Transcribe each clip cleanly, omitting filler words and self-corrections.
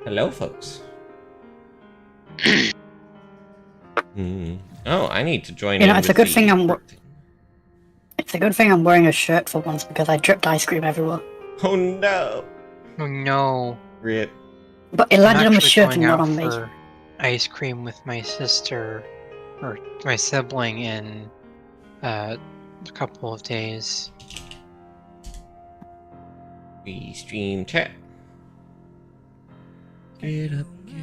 Hello, folks. Oh, I need to join in it's with a good the... thing it's a good thing I'm wearing a shirt for once because I dripped ice cream everywhere. Oh no! Oh no. Rip. But it I'm landed on my actually shirt and going not out on me. for ice cream with my sister, or my sibling, in a couple of days. We stream chat. Get up, get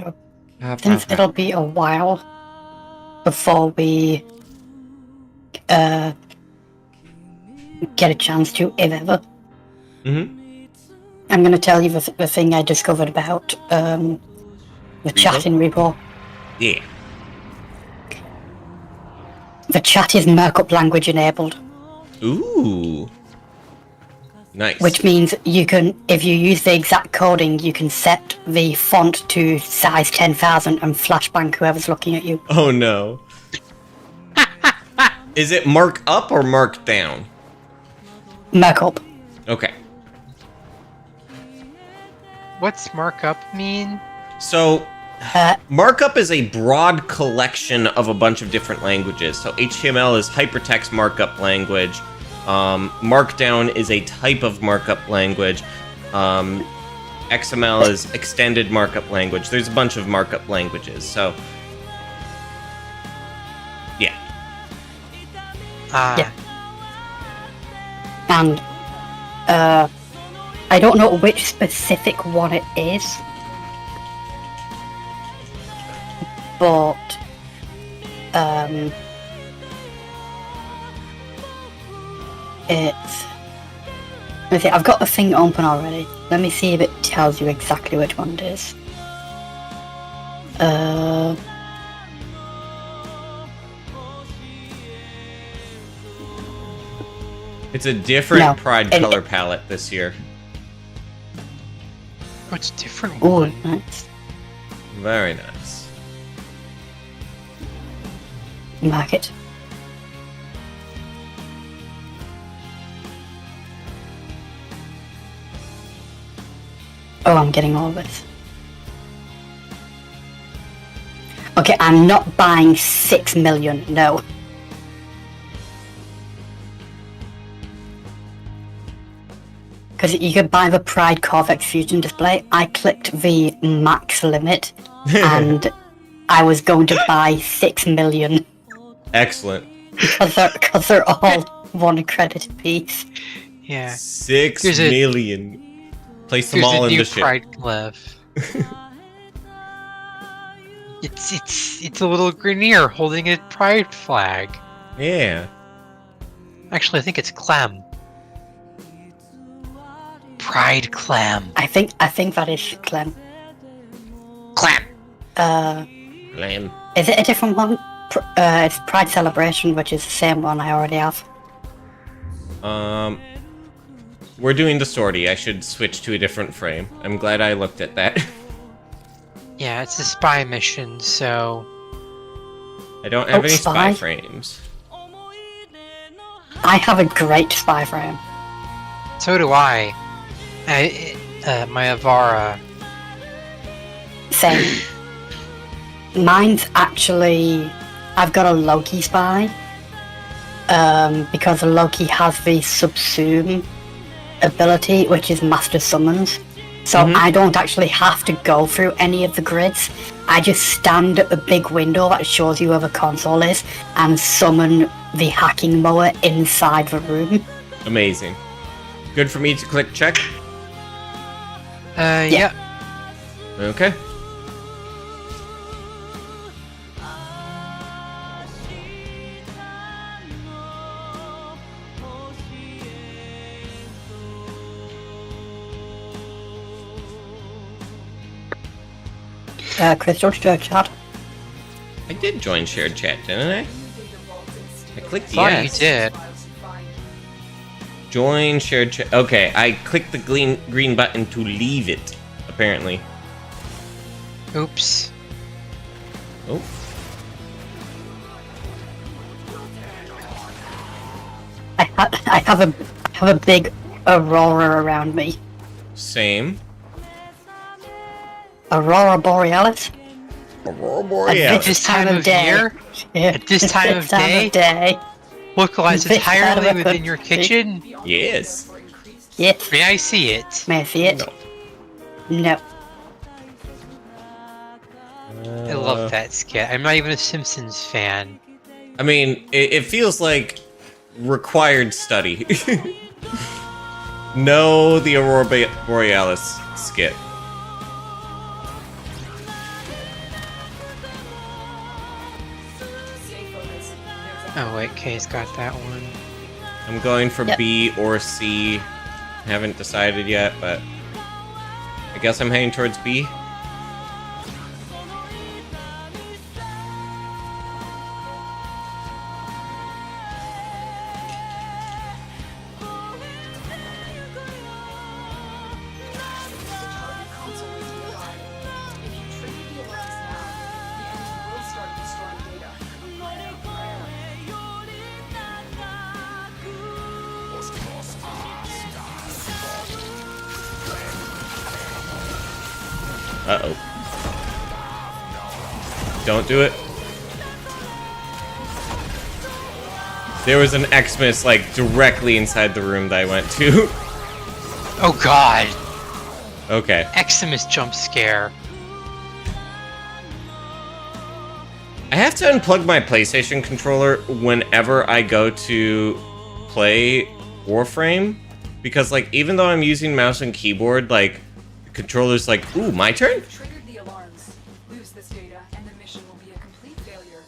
up. Since it'll be a while before we get a chance to, if ever. I'm going to tell you the thing I discovered about the chat in Repo. Yeah. The chat is markup language enabled. Ooh. Nice. Which means you can, if you use the exact coding, you can set the font to size 10,000 and flashbang whoever's looking at you. Oh no. Is it mark up or mark down? Markup. Okay. What's markup mean? So, markup is a broad collection of a bunch of different languages. So HTML is hypertext markup language. Markdown is a type of markup language. XML is extended markup language. There's a bunch of markup languages. So, yeah. Yeah. And I don't know which specific one it is, but it's... Let me see, I've got the thing open already. Let me see if it tells you exactly which one it is. It's a different Pride color palette this year. Oh, it's a different Oh, one. nice. Very nice. Mark it. Oh, I'm getting all of this. Okay, I'm not buying 6 million, no. Because you could buy the Pride Corvex Fusion display. I clicked the max limit, and I was going to buy 6 million. Excellent. Because they're all one credit piece. Yeah. 6 million. Place them all in the ship. Pride glyph. It's a little Grenier holding a pride flag. Yeah. Actually, I think it's Clem. Pride Clem. I think that is Clem. Clem. Clem. Is it a different one? It's Pride Celebration, which is the same one I already have. We're doing the sortie. I should switch to a different frame. I'm glad I looked at that. Yeah, it's a spy mission, so... I don't have any spy frames. I have a great spy frame. So do I. My Avara. Same. Mine's actually... I've got a Loki spy. Because Loki has the Subsume ability, which is Master Summons. So I don't actually have to go through any of the grids. I just stand at the big window that shows you where the console is and summon the hacking mower inside the room. Amazing. Good for me to click check? Yeah. Okay. Crystal, chat. I did join shared chat, didn't I? I clicked Thought yes. you did. Join shared chat. Okay, I clicked the green button to leave it, apparently. Oops. Oh. I have a big aurora around me. Same. Aurora borealis. Aurora At Borealis. This time of year? Yeah. At this time of day? day. Localized This entirely time of within your day. kitchen? Yes. Yes. May I see it? May I see it? No. No. I love that skit. I'm not even a Simpsons fan. I mean, it feels like required study. No, the Aurora Borealis skit. Oh wait, Kay's got that one. I'm going for Yep. B or C. Haven't decided yet, but I guess I'm heading towards B. Uh-oh. Don't do it. There was an Xmas, like, directly inside the room that I went to. Oh god! Okay. Xmas jump scare. I have to unplug my PlayStation controller whenever I go to play Warframe. Because, like, even though I'm using mouse and keyboard, like, the controller's like, ooh, my turn? Triggered the alarms. Lose this data, and the mission will be a complete failure.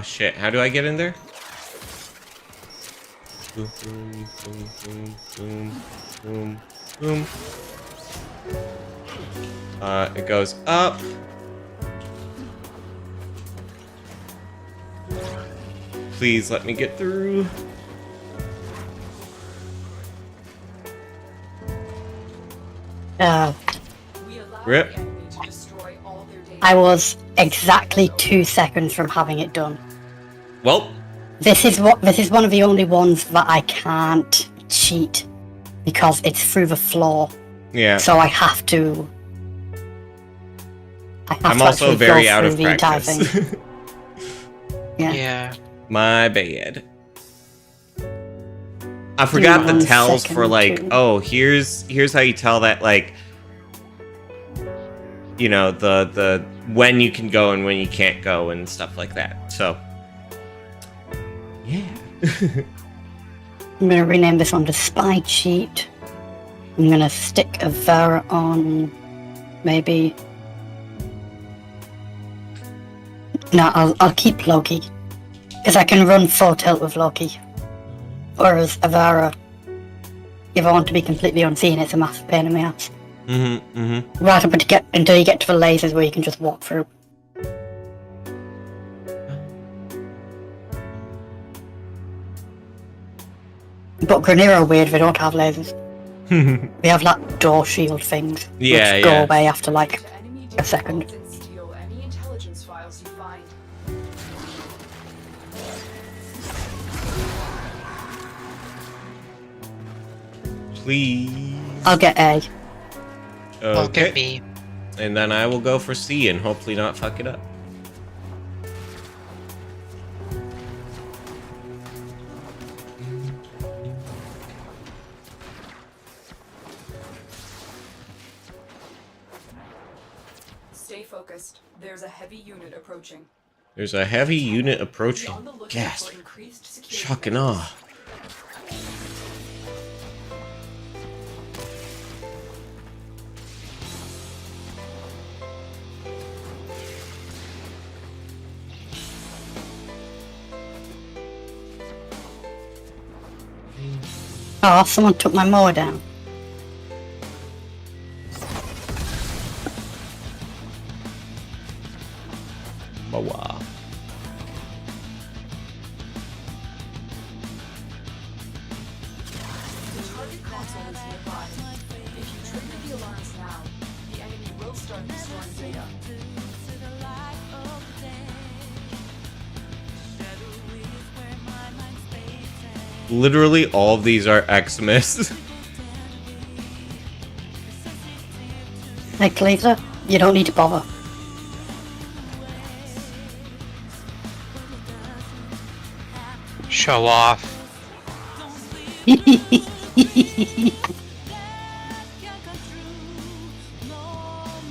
Shit. How do I get in there? Boom, boom, boom, boom, boom, boom, boom. It goes up. Please let me get through. We allowed Rip. the enemy to destroy all their data. I was exactly 2 seconds from having it done. Well, This is one of the only ones that I can't cheat because it's through the floor. yeah. So I have to. I'm also actually very go out through of the entire practice. thing. Yeah. Yeah. My bad. I forgot the 1 tells for second, like, too. oh, here's how you tell that, like, you know, the when you can go and when you can't go and stuff like that. So, yeah. I'm gonna rename this one to Spy Cheat. I'm gonna stick a Vera on, maybe. No, I'll keep Loki, because I can run full tilt with Loki. Whereas Avara, if I want to be completely unseen, it's a massive pain in the ass. Right up until you get to the lasers where you can just walk through. But Grenira are weird, they don't have lasers. They have like door shield things, Yeah, which go yeah. away after like To enemy a second. downloads and steal any intelligence files you find. Please. I'll get A. I'll get Okay. B. And then I will go for C and hopefully not fuck it up. Stay focused. There's a heavy unit approaching. There's a heavy unit Be approaching. on the lookout Gasp. for increased security. Shock and awe. Oh, someone took my mower down. Wow. The target console is nearby. If you trigger the alarms now, the enemy will start destroying data. Literally all of these are Xmas. Like later, you don't need to bother. Show off.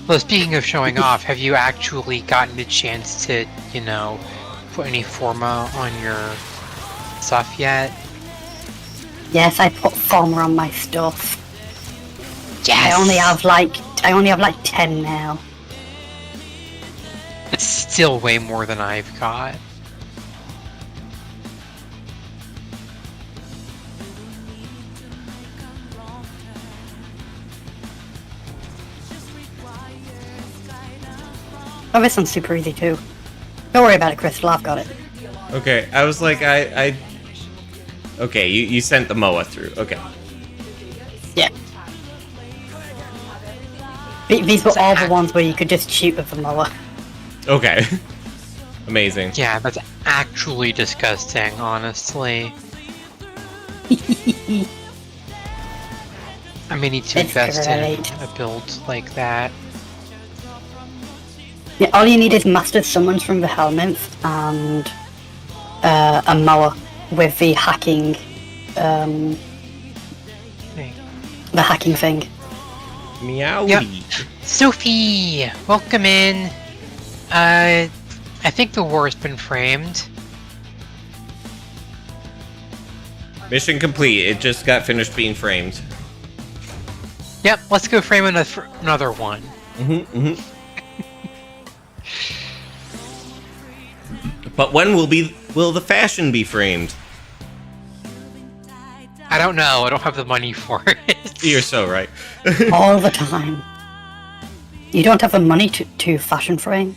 Well, speaking of showing off, have you actually gotten a chance to, you know, put any forma on your stuff yet? Yes, I put former on my stuff. Yes! I only have like 10 now. It's still way more than I've got. Oh, this one's super easy too. Don't worry about it, Crystal, I've got it. Okay, I was like, Okay, you sent the MOA through. Okay. Yeah. These were all the ones where you could just shoot with the mower. Okay. Amazing. Yeah, that's actually disgusting, honestly. I may need to It's invest in great. a build like that. Yeah, all you need is master summons from the helminth and a mower with the hacking, Hey. the hacking thing. Meowie. Yep. Sophie, welcome in. I think the war has been framed. Mission complete. It just got finished being framed. Yep, let's go frame another one. But when will the fashion be framed? I don't know. I don't have the money for it. You're so right. All the time. You don't have the money to fashion frame?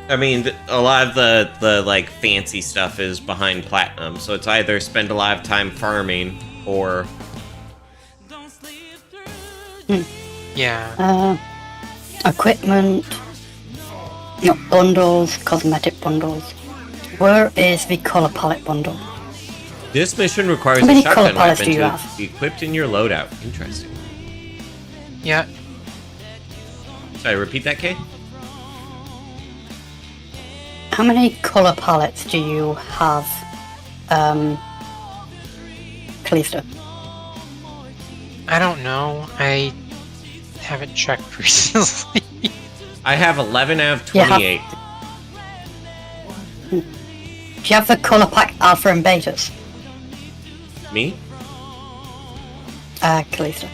I mean, a lot of the like fancy stuff is behind platinum, so it's either spend a lot of time farming or Yeah. Equipment. No, bundles, cosmetic bundles. Where is the color palette bundle? this mission requires How many a color shotgun palettes weapon do you to have? be equipped in your loadout. Interesting. Yeah. Sorry, repeat that, Kay? How many color palettes do you have, Calista? I don't know. I haven't checked recently. I have 11 out of Yeah. 28. Do you have the color pack alpha and betas? Me? Calista.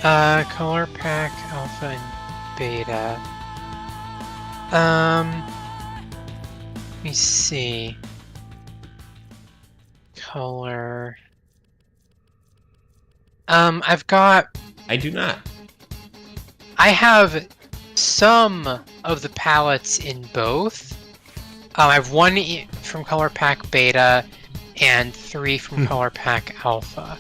Color pack, alpha, and beta. Let me see. Color. I've got. I do not. I have some of the palettes in both. I have one from Color Pack Beta and 3 from Color Pack Alpha.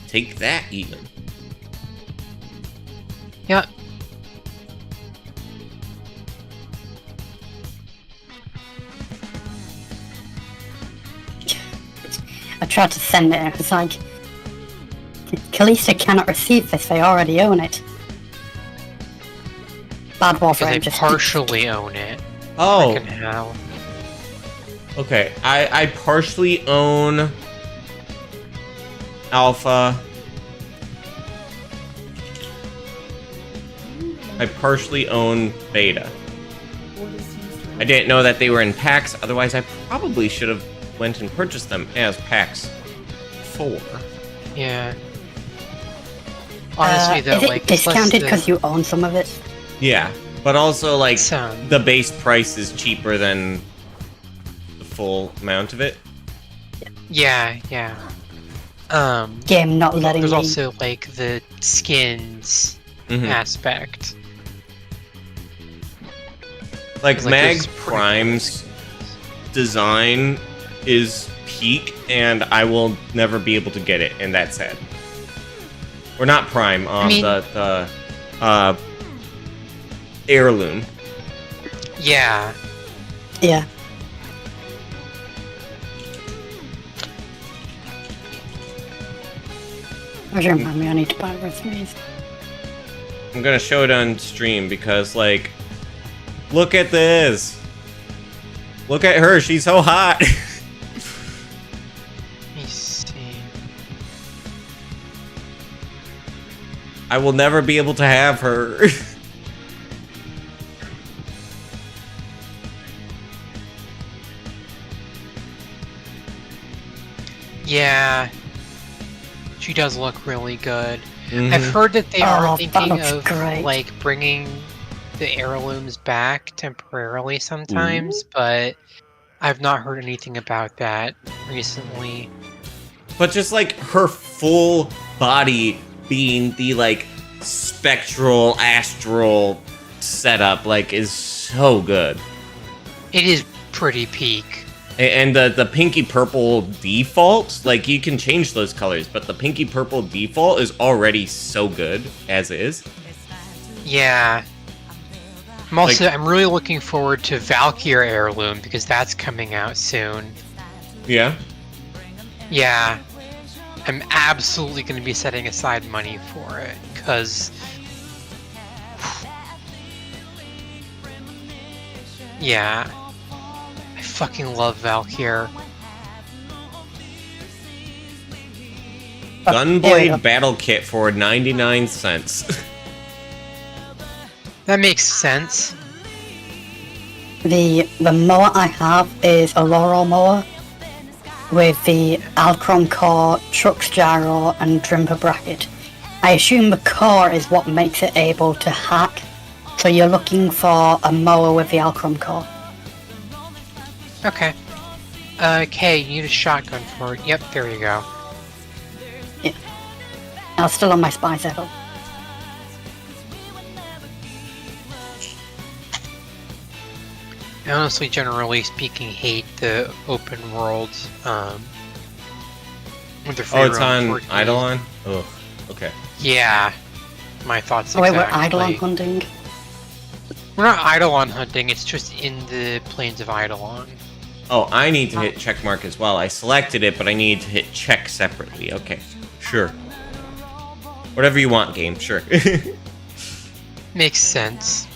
Take that, even. Yep. I tried to send it and it was like, Calista cannot receive this, they already own it. Bad Because Warframe I just partially own it. Oh, Frickin' hell. okay. I partially own Alpha. I partially own Beta. I didn't know that they were in packs, otherwise I probably should have went and purchased them as packs 4. Yeah. Honestly, though, is it like, discounted because you own some of it? Yeah, but also, like, Some. the base price is cheaper than the full amount of it. Yeah, yeah. Game not letting There's me. also, like, the skins Mhm. aspect. Like, It's like Mag those pretty Prime's design is peak, and I will never be able to get it, and that's sad. Or not Prime, I mean- the heirloom. Yeah. Yeah. Remind me, I need to buy Masteries. I'm gonna show it on stream because, like, look at this. Look at her, she's so hot. Let me see. I will never be able to have her. Yeah. She does look really good. Mhm. I've heard that they are Oh, that thinking looks of great. like bringing the heirlooms back temporarily sometimes, but I've not heard anything about that recently. But just like her full body being the like spectral astral setup, like, is so good. It is pretty peak. And the pinky purple default, like, you can change those colors, but the pinky purple default is already so good as is. Yeah. I'm really looking forward to Valkyr Heirloom because that's coming out soon. Yeah. Yeah. I'm absolutely going to be setting aside money for it because yeah. I fucking love Valkyr. Gunblade Yeah. battle kit for 99 cents. That makes sense. The mower I have is a Laurel mower with the Alcron core, Trucks gyro, and Drimper bracket. I assume the core is what makes it able to hack, so you're looking for a mower with the Alcron core. Okay. Kay, you need a shotgun for it. Yep, there you go. I'm still on my spy setup. I honestly, generally speaking, hate the open world. With the free Oh, it's roam on for- Eidolon? Ugh, okay. Yeah. My thoughts Oh wait, exactly. we're Eidolon hunting? We're not Eidolon hunting, it's just in the plains of Eidolon. Oh, I need to hit check mark as well. I selected it, but I need to hit check separately. Okay, sure. Whatever you want, game, sure. Makes sense.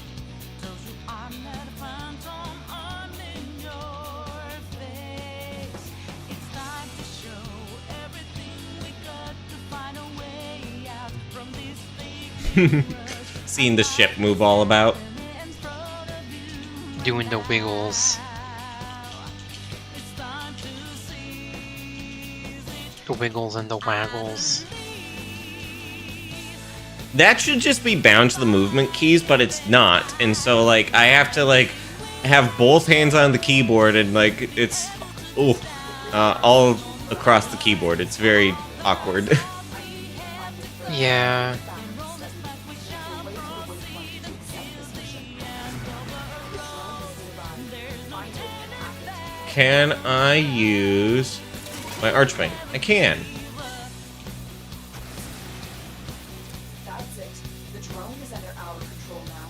Seeing the ship move all about. Doing the wiggles. The wiggles and the waggles. That should just be bound to the movement keys, but it's not. And so, like, I have to, like, have both hands on the keyboard and, like, it's... Ooh. All across the keyboard. It's very awkward. Yeah. Can I use my Archbane? I can. That's it. The drone is under our control now.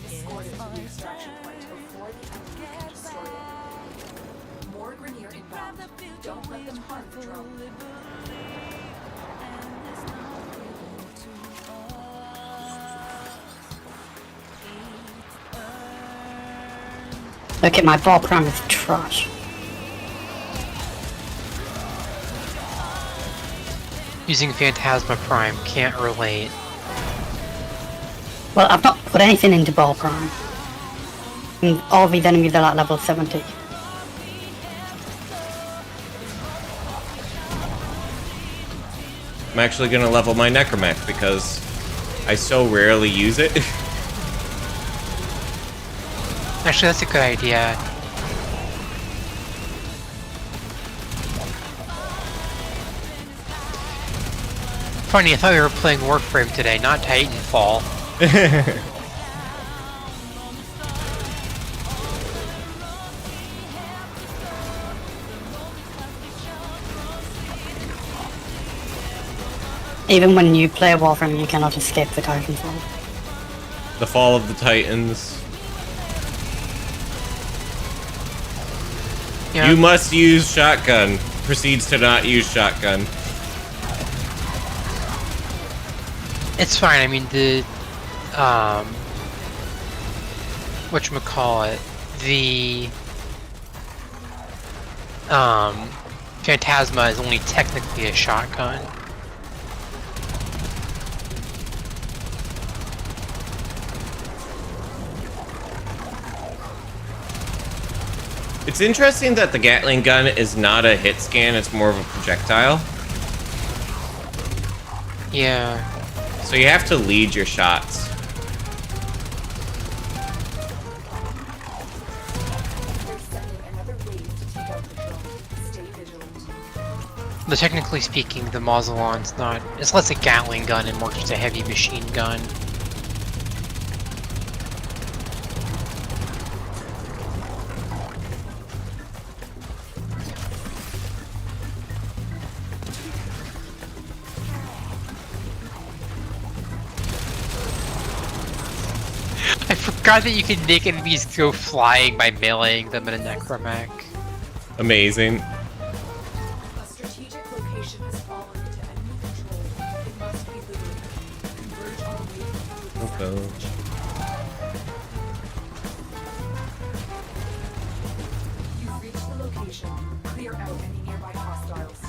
Escort it to the extraction point before the enemy can destroy it. More Grineer inbound. Don't let them harm the drone. Look at my ball prime is trash. Using Phantasma Prime, can't relate. Well, I've not put anything into ball prime. And all these enemies are at level 70. I'm actually gonna level my Necromech because I so rarely use it. Actually, that's a good idea. Funny, I thought we were playing Warframe today, not Titanfall. Even when you play Warframe, you cannot escape the Titanfall. The Fall of the Titans. Yeah. You must use shotgun. Proceeds to not use shotgun. It's fine. I mean, the whatchamacallit, the Phantasma is only technically a shotgun. It's interesting that the Gatling gun is not a hit scan, it's more of a projectile. Yeah. So you have to lead your shots. They're sending another wave to take out the drone. Stay vigilant. But technically speaking, the Mausolon's not... It's less a Gatling gun and more just a heavy machine gun. I forgot that you can make enemies go flying by meleeing them in a necromech. Amazing. A strategic location has fallen into enemy control. It must be liberated. Converge all waves to its Okay. You've reached the location. Clear out any nearby hostiles.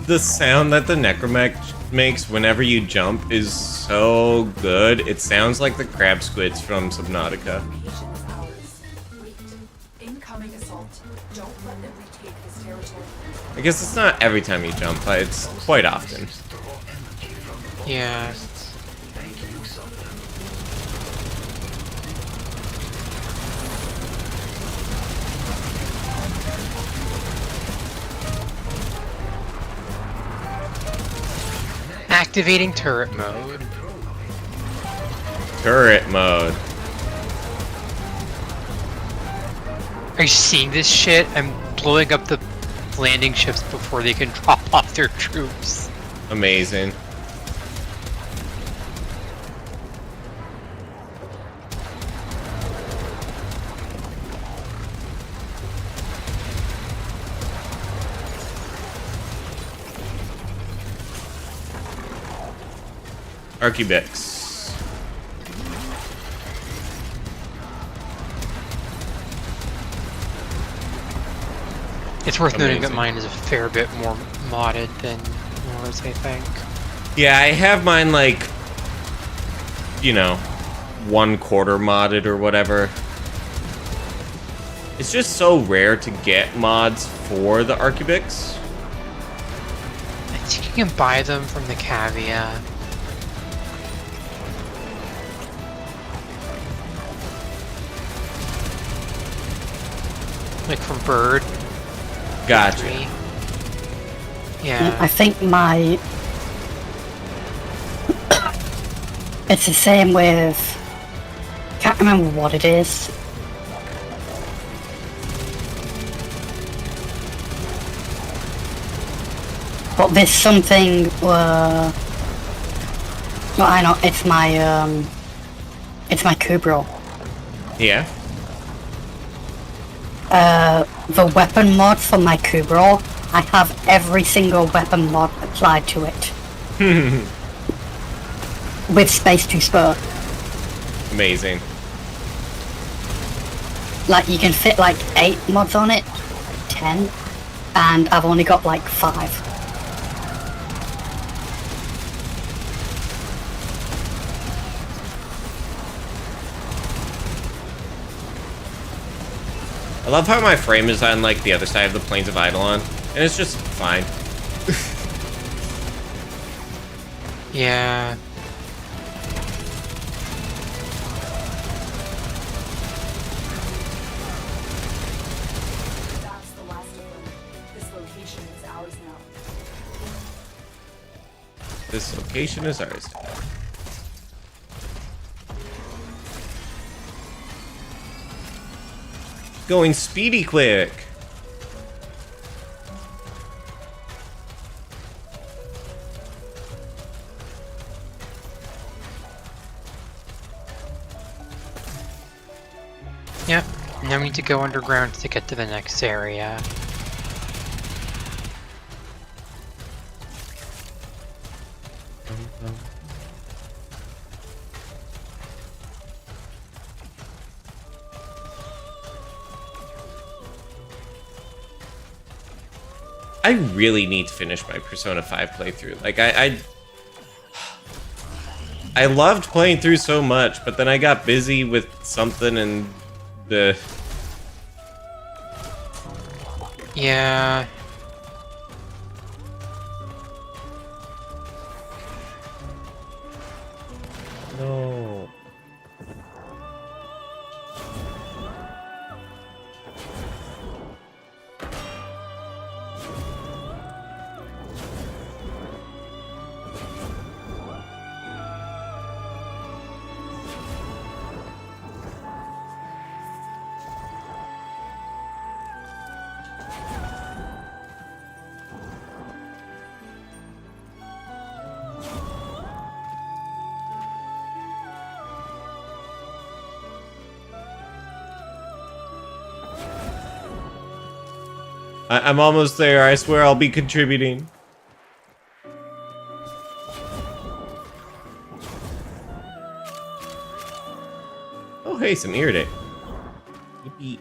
The sound that the necromech makes whenever you jump is so good. It sounds like the crab squids from Subnautica. Location is ours. Wait. Incoming assault. Don't let them retake this territory. I guess it's not every time you jump, but it's quite often. Yeah. Activating turret mode. Turret mode. Are you seeing this shit? I'm blowing up the landing ships before they can drop off their troops. Amazing. Archibix. It's worth noting that Amazing. mine is a fair bit more modded than yours, I think. Yeah, I have mine like, you know, 1/4 modded or whatever. It's just so rare to get mods for the Archibix. I think you can buy them from the Caveat. Like from Bird. Gotcha. Tree. Yeah. I think my... It's the same with... Can't remember what it is. But there's something well, I know, it's my Kubro. Yeah. The weapon mod for my Kubro, I have every single weapon mod applied to it. With space to spare. Amazing. Like, you can fit like 8 mods on it, 10, and I've only got like 5. I love how my frame is on like the other side of the Plains of Eidolon, and it's just fine. Yeah. That's the last of them. This location is ours now. This location is ours. Going speedy quick. Yep. Now we need to go underground to get to the next area. I really need to finish my Persona 5 playthrough. Like, I loved playing through so much, but then I got busy with something and the... Yeah. No. I'm almost there. I swear I'll be contributing. Oh, hey, some Iridae. Yippee.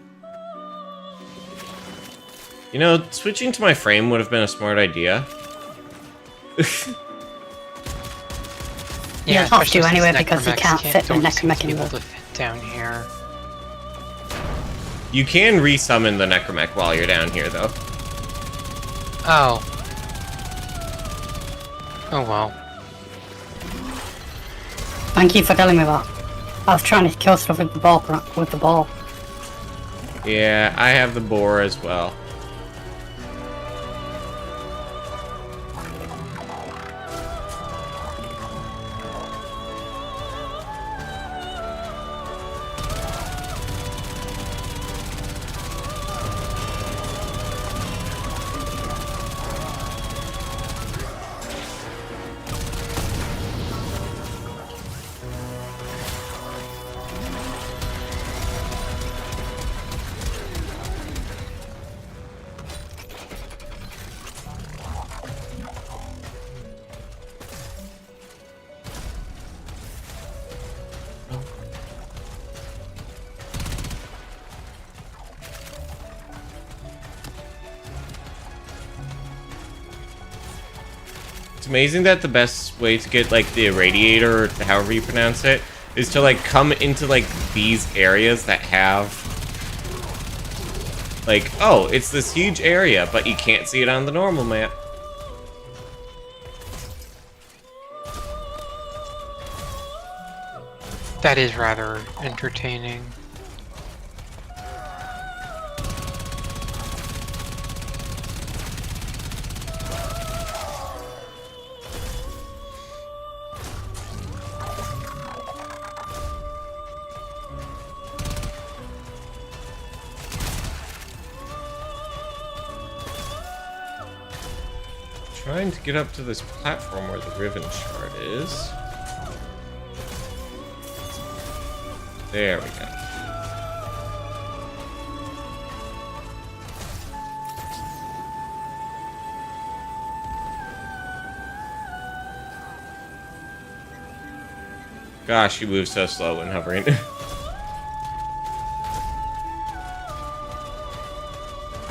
You know, switching to my frame would have been a smart idea. You have to especially anyway since because you necromechs can't fit the don't seem necromech to be able anymore. to fit down here. You can resummon the necromech while you're down here, though. Oh. Oh well. Thank you for telling me that. I was trying to kill stuff with the ball. Yeah, I have the boar as well. It's amazing that the best way to get, like, the irradiator, or however you pronounce it, is to, like, come into, like, these areas that have... Like, oh, it's this huge area, but you can't see it on the normal map. That is rather entertaining. Trying to get up to this platform where the Riven shard is. There we go. Gosh, you move so slow when hovering.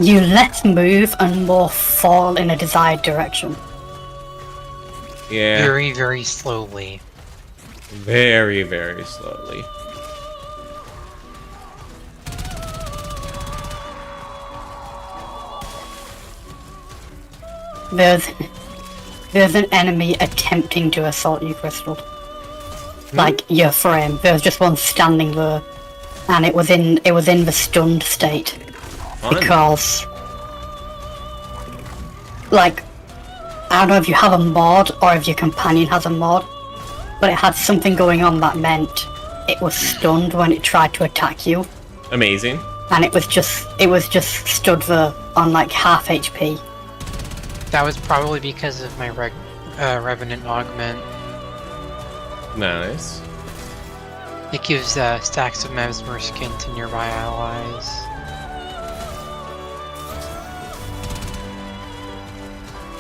You less move and more fall in a desired direction. Yeah. Very, very slowly. Very, very slowly. There's an enemy attempting to assault you, Crystal. Like your frame. There's just one standing there, and it was in the stunned state. Fun. Because, like, I don't know if you have a mod or if your companion has a mod, but it had something going on that meant it was stunned when it tried to attack you, Amazing. and it was just stood there on like half HP. That was probably because of my Revenant Augment. Nice. It gives stacks of Mesmer skin to nearby allies.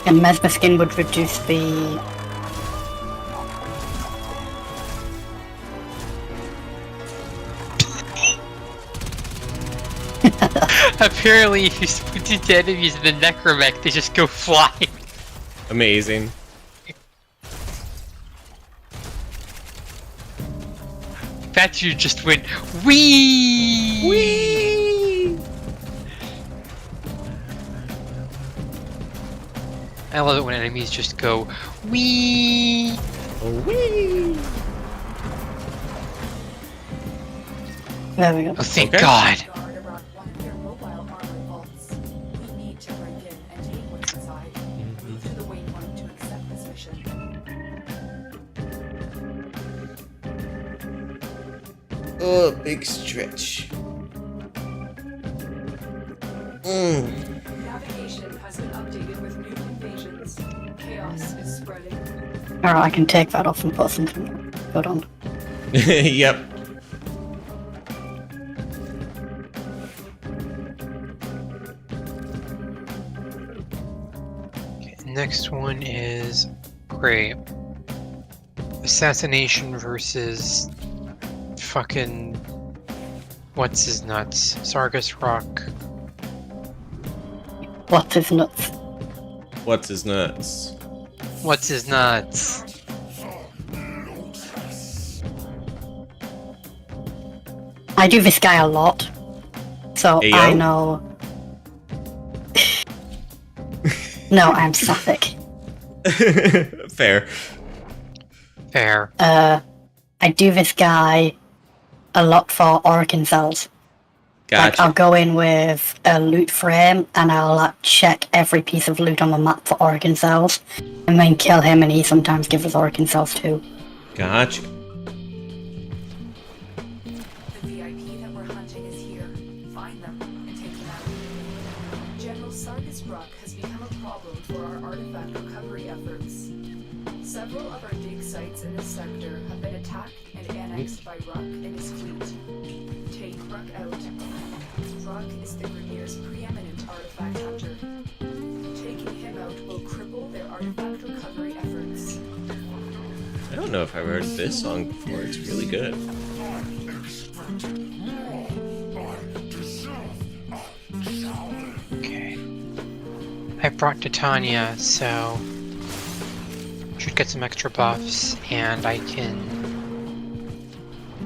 And Mesmer skin would reduce the... Apparently, if you switch into enemies in the Necromech, they just go flying. Amazing. That you just went wee. Whee! I love it when enemies just go wee. Whee! There we go. Oh, thank Okay. God. Guard around one of their mobile armor vaults. We need to break in and take what's inside. Move to the waypoint to accept this mission. Oh, big stretch. Navigation has been updated with new invasions. Chaos is spreading. Alright, I can take that off and put something good on. Yep. Okay, next one is great. Assassination versus fucking what's his nuts? Sargus Rock. What is nuts? What's his nuts? What's his nuts? I do this guy a lot, so Ayo? I know. No, I'm Sapphic. Fair. Fair. I do this guy a lot for Orokin cells. Like, Gotcha. I'll go in with a loot frame and I'll check every piece of loot on the map for Orokin cells, and then kill him, and he sometimes gives us Orokin cells too. Gotcha. The VIP that we're hunting is here. Find them and take them out. General Sargus Rock has become a problem for our artifact recovery efforts. Several of our dig sites in this sector have been attacked and annexed by Ruck and his fleet. Take Ruck out. Ruck is the Grenier's preeminent artifact hunter. Taking him out will cripple their artifact recovery efforts. I don't know if I've heard this song before. It's really good. Okay. I brought Titania, so should get some extra buffs, and I can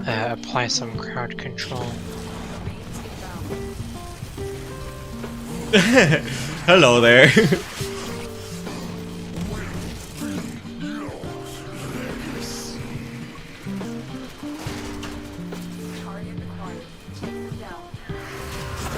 apply some crowd control. Hello there. Target acquired. Take them down.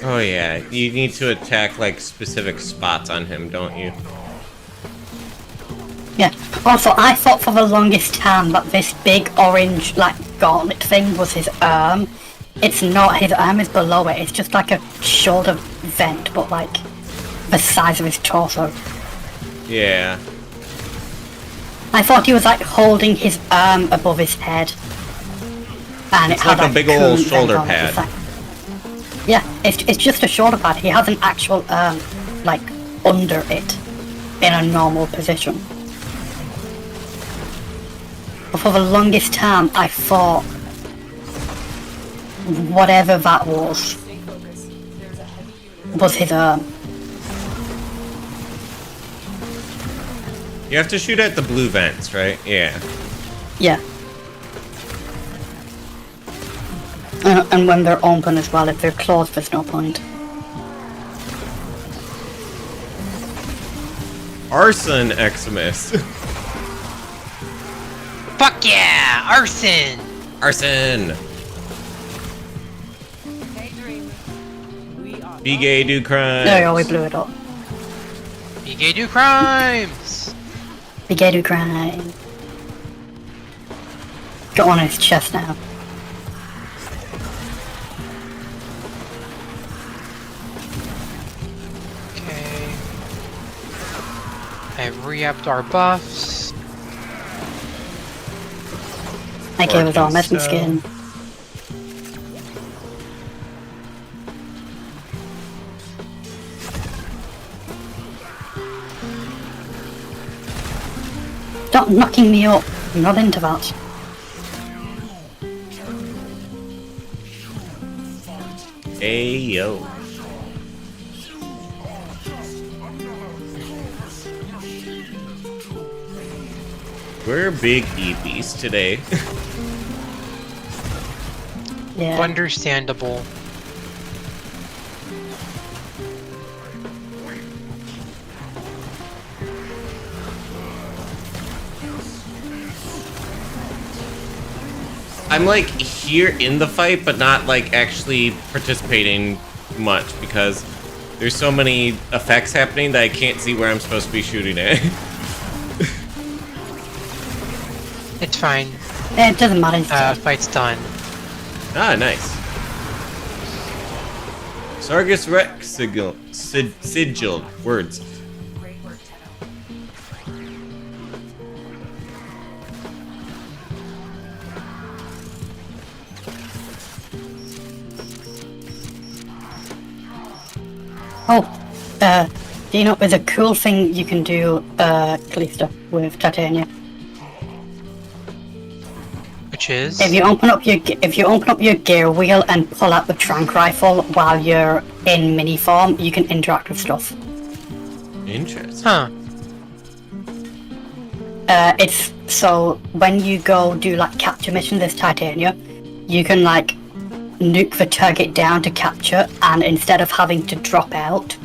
Oh yeah, you need to attack like specific spots on him, don't you? Yeah. Also, I thought for the longest time that this big orange, like, gauntlet thing was his arm. It's not. His arm is below it. It's just like a shoulder vent, but like the size of his torso. Yeah. I thought he was like holding his arm above his head. And It's it had like a big old coolant shoulder vent on it. pad. It's like- yeah, it's just a shoulder pad. He has an actual arm, like, under it, in a normal position. But for the longest time, I thought whatever that was Stay focused. There's a heavy unit. was his arm. You have to shoot at the blue vents, right? Yeah. Yeah. And when they're open as well. If they're closed, there's no point. Arson Eximus. Fuck yeah! Arson! Arson! Be gay, do crimes. There you go, we blew it up. You gay do crimes! The gay do crime. Got one on his chest now. re-upped our buffs. I gave us our medicine so. skin. Stop knocking me up. I'm not into that. Hey yo. We're big EVs today. Yeah. Understandable. I'm like here in the fight, but not like actually participating much because there's so many effects happening that I can't see where I'm supposed to be shooting at. It's fine. It doesn't matter. Fight's done. Ah, nice. Sargus Rex sigil words. Great work, Tenno. Do you know there's a cool thing you can do, Kalista, with Titania? Which is? If you open up your gear wheel and pull out the tranq rifle while you're in mini form, you can interact with stuff. Interesting. Huh. It's so when you go do like capture missions as Titania, you can like nuke the target down to capture, and instead of having to drop out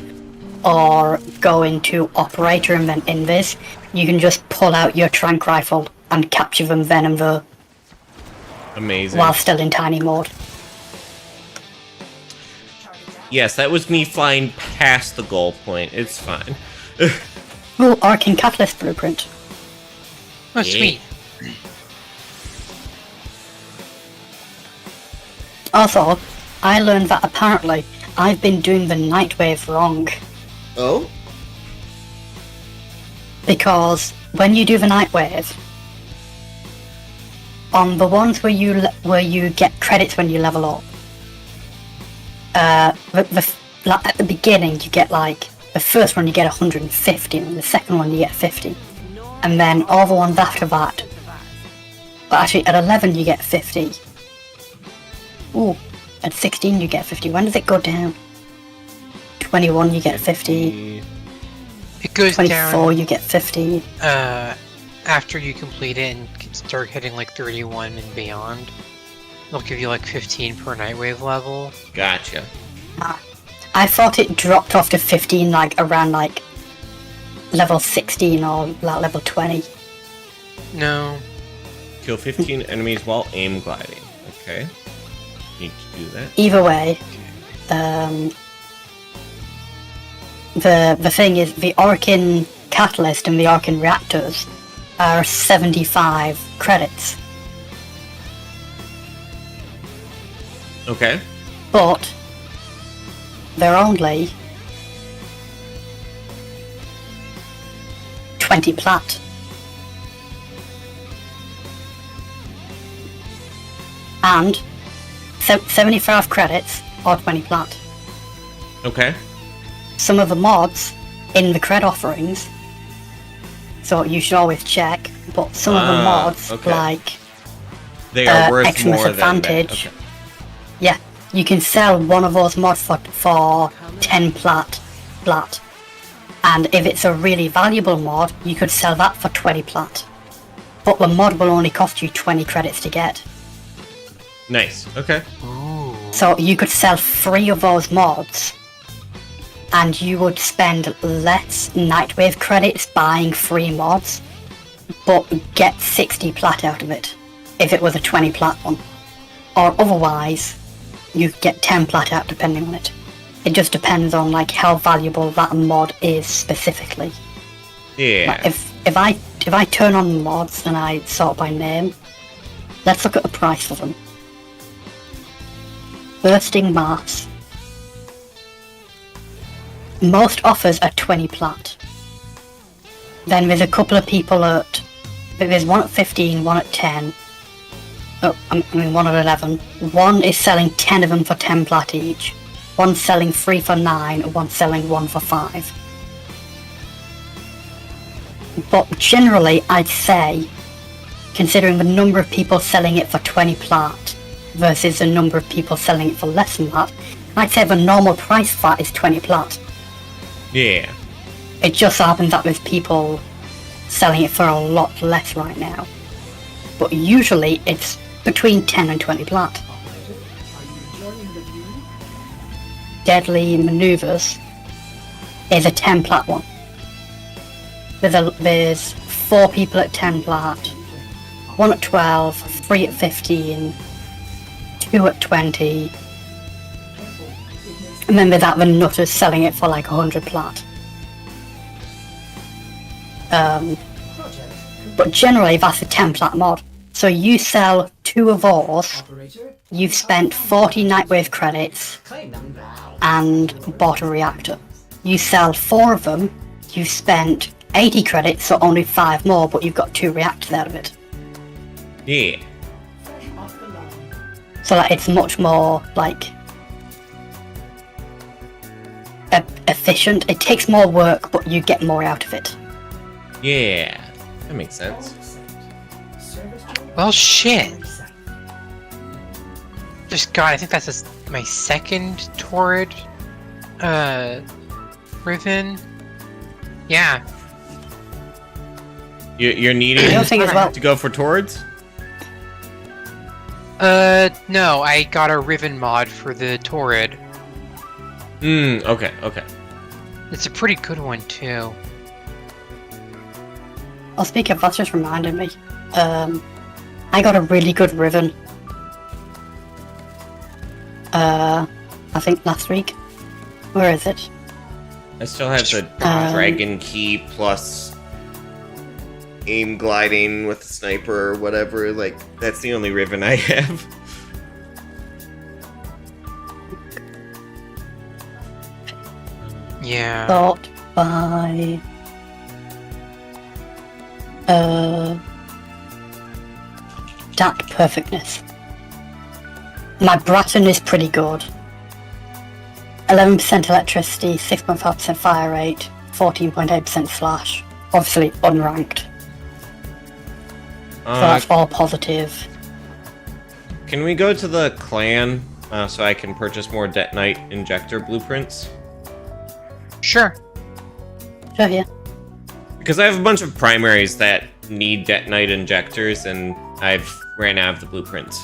or go into operator and then invis, you can just pull out your tranq rifle and capture them then and there. Amazing. While still in tiny mode. Yes, that was me flying past the goal point. It's fine. Oh, Arcane Catalyst Blueprint. Oh, sweet. Also, I learned that apparently I've been doing the Nightwave wrong. Oh? Because when you do the Nightwave, on the ones where you get credits when you level up, like at the beginning you get like the first one you get 150, and the second one you get 50, and then all the ones after that. But actually, at 11 you get 50. Ooh, at 16 you get 50. When does it go down? 21 you get 50. It goes 24 down you get 50. after you complete it and can start hitting like 31 and beyond. They'll give you like 15 per Nightwave level. Gotcha. I thought it dropped off to 15 like around like level 16 or like level 20. No. Kill 15 enemies while aim gliding. Okay. Need to do that. Either way, the thing is, the Orkin Catalyst and the Orkin Reactors are 75 credits. Okay. But they're only 20 plat. And 75 credits or 20 plat. Okay. Some of the mods in the cred offerings, so you should always check, but some of the mods, okay. like They are worth Xmas more Advantage, than that. Okay. yeah, you can sell one of those mods for 10 plat, and if it's a really valuable mod, you could sell that for 20 plat, but the mod will only cost you 20 credits to get. Nice. Okay. Ooh. So you could sell 3 of those mods, and you would spend less Nightwave credits buying 3 mods, but get 60 plat out of it, if it was a 20 plat one. Or otherwise, you get 10 plat out depending on it. It just depends on like how valuable that mod is specifically. Yeah. Like, if I turn on mods and I sort by name, let's look at the price for them. Bursting Mass. Most offers are 20 plat. Then there's a couple of people at... There's one at 15, one at 10. Oh, I mean one at 11. One is selling 10 of them for 10 plat each. One's selling 3 for 9, and one's selling 1 for 5. But generally, I'd say, considering the number of people selling it for 20 plat versus the number of people selling it for less than that, I'd say the normal price for that is 20 plat. Yeah. It just so happens that there's people selling it for a lot less right now. But usually it's between 10 and 20 plat. Deadly Maneuvers is a 10 plat one. There's 4 people at 10 plat, 1 at 12, 3 at 15, 2 at 20, and then there's that the Nutters selling it for like 100 plat. But generally that's a 10 plat mod. So you sell 2 of those, you've spent 40 Nightwave credits and bought a reactor. You sell 4 of them, you've spent 80 credits, so only 5 more, but you've got 2 reactors out of it. Yeah. So like, it's much more like efficient. It takes more work, but you get more out of it. Yeah. That makes sense. Well, shit. Just God, I think that's my second Torrid Riven. Yeah. You're needing The other thing as well. to go for Torrids? No, I got a Riven mod for the Torrid. Okay. It's a pretty good one, too. I'll speak of, that's just reminded me. I got a really good Riven. I think last week. Where is it? I still have the Dragon Key plus aim gliding with the sniper or whatever. Like, that's the only Riven I have. Yeah. Thought by... that perfectness. My Bratton is pretty good. 11% electricity, 6.5% fire rate, 14.8% slash. Obviously unranked. So that's all positive. Can we go to the clan so I can purchase more Detonite injector blueprints? Sure. Sure, yeah. Because I have a bunch of primaries that need Detonite injectors, and I've ran out of the blueprints.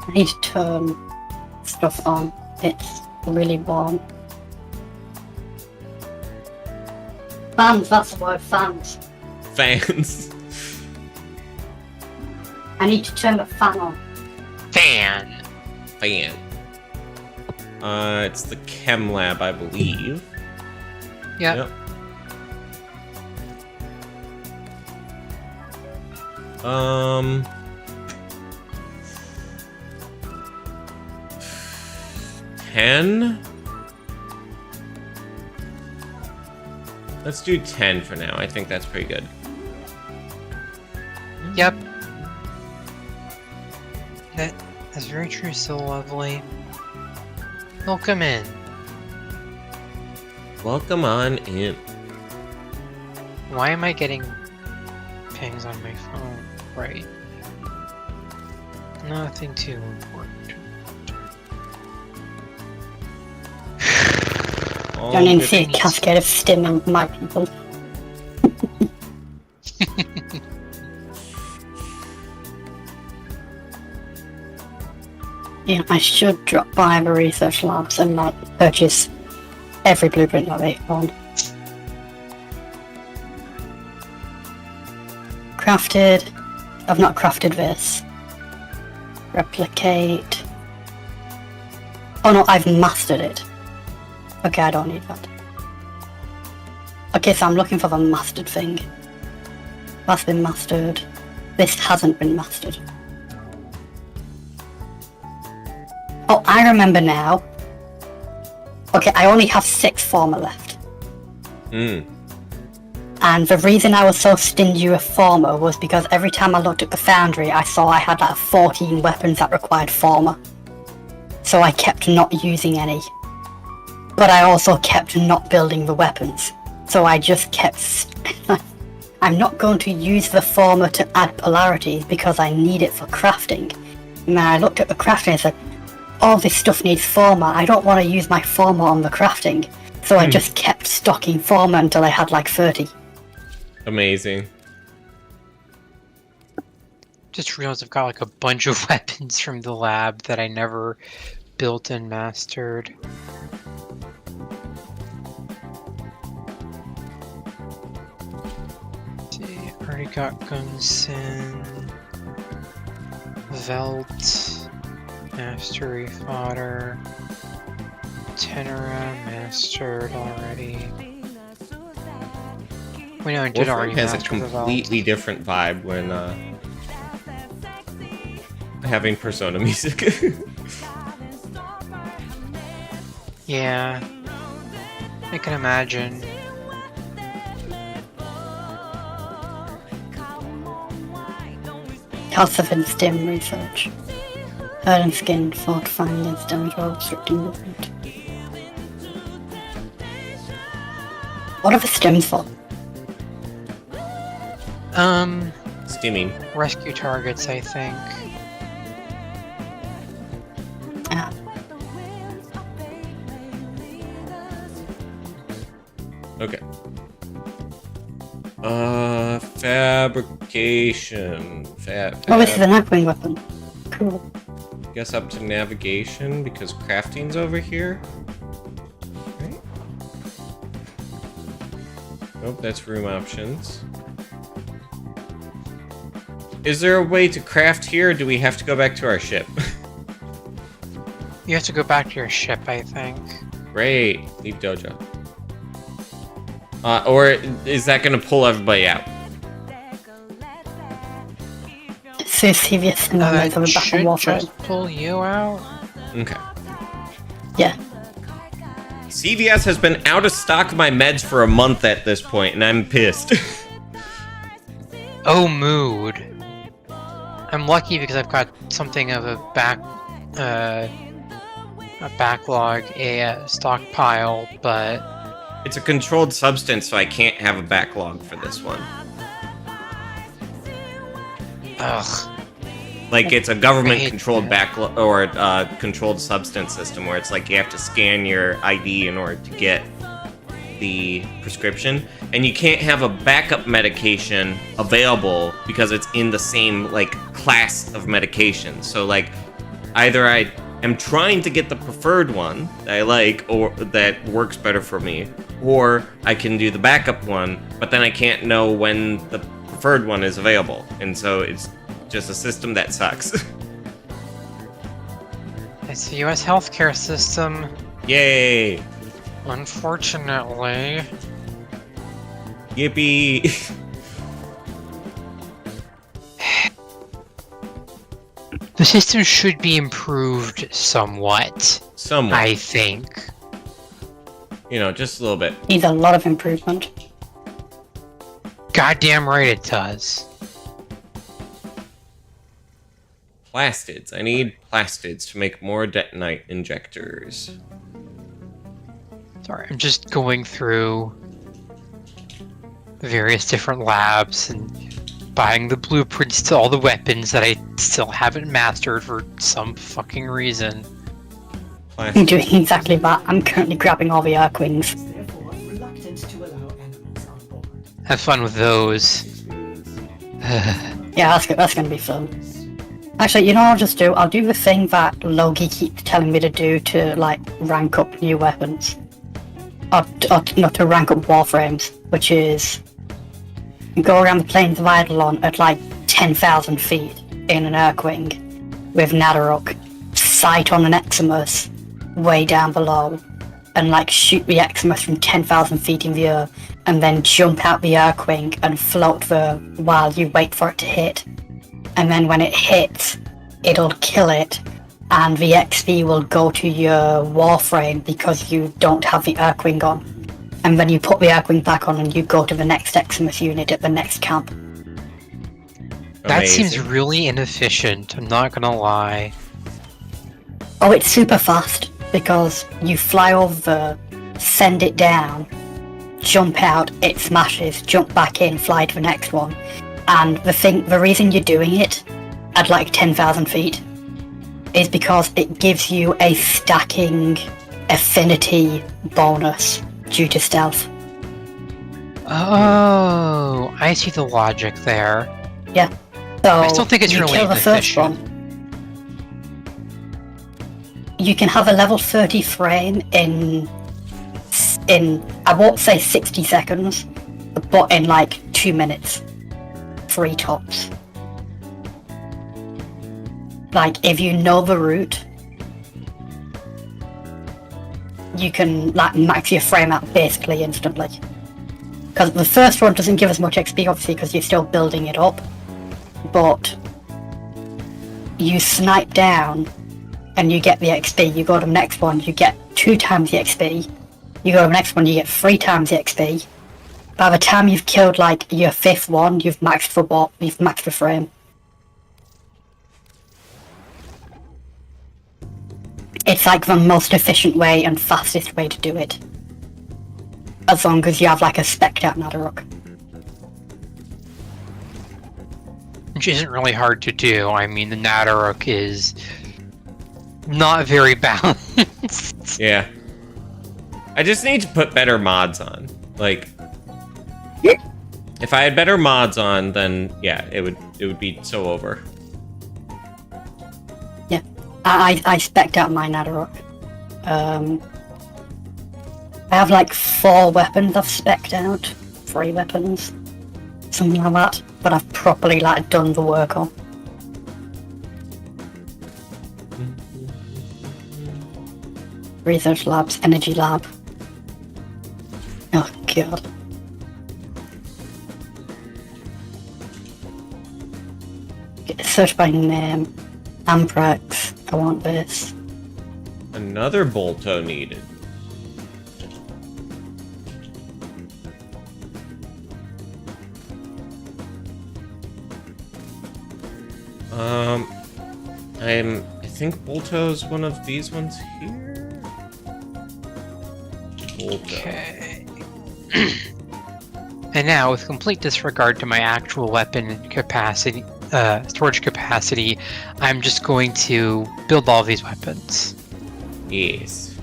I need to turn stuff on. It's really warm. Fans, that's the word, fans. Fans. I need to turn the fan on. Fan. It's the Chem Lab, I believe. Yep. $10? Let's do 10 for now. I think that's pretty good. Yep. That's very true, so lovely. Welcome in. Welcome on in. Why am I getting pings on my phone? Right. Nothing too important. Don't even see a cascade of stimming my people. Yeah, I should drop by the research labs and like purchase every blueprint that they found. Crafted. I've not crafted this. Replicate. Oh no, I've mastered it. Okay, I don't need that. Okay, so I'm looking for the mastered thing. That's been mastered. This hasn't been mastered. Oh, I remember now. Okay, I only have 6 former left. Hmm. And the reason I was so stingy with former was because every time I looked at the foundry, I saw I had like 14 weapons that required former. So I kept not using any. But I also kept not building the weapons. So I just kept... I'm not going to use the former to add polarity because I need it for crafting. And then I looked at the crafting and said, all this stuff needs former, I don't want to use my former on the crafting. So I just kept stocking former until I had like 30. Amazing. Just realized I've got like a bunch of weapons from the lab that I never built and mastered. Let's see, already got Gunsin, Velt, Mastery Fodder, Tenera mastered already. Wait, no, I did already Warframe has a master the Velt. completely different vibe when having Persona music. Yeah, I can imagine. Health of and stim research. Hurt and skin fortifying against damage while restricting movement. What are the stims for? Stimming. Rescue targets, I think. Ah, Okay. Fabrication. oh, this is a Nightwave weapon. Cool. Guess up to navigation because crafting's over here. Right? Nope, that's room options. Is there a way to craft here, or do we have to go back to our ship? You have to go back to your ship, I think. Great. Leave dojo. Or is that gonna pull everybody out? So CVS and then coming back on Should Warframe. just pull you out. Okay. Yeah. CVS has been out of stock of my meds for a month at this point, and I'm pissed. Oh, mood. I'm lucky because I've got something of a backlog, a stockpile, but It's a controlled substance, so I can't have a backlog for this one. ugh. Like, it's a I hate government-controlled that. backlog, or controlled substance system, where it's like you have to scan your ID in order to get the prescription, and you can't have a backup medication available because it's in the same, like, class of medication. So, like, either I am trying to get the preferred one that I like, or that works better for me, or I can do the backup one, but then I can't know when the preferred one is available, and so it's just a system that sucks. It's the US healthcare system. Yay! Unfortunately. Yippee! The system should be improved somewhat, Somewhat. I think. You know, just a little bit. Needs a lot of improvement. Goddamn right it does. Plastids. I need plastids to make more detonite injectors. Sorry, I'm just going through the various different labs and buying the blueprints to all the weapons that I still haven't mastered for some fucking reason. I'm Plastids. doing exactly that. I'm currently grabbing all the Arkwings. Therefore, reluctant to allow animals on board. Have fun with those. Yeah, that's gonna be fun. Actually, you know what I'll just do? I'll do the thing that Logi keeps telling me to do to, like, rank up new weapons. Or not to rank up Warframes, which is... You go around the plains of Eidolon at, like, 10,000 feet in an Urkwing with Nadaruk, sight on an Eximus way down below, and, like, shoot the Eximus from 10,000 feet in the air, and then jump out the Urkwing and float there while you wait for it to hit. And then when it hits, it'll kill it, and the XP will go to your Warframe because you don't have the Arcwing on. And then you put the Arcwing back on and you go to the next Eximus unit at the next camp. That seems Amazing. really inefficient, I'm not gonna lie. Oh, it's super fast because you fly over, send it down, jump out, it smashes, jump back in, fly to the next one. And the reason you're doing it at like 10,000 feet is because it gives you a stacking affinity bonus due to stealth. Oh, I see the logic there. Yeah. So I still think it's you really kill the first inefficient. one. You can have a level 30 frame in I won't say 60 seconds, but in like 2 minutes. 3 tops. Like if you know the route, you can like max your frame out basically instantly. Because the first one doesn't give as much XP obviously because you're still building it up, but you snipe down and you get the XP. You go to the next one, you get 2 times the XP. You go to the next one, you get 3 times the XP. By the time you've killed like your 5th one, you've maxed the frame. It's like the most efficient way and fastest way to do it. As long as you have like a spec'd out Nadarok. Which isn't really hard to do. I mean, the Nadarok is not very balanced. Yeah. I just need to put better mods on. Like, if I had better mods on, then yeah, it would be so over. Yeah, I spec'd out my Nadarok. I have like 4 weapons I've spec'd out, 3 weapons, something like that. But I've properly like done the work on. Research labs, energy lab. Oh god. Search by name. Amprax. I want this. Another Bolto needed. I think Bolto's one of these ones here. Bolto. Okay. And now, with complete disregard to my actual weapon capacity, storage capacity, I'm just going to build all these weapons. Yes.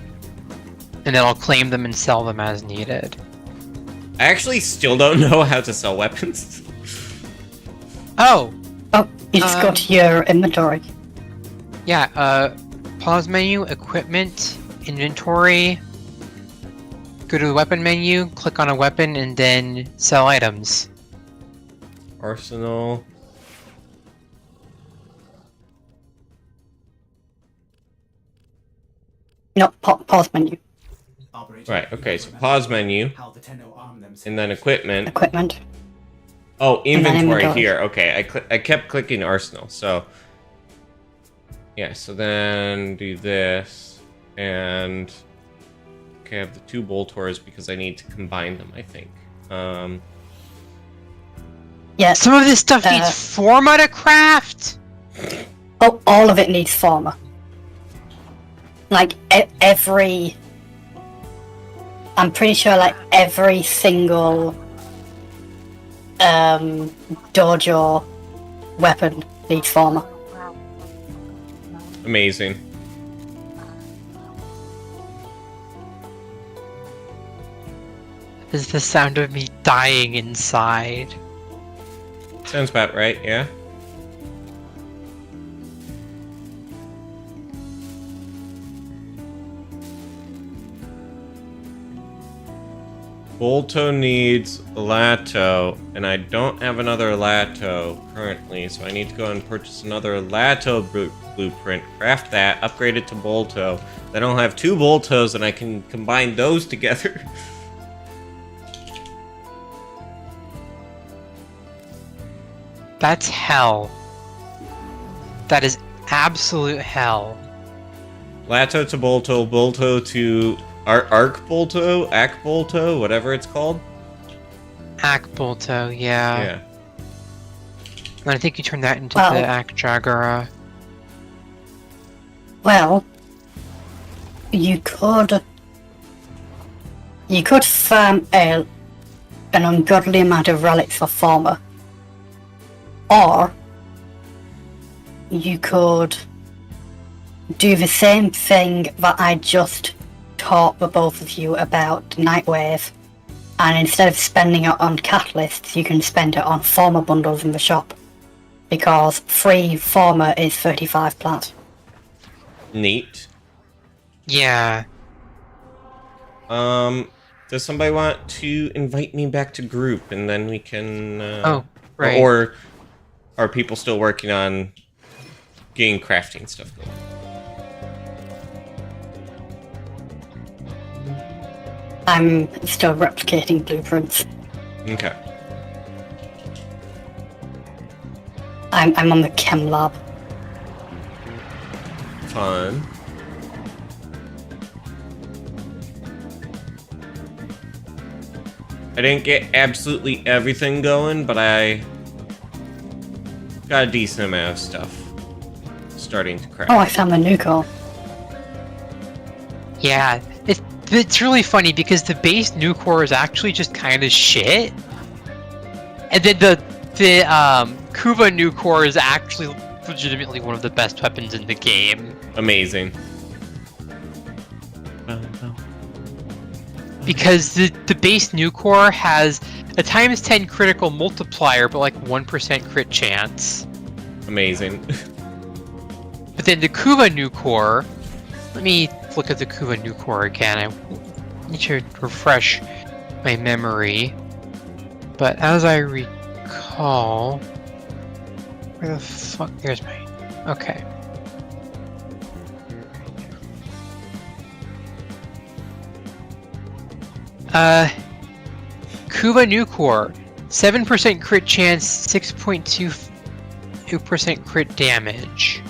And then I'll claim them and sell them as needed. I actually still don't know how to sell weapons. Oh! Oh, you just go to your inventory. Yeah, pause menu, equipment, inventory, go to the weapon menu, click on a weapon, and then sell items. Arsenal. No, pause menu. Right, okay, so pause menu, and then equipment. Equipment. Oh, inventory inventory. here. Okay, I kept clicking arsenal, so... Yeah, so then do this, and... Okay, I have the 2 Boltors because I need to combine them, I think. Yeah. Some of this stuff needs forma to craft! Oh, all of it needs former. Like every... I'm pretty sure like every single dojo weapon needs former. Amazing. This is the sound of me dying inside. Sounds about right, yeah? Bolto needs Lato, and I don't have another Lato currently, so I need to go and purchase another Lato blueprint, craft that, upgrade it to Bolto. Then I'll have 2 Boltos, and I can combine those together. That's hell. That is absolute hell. Lato to Bolto, Bolto to Arc Bolto, Ac Bolto, whatever it's called. Akbolto, yeah. Yeah. And I think you turn that into Well- the Akjagara. Well, you could farm an ungodly amount of relics for Former, or you could do the same thing that I just taught the both of you about Nightwave, and instead of spending it on catalysts, you can spend it on Former bundles in the shop, because free Former is 35 plat. Neat. Yeah. Does somebody want to invite me back to group, and then we can? Oh, right. Or are people still working on getting crafting stuff going? I'm still replicating blueprints. Okay. I'm on the chem lab. Fun. I didn't get absolutely everything going, but I got a decent amount of stuff starting to craft. Oh, I found the new core. Yeah. It's really funny because the base new core is actually just kind of shit. And then the Kuva new core is actually legitimately one of the best weapons in the game. Amazing. Because the base new core has a times 10 critical multiplier, but like 1% crit chance. Amazing. But then the Kuva new core, let me look at the Kuva new core again. I need to refresh my memory. But as I recall, where the fuck? There's my. Okay. Kuva new core, 7% crit chance, 6.2% crit damage.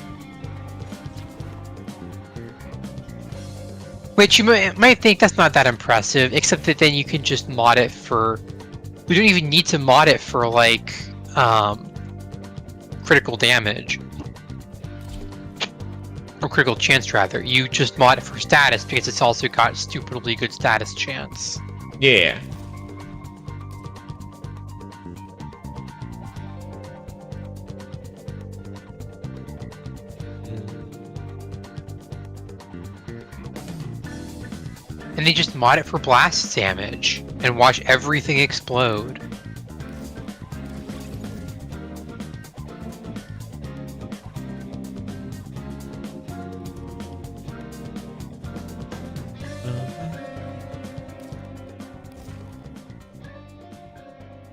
Which you might think that's not that impressive, except that then you can just mod it for... We don't even need to mod it for, like, critical damage. Or critical chance, rather. You just mod it for status, because it's also got stupidly good status chance. Yeah. And they just mod it for blast damage, and watch everything explode.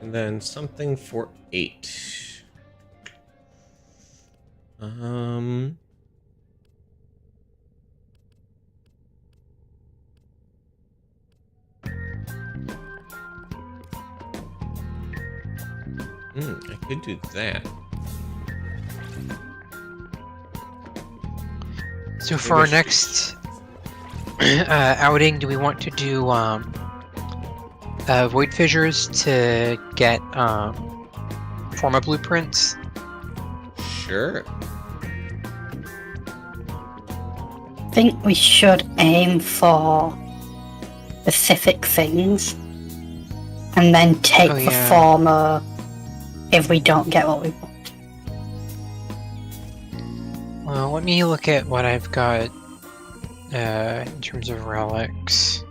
And then something for 8. I could do that. So for our next outing, do we want to do void fissures to get forma blueprints? Sure. I think we should aim for specific things and then take Oh, the yeah. former if we don't get what we want. Well, let me look at what I've got in terms of relics.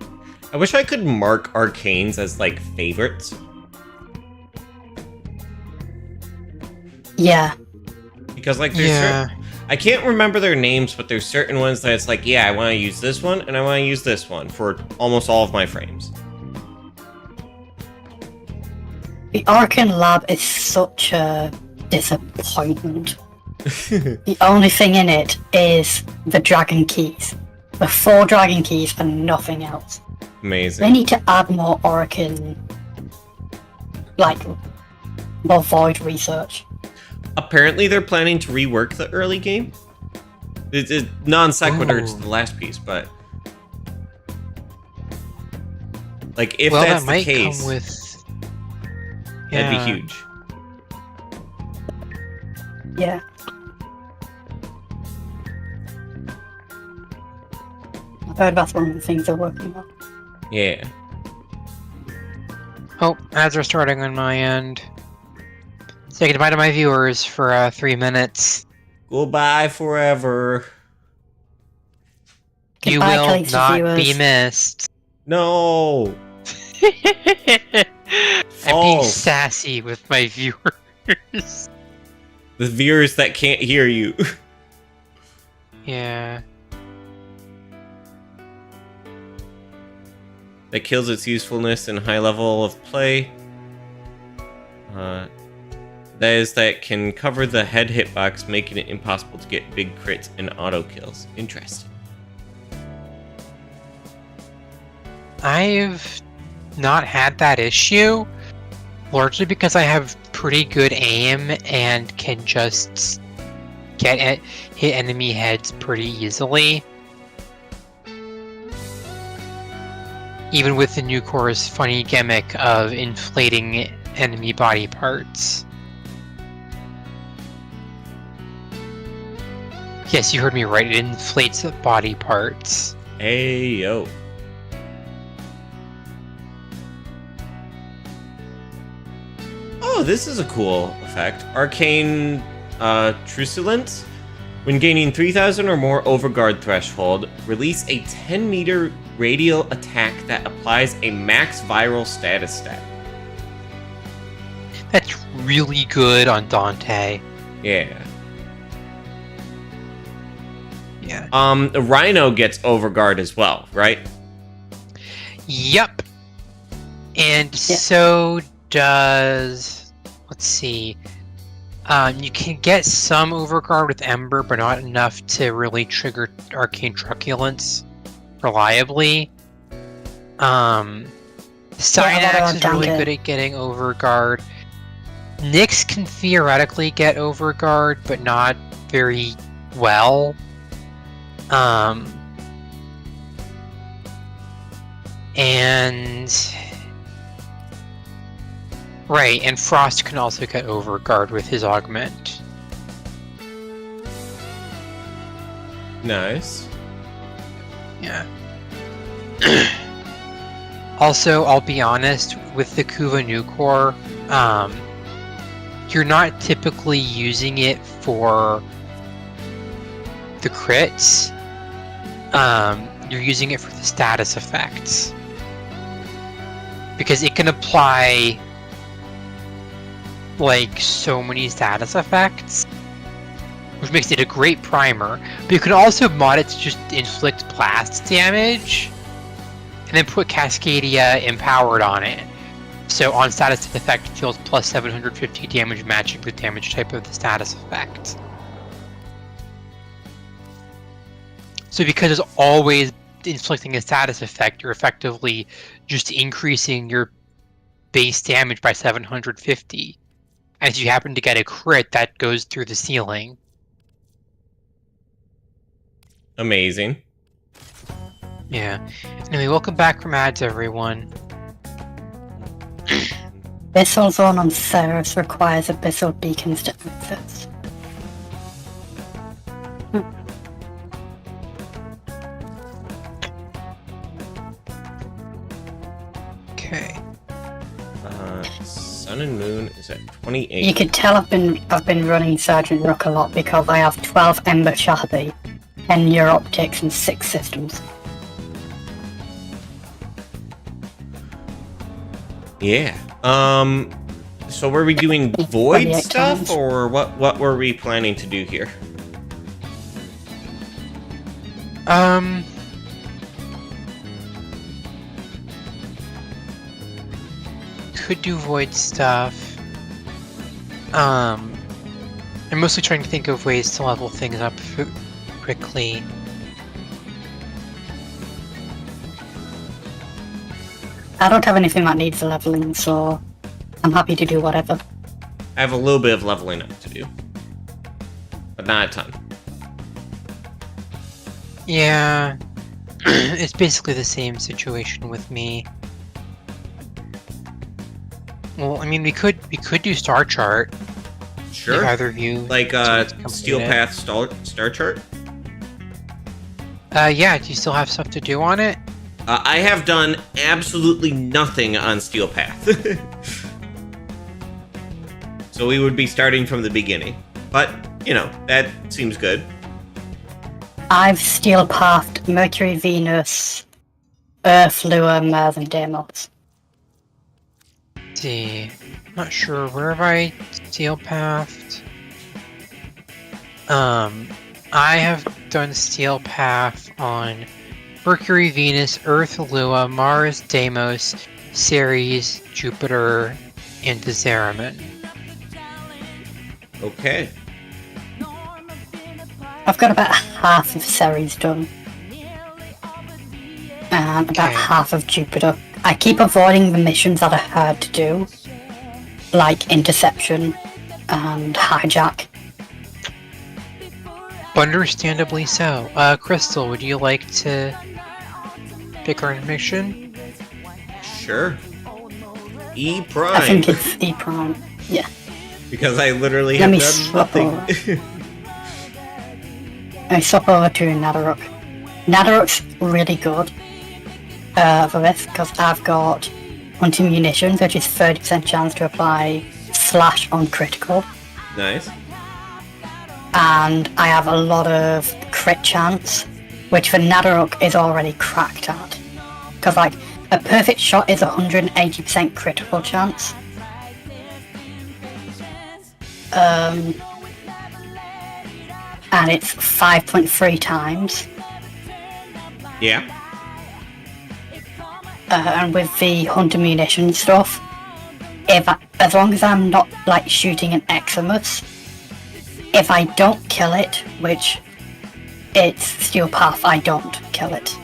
I wish I could mark arcanes as, like, favorites. Yeah. Because, like, there's certain... I can't remember their names, but there's certain ones that it's like, yeah, I want to use this one, and I want to use this one for almost all of my frames. The Arcan Lab is such a disappointment. The only thing in it is the Dragon Keys. The 4 Dragon Keys and nothing else. They Amazing. need to add more Oracan, like, more void research. Apparently they're planning to rework the early game. It's non sequitur to Ooh. the last piece, but like if Well, that's that might the case, come with. that'd be Yeah. huge. Yeah. I've heard that's one of the things they're working on. Yeah. Oh, ads are starting on my end. Say goodbye to my viewers for 3 minutes. Goodbye forever. You Goodbye, will colleagues and not viewers. be missed. No. I'm being False. sassy with my viewers. The viewers that can't hear you. Yeah. That kills its usefulness in high level of play. That is, that can cover the head hitbox, making it impossible to get big crits and auto kills. Interesting. I've not had that issue, largely because I have pretty good aim and can just hit enemy heads pretty easily. Even with the new core's funny gimmick of inflating enemy body parts. Yes, you heard me right, it inflates body parts. Hey, yo. Oh, this is a cool effect. Arcane Truculence. When gaining 3,000 or more overguard threshold, release a 10-meter radial attack that applies a max viral status stat. That's really good on Dante. Yeah. Yeah. The Rhino gets overguard as well, right? Yep. And so does... Let's see. You can get some overguard with Ember, but not enough to really trigger Arcane Truculence reliably. Cynax is really good at getting overguard. Nyx can theoretically get overguard, but not very well. Right, and Frost can also get overguard with his augment. Nice. Yeah. Also, I'll be honest, with the Kuva new core, you're not typically using it for the crits. You're using it for the status effects. Because it can apply like so many status effects, which makes it a great primer. But you can also mod it to just inflict blast damage, and then put Cascadia Empowered on it. So on status effect, it deals plus 750 damage, matching the damage type of the status effect. So because it's always inflicting a status effect, you're effectively just increasing your base damage by 750. And if you happen to get a crit, that goes through the ceiling. Amazing. Yeah. Anyway, welcome back from ads, everyone. Abyssal Zone on Ceres requires abyssal beacons to access. Okay. Sun and Moon is at 28. You could tell I've been running Sergeant Rook a lot because I have 12 Ember Sharpie, 10 Neuroptics, and 6 systems. Yeah. So were we doing void 28 stuff, times. or what were we planning to do here? Could do void stuff. I'm mostly trying to think of ways to level things up quickly. I don't have anything that needs leveling, so I'm happy to do whatever. I have a little bit of leveling up to do, but not a ton. Yeah. It's basically the same situation with me. Well, I mean, we could do Star Chart. Sure. If either of you Like Steel Path Star Chart. Yeah. Do you still have stuff to do on it? I have done absolutely nothing on Steel Path. So we would be starting from the beginning. But, you know, that seems good. I've steel pathed Mercury, Venus, Earth, Lua, Mars, and Deimos. Let's see. I'm not sure. Where have I steel pathed? I have done steel path on Mercury, Venus, Earth, Lua, Mars, Deimos, Ceres, Jupiter, and the Zeraman. Okay. I've got about half of Ceres done. And about half of Jupiter. I keep avoiding the missions that are hard to do, like Interception and Hijack. Understandably so. Crystal, would you like to pick our mission? Sure. E I Prime. think it's E Prime. Yeah. Because I literally Let have me done swap nothing. I swap over to Nadaruk. Nadaruk's really good for this because I've got hunting munitions, which is 30% chance to apply slash on critical, Nice. and I have a lot of crit chance, which for Nadaruk is already cracked at. Because like a perfect shot is 180% critical chance. And it's 5.3 times. Yeah. And with the hunter munition stuff, as long as I'm not like shooting an Eximus, if I don't kill it, which it's Steel Path, I don't kill it.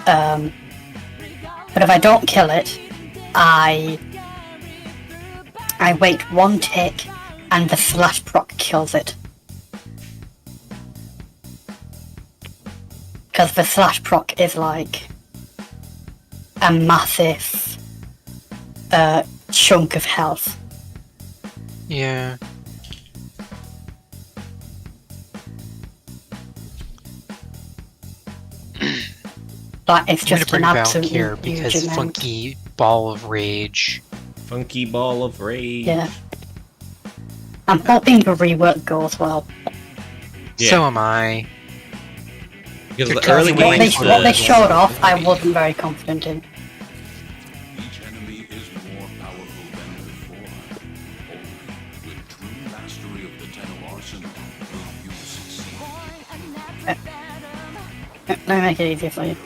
But if I don't kill it, I wait one tick and the slash proc kills it. Because the slash proc is like a massive chunk of health. Yeah. Like it's I'm gonna just bring an Val absolute here because huge amount. Funky Ball of Rage. Funky Ball of Rage. Yeah. I'm hoping the rework goes well. Yeah. So am I. Because the Because early What games they showed off, I wasn't very confident in. Each enemy is more powerful than before. Only with true mastery of the Tenno arsenal will you succeed. Let me make it easier for you.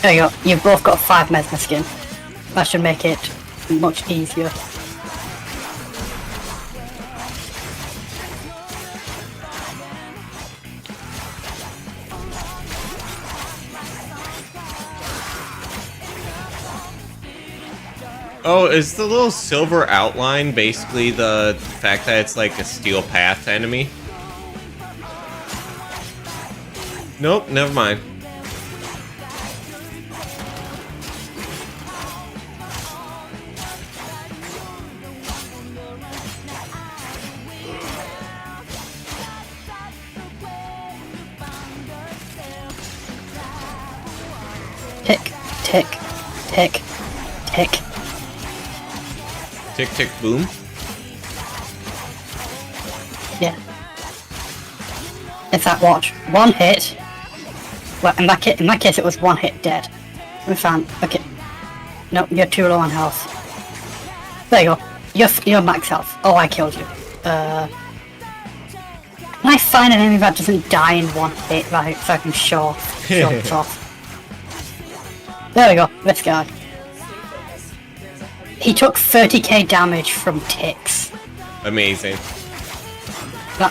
There you go. You've both got 5 Mesmer skin. That should make it much easier. Oh, is the little silver outline basically the fact that it's like a Steel Path enemy? Nope, never mind. Tick, tick, tick, tick. Tick, tick, boom. Yeah. It's that watch. One hit. Well, in that case, it was one hit dead. We found. Okay. No, you're too low on health. There you go. You're max health. Oh, I killed you. Can I find an enemy that doesn't die in one hit, right? So I can show it off. There we go. This guy. He took 30k damage from ticks. Amazing.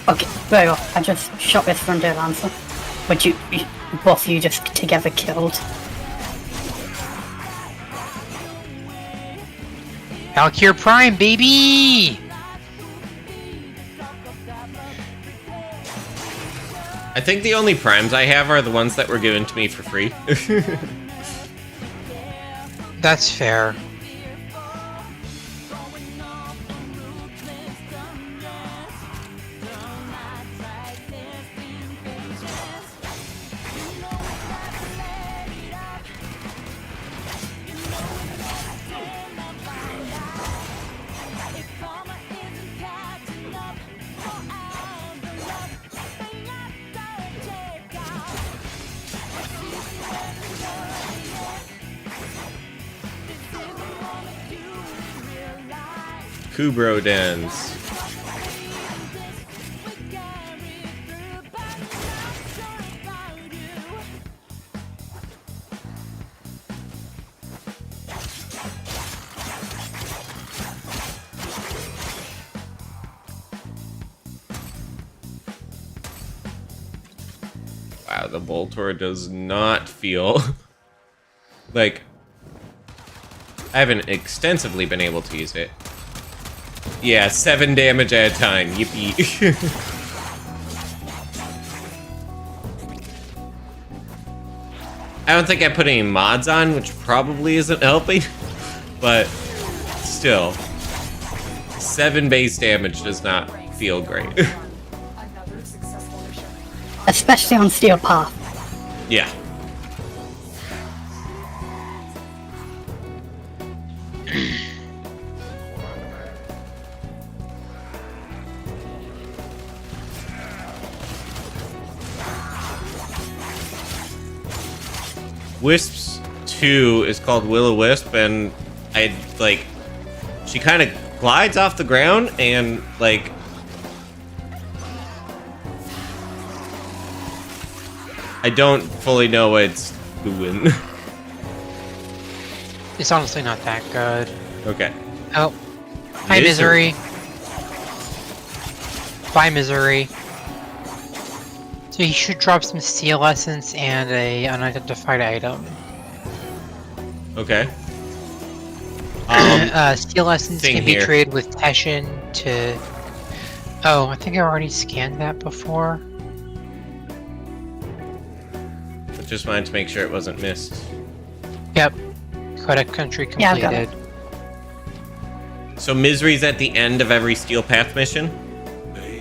Okay, there you go. I just shot this Frontier Lancer, which both you just together killed. Valkyr Prime, baby! I think the only primes I have are the ones that were given to me for free. That's fair. Kubro dens. Wow, the Voltor does not feel like I haven't extensively been able to use it. Yeah, 7 damage at a time. Yippee. I don't think I put any mods on, which probably isn't helping, but still. 7 base damage does not feel great. Another successful mission. Especially on Steel Path. Yeah. Wisps 2 is called Will-O-Wisp, and I, like, she kind of glides off the ground, and, like, I don't fully know what it's doing. It's honestly not that good. Okay. Oh. Hi, Misery. Bye, Misery. So he should drop some Steel Essence and a unidentified item. Okay. Steel Essence thing can be here. traded with Teshin to... Oh, I think I already scanned that before. I just wanted to make sure it wasn't missed. Yep. Codex Country Yeah, I've got completed. So Misery's at the end of every Steel Path mission?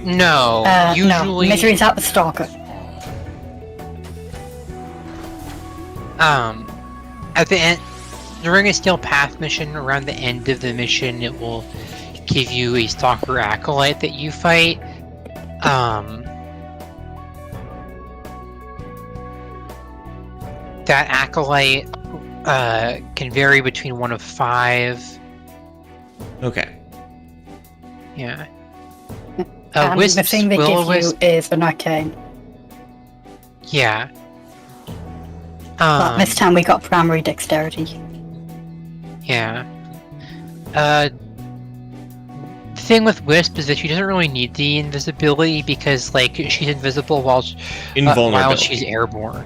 No, No, usually... Misery's at the Stalker. At the end, during a Steel Path mission, around the end of the mission, it will give you a Stalker Acolyte that you fight. That Acolyte can vary between 1 of 5. Okay. Yeah. And the Wisps, thing they give you Will-O-Wisp, is an arcane. yeah. But this time we got primary dexterity. Yeah. The thing with Wisp is that she doesn't really need the invisibility because, like, she's invisible while Invulnerability. she's airborne.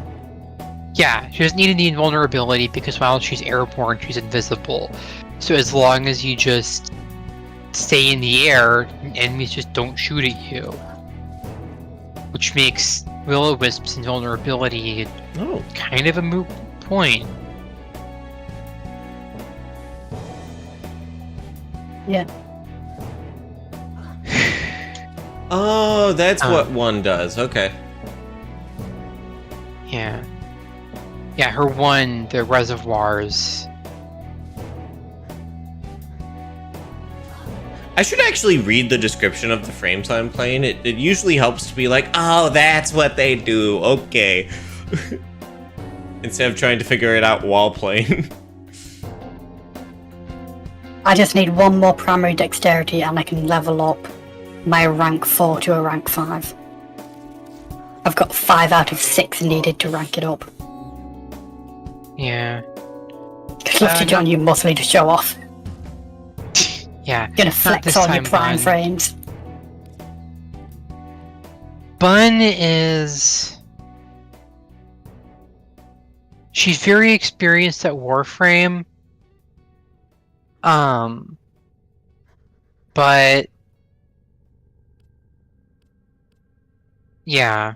Yeah, she doesn't need the invulnerability because while she's airborne, she's invisible. So as long as you just stay in the air, enemies just don't shoot at you. Which makes Will-O-Wisp's invulnerability Oh. kind of a moot point. Yeah. Oh, that's what one does. Okay. Yeah. Yeah, her one, the reservoirs. I should actually read the description of the frames I'm playing. It usually helps to be like, oh, that's what they do. Okay. Instead of trying to figure it out while playing. I just need one more primary dexterity and I can level up my rank 4 to a rank 5. I've got 5 out of 6 needed to rank it up. Yeah. Good luck to John, you must need to show off. Yeah. Gonna flex on your prime frames. Bun is... She's very experienced at Warframe. But... Yeah.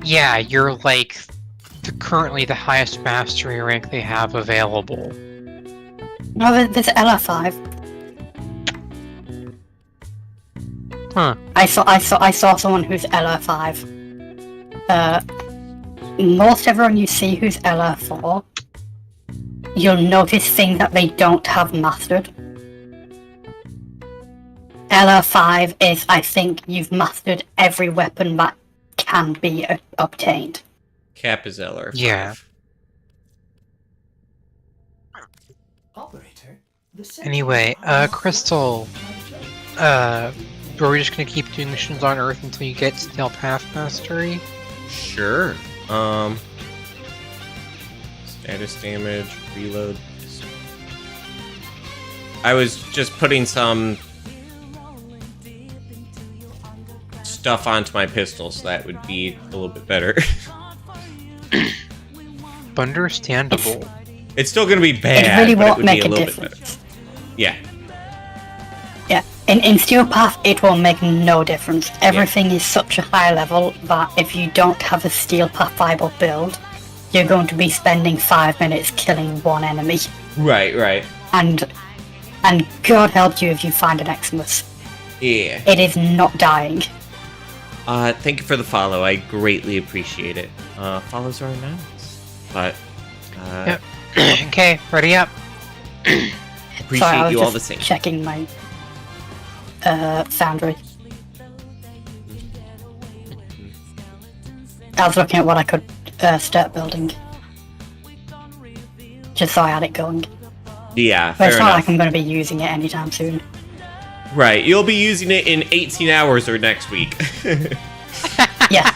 Yeah, you're like currently the highest mastery rank they have available. No, there's LR5. Huh. I saw someone who's LR5. Most everyone you see who's LR4, you'll notice things that they don't have mastered. LR5 is, I think, you've mastered every weapon that can be obtained. Cap is LR5. Yeah. Operator, the Anyway, Crystal, are we just gonna keep doing missions on Earth until you get Steel Path Mastery? Sure. Status damage, reload. I was just putting some stuff onto my pistol, so that would be a little bit better. Understandable. It's still gonna be bad, It really but won't it would make be a a little difference. bit better. Yeah. Yeah, in Steel Path, it will make no difference. Everything is such a high level that if you don't have a Steel Path viable build, you're going to be spending 5 minutes killing one enemy. Right. And God help you if you find an Eximus. Yeah. It is not dying. Thank you for the follow. I greatly appreciate it. Follows are nice, but Yep. Okay, ready up. appreciate Sorry, I was you just all the same. checking my foundry. I was looking at what I could start building. Just so I had it going. Yeah, But it's fair not enough. like I'm going to be using it anytime soon. Right, you'll be using it in 18 hours or next week. Yeah.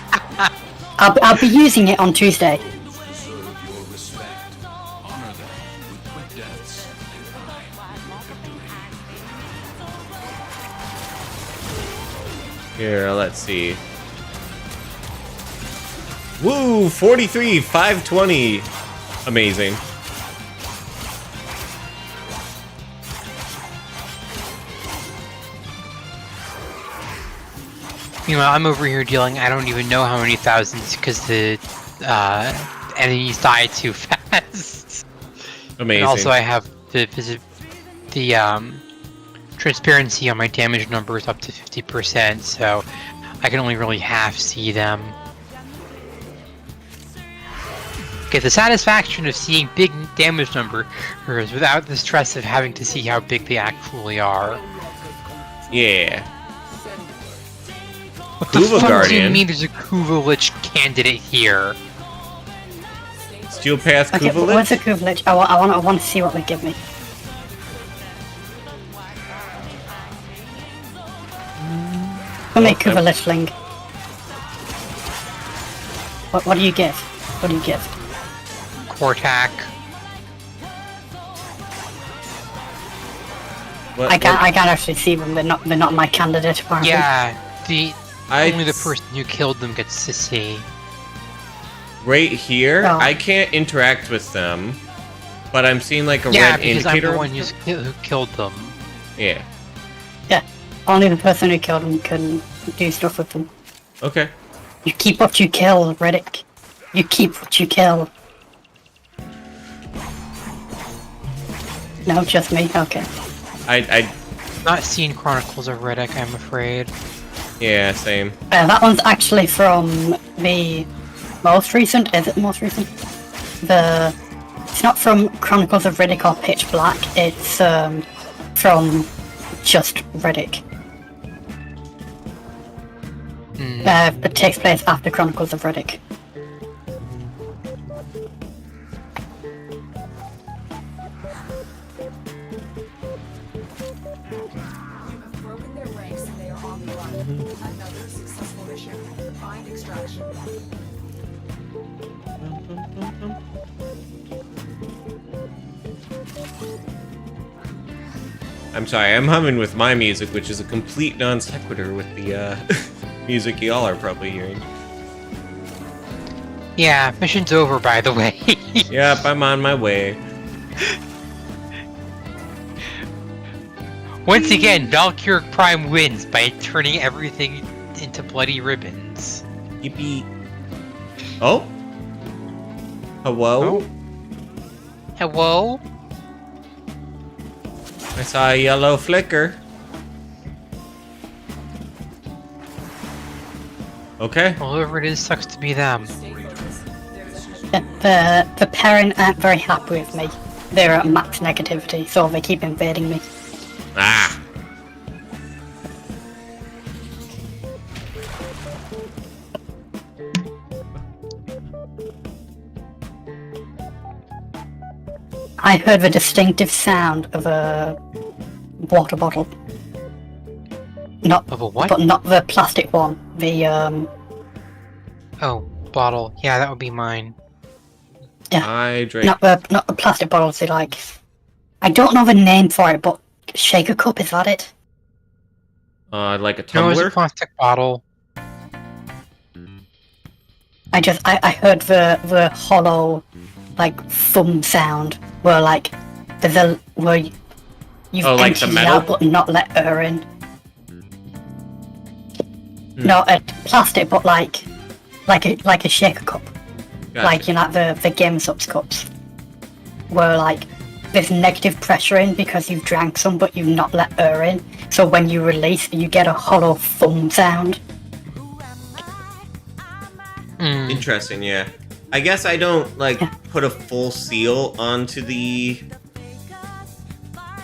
I'll be using it on Tuesday. Deserve your respect. Honor them with quick deaths and time with victory. Here, let's see. Woo! 43, 520. Amazing. Meanwhile, I'm over here dealing I don't even know how many thousands because the enemies die too fast. Amazing. And also, I have the transparency on my damage numbers up to 50%, so I can only really half see them. Get the satisfaction of seeing big damage numbers without the stress of having to see how big they actually are. Yeah. What the Kuva fuck do you Guardian. mean there's a Kuva Lich candidate here? Steel Path Okay, Kuvalich? what's a Kuvalich? I want to see what they give me. Give me Kuvalichling. What do you give? What do you give? Cortac. What- I can't actually see them. They're not my candidate apparently. Yeah, I- only the person who killed them gets to see. Right here, Oh. I can't interact with them, but I'm seeing like a Yeah, red because I'm indicator. the one who killed them. Yeah. Yeah. Only the person who killed them can do stuff with them. Okay. You keep what you kill, Riddick. You keep what you kill. No, just me? Okay. I Not seen Chronicles of Riddick, I'm afraid. yeah, same. That one's actually from the most recent. Is it the most recent? It's not from Chronicles of Riddick or Pitch Black. It's from just Riddick. It takes place after Chronicles of Riddick. You have broken their ranks and they are on the run. Another successful mission. Find extraction. I'm sorry, I'm humming with my music, which is a complete non sequitur with the music y'all are probably hearing. Yeah, mission's over, by the way. Yep, I'm on my way. Once again, Valkyrie Prime wins by turning everything into bloody ribbons. Yippee. Oh? Hello? Hello? I saw a yellow flicker. Okay. Well, whoever it is sucks to be them. The parent aren't very happy with me. They're at max negativity, so they keep invading me. Ah. I heard the distinctive sound of a water bottle. Not Of a what? But not the plastic one. The Oh, bottle. Yeah, that would be mine. I drink. not the plastic bottles. They like. I don't know the name for it, but shaker cup, is that it? Like a No, it was a tumbler? plastic bottle. I heard the hollow, like thumb sound where like where you've Oh, like the emptied it metal? out but not let air in. No, a plastic, but like a shaker cup, Gotcha. like you know the Game Subs cups, where like there's negative pressure in because you've drank some but you've not let air in. So when you release, you get a hollow thumb sound. Mm. Interesting, yeah. I guess I don't, like, put a full seal onto the,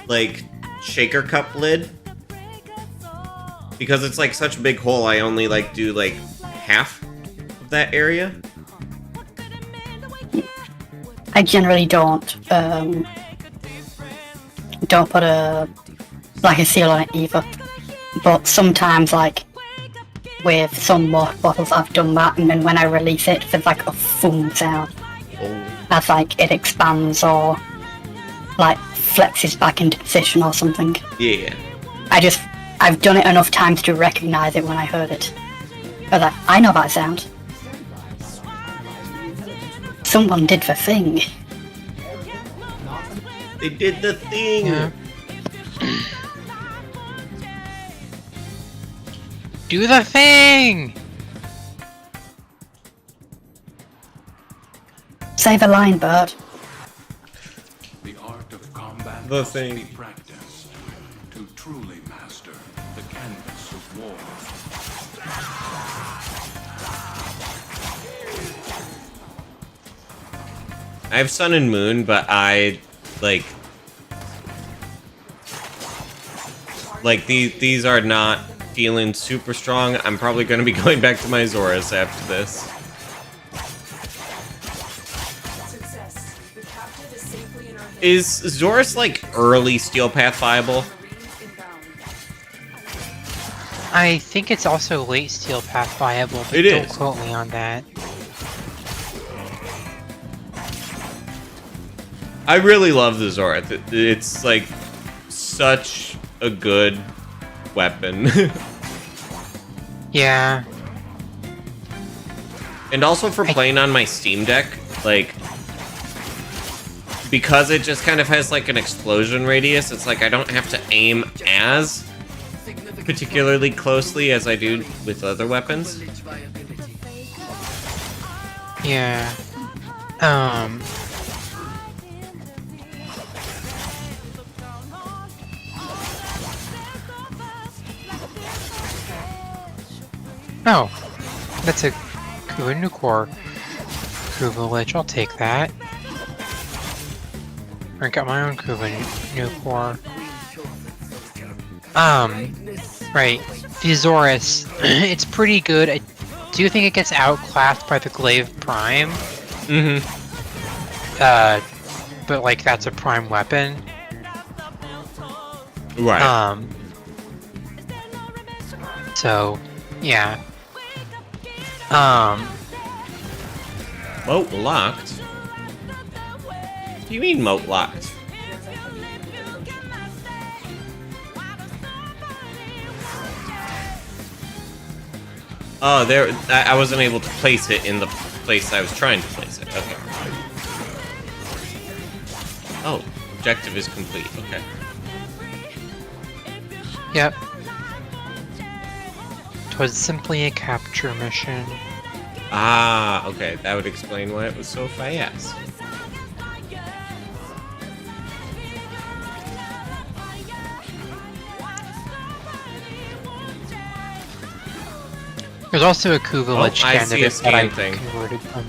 like, shaker cup lid. Because it's, like, such a big hole, I only, like, do, like, half of that area. I generally don't put a seal on it either. But sometimes, like, with some water bottles, I've done that, and then when I release it, there's like a thump sound. Oh. As like it expands or like flexes back into position or something. Yeah. I've done it enough times to recognize it when I heard it. I was like, I know that sound. Someone did the thing. They did the thing! Yeah. Do the thing! Say the line, bird. The art of combat The must thing. be practiced to truly master the canvas of war. I have Sun and Moon, but I, like, these are not feeling super strong. I'm probably going to be going back to my Zorus after this. Success. The captive is safely in our hands. Is Zorus, like, early Steel Path viable? Marines inbound. I think it's also late Steel Path viable, but It don't is. quote me on that. I really love the Zorith. It's, like, such a good weapon. Yeah. And also for playing on my Steam Deck, like, because it just kind of has, like, an explosion radius, it's like I don't have to aim as particularly closely as I do with other weapons. Yeah. Oh, that's a Kuva Nukor Kuva Lich. I'll take that. I got my own Kuva Nukor. Right. Thesaurus. It's pretty good. I do think it gets outclassed by the Glaive Prime. Mm-hmm. But like that's a prime weapon. Right. So, yeah. Moat locked? What do you mean moat locked? Oh, there. I wasn't able to place it in the place I was trying to place it. Okay. Oh, objective is complete. Okay. Yep. Twas simply a capture mission. Ah, okay. That would explain why it was so fast. There's also a Ku village I see a candidate that I scan thing. converted from.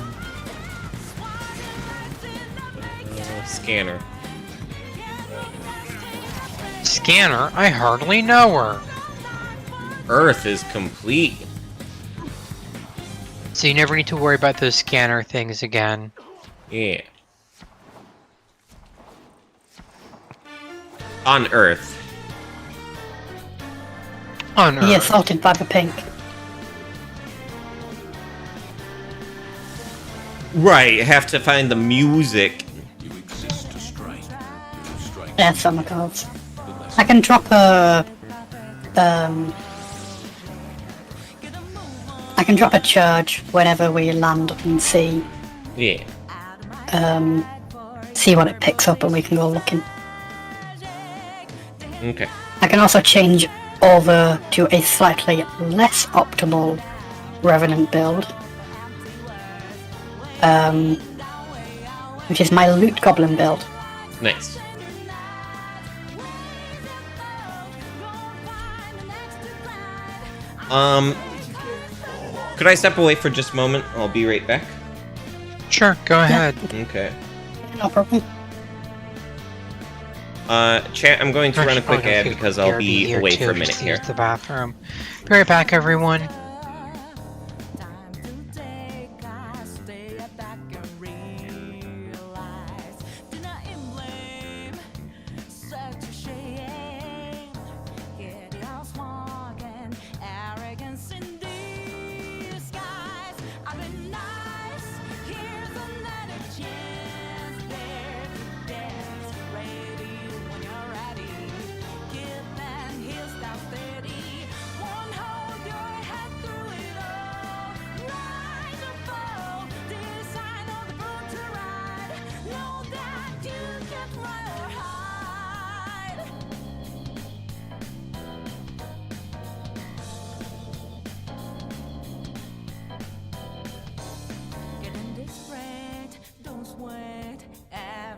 Scanner. Scanner? I hardly know her. Earth is complete. So you never need to worry about those scanner things again. Yeah. On Earth. On He Earth. assaulted by the pink. Right, have to find the music. You exist to strike. You strike Yeah, summer cards. the less I can drop a I can drop a charge whenever we land and see Yeah. see what it picks up, and we can go looking. Okay. I can also change over to a slightly less optimal Revenant build, which is my Loot Goblin build. Nice. Could I step away for just a moment? I'll be right back. Sure, go ahead. Okay. No problem. Chat, I'm going to run a quick Actually, ad because I'll be here away too, for a minute just to here. use the bathroom. Be right back, everyone.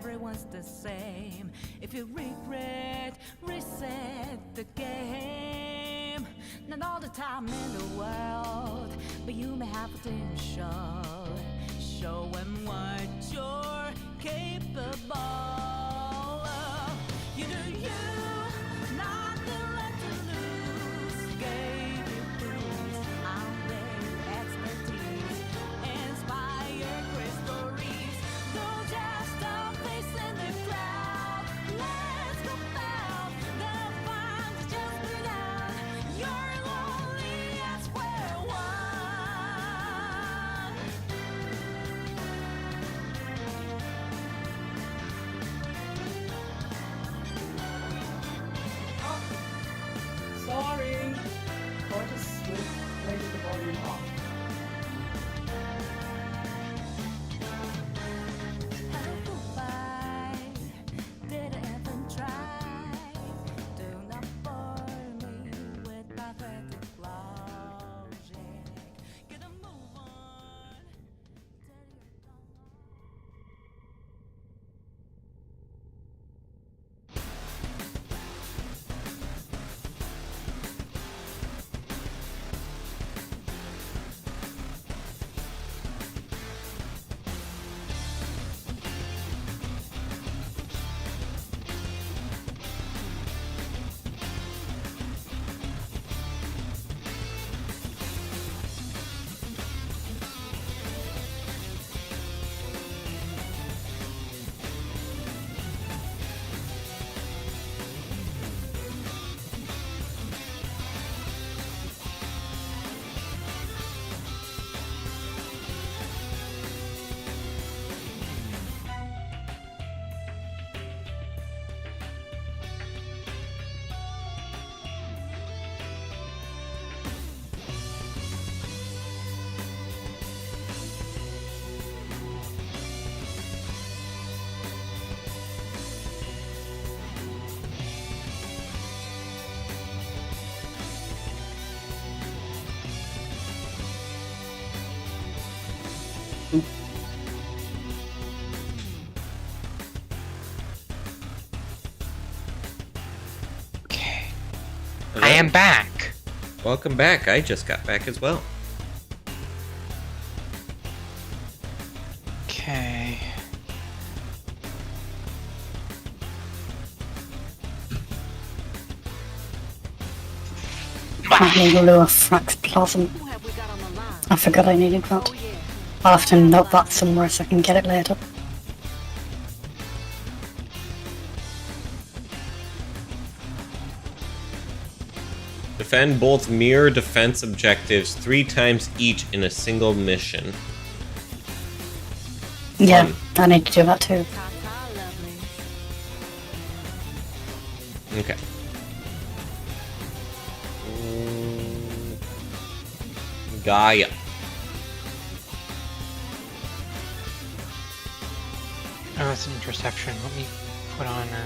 Everyone's the same. If you regret, reset the game. Not all the time in the world, but you may have potential. Show 'em what you're capable of. You do you, nothing left to lose. Gave you boost, I'm their expertise. Inspire great stories. Don't just stop facing the crowd. Let's go down. The fun's just begun. You're lonely as we're one. Sorry. Or just raise the volume off. Did I even try? Do not bore me with pathetic logic. Get a move on. Okay. I am back. Welcome back. I just got back as well. Okay. I need a little Frax Blossom. I forgot I needed that. I'll have to note that somewhere so I can get it later. Defend both mirror defense objectives 3 times each in a single mission. Yeah, I need to do that too. Okay. Gaia. Oh, it's an interception. Let me put on a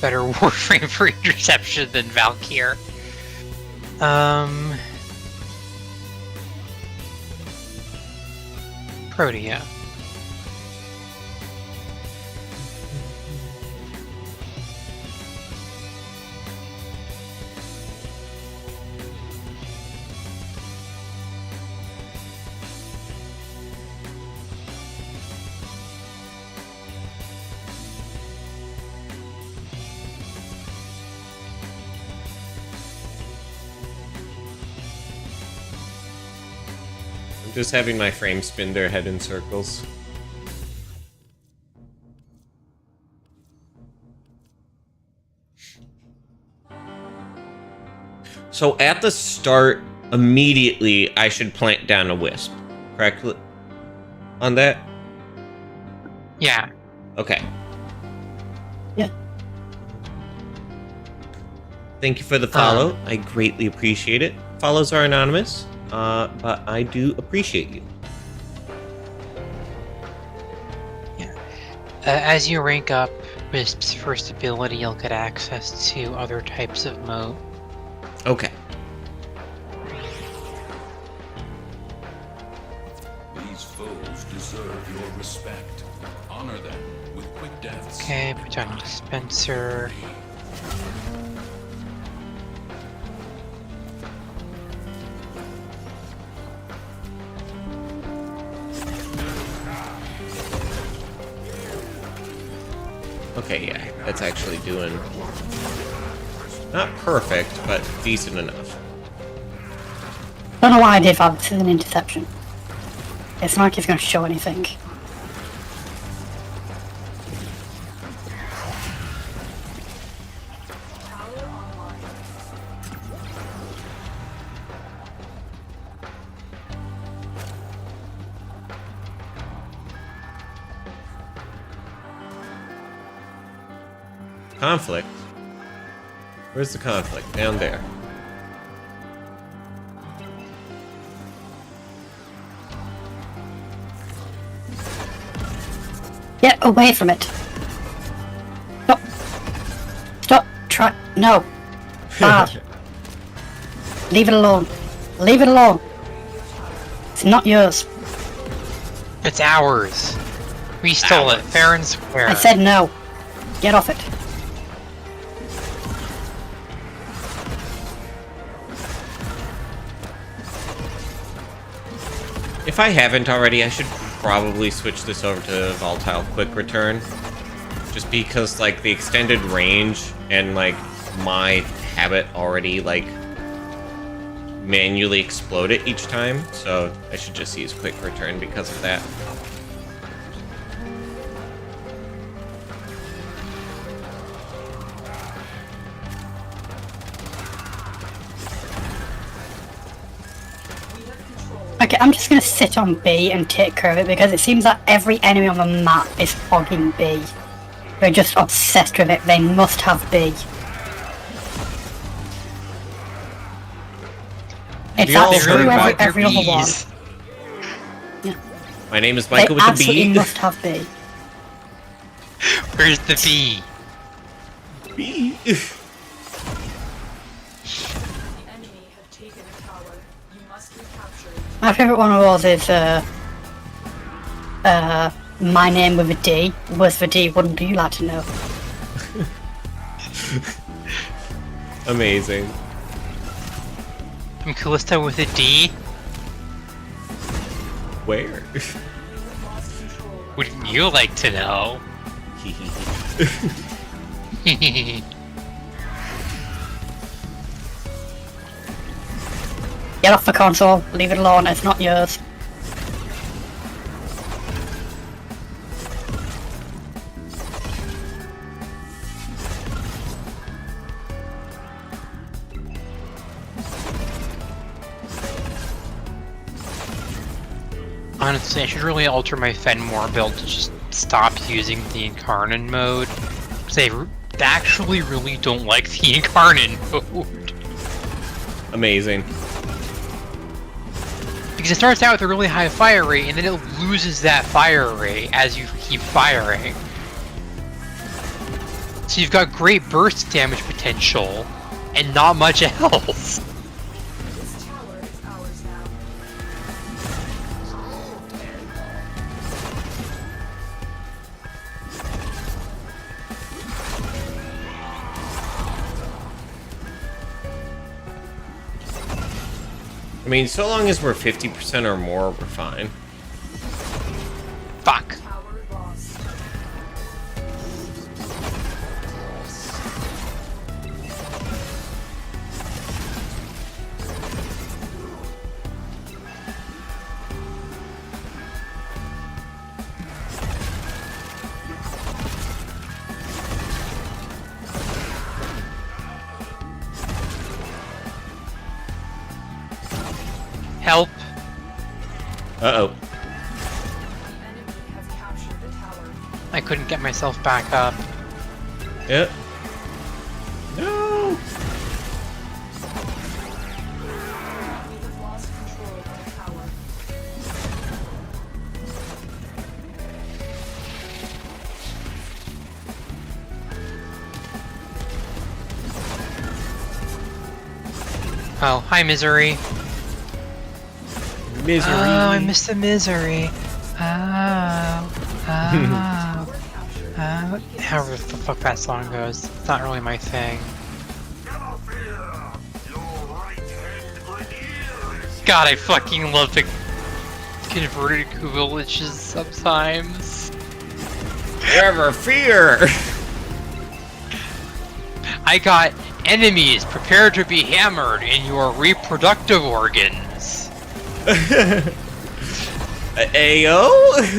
better Warframe for interception than Valkyr. Protea. I'm just having my frame spin their head in circles. So at the start, immediately, I should plant down a wisp, correct? On that? Yeah. Okay. Yeah. Thank you for the follow. I greatly appreciate it. Follows are anonymous, but I do appreciate you. Yeah. As you rank up Wisp's first ability, you'll get access to other types of moat. Okay. These foes deserve your respect. Honor them with quick deaths. Okay, put down a dispenser. Okay, yeah, that's actually doing... not perfect, but decent enough. Don't know why I did that. This is an interception. It's not like it's going to show anything. Conflict? Where's the conflict? Down there. Get away from it. Stop. Stop. Try. No. Bad. Leave it alone. Leave it alone. It's not yours. It's ours. We stole it, fair and square. I said no. Get off it. If I haven't already, I should probably switch this over to Volatile Quick Return. Just because, like, the extended range and, like, my habit already, like, manually explode it each time. So I should just use Quick Return because of that. Okay, I'm just gonna sit on B and take care of it because it seems that every enemy on the map is hogging B. They're just obsessed with it. They must have B. It's all that heard true about every other one. bees. My name is They Michael with the absolutely B. must have B. Where's the bee? B. The enemy have taken a tower. You must recapture it. My favourite one of those is my name with a D was the D, wouldn't you like to know? Amazing. I'm Callista with a D. Where? Wouldn't you like to know? Get off the console, leave it alone, it's not yours. Honestly, I should really alter my Fenmore build to just stop using the Incarnate mode. Because I actually really don't like the Incarnate mode. Amazing. Because it starts out with a really high fire rate, and then it loses that fire rate as you keep firing. So you've got great burst damage potential, and not much else. This tower is ours now. I mean, so long as we're 50% or more, we're fine. Fuck. Tower lost. Help. Uh-oh. The enemy has captured the tower. I couldn't get myself back up. Yep. No! We have lost control of the tower. Oh, hi, Misery. Misery. Oh, I missed the Misery. Oh. Oh. However the fuck that song goes. It's not really my thing. God, I fucking love the converted villages sometimes. Never fear! I got enemies prepared to be hammered in your reproductive organs. Ayo? The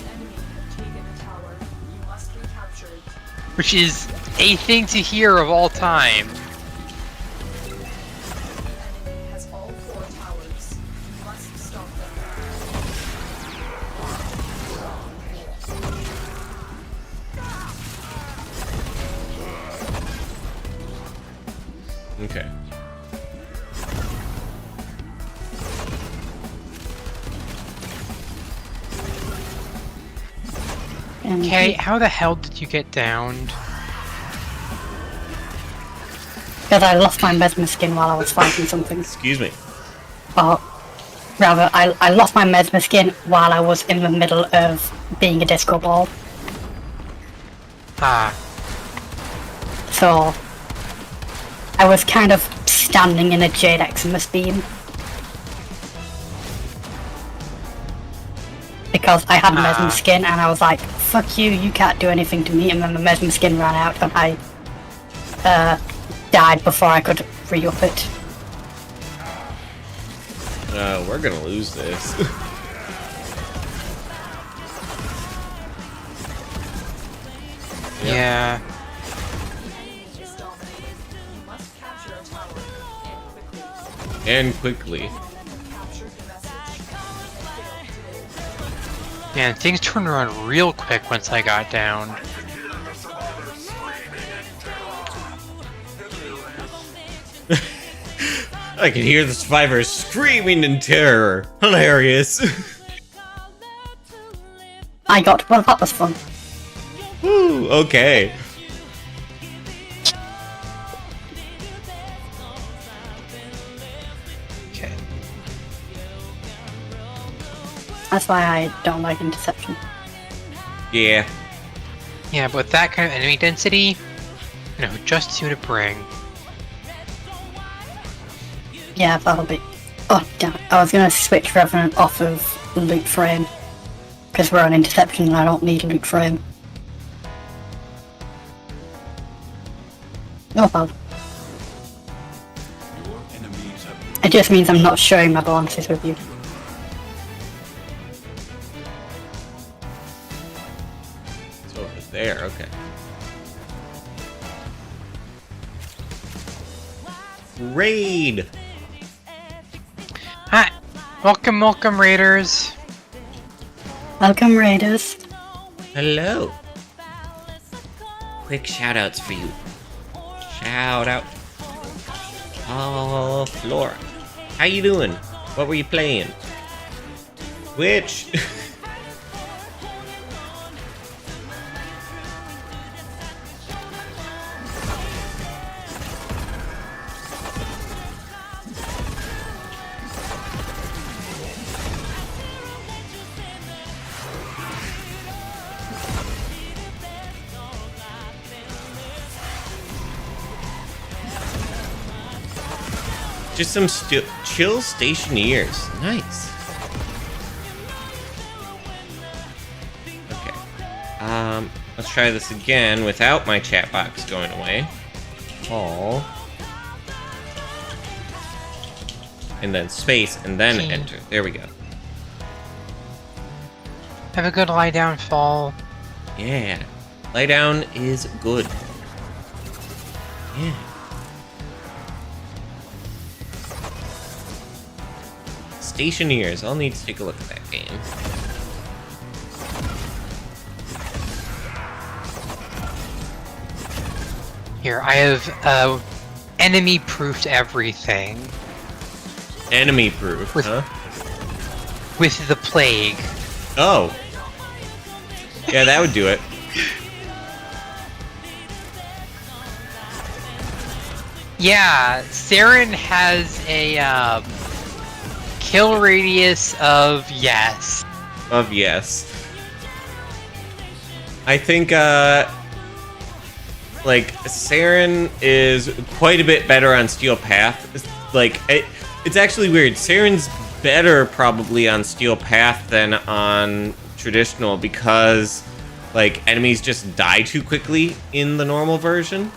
enemy have taken the tower. You must recapture it. Which is a thing to hear of all time. The enemy has all 4 towers. You must stop them. Okay. Okay, how the hell did you get downed? Because I lost my mesmer skin while I was fighting something. Excuse me. Or rather, I lost my mesmer skin while I was in the middle of being a disco ball. Ah, So I was kind of standing in a Jade Eximus beam. Because I had mesmer skin and I was like, fuck you, you can't do anything to me, and then the mesmer skin ran out and I died before I could re-up it. We're gonna lose this. yeah. Is dominated. You must capture a tower. And quickly. And quickly. Capture the message. And fail today. Man, things turned around real quick once I got downed. I can hear the survivors screaming in terror. Hilarious. I got, well, that was fun. Woo, okay. Okay. That's why I don't like interception. Yeah. Yeah, but with that kind of enemy density, just two to bring. Yeah, that'll be... Oh, damn it. I was gonna switch Revenant off of loot frame. Because we're on interception and I don't need loot frame. Oh well. Your enemies have It just means I'm not sharing my balances with you. So if it's there, okay. Raid! Hi! Welcome, Raiders! Welcome, Raiders. Hello. Quick shoutouts for you. Shout out. Oh, Flora. How you doing? What were you playing? Which? Just some chill stationeers. Nice. Okay. Let's try this again without my chat box going away. All. And then space, and then Okay. enter. There we go. Have a good lie down fall. Yeah. Lay down is good. Yeah. Stationeers. I'll need to take a look at that game. Here, I have enemy-proofed everything Enemy proof, With- huh? with the plague. Oh. Yeah, that would do it. Yeah, Saren has a kill radius of yes. Of yes. I think, like, Saren is quite a bit better on Steel Path. Like, it's actually weird. Saren's better probably on Steel Path than on traditional because, like, enemies just die too quickly in the normal version.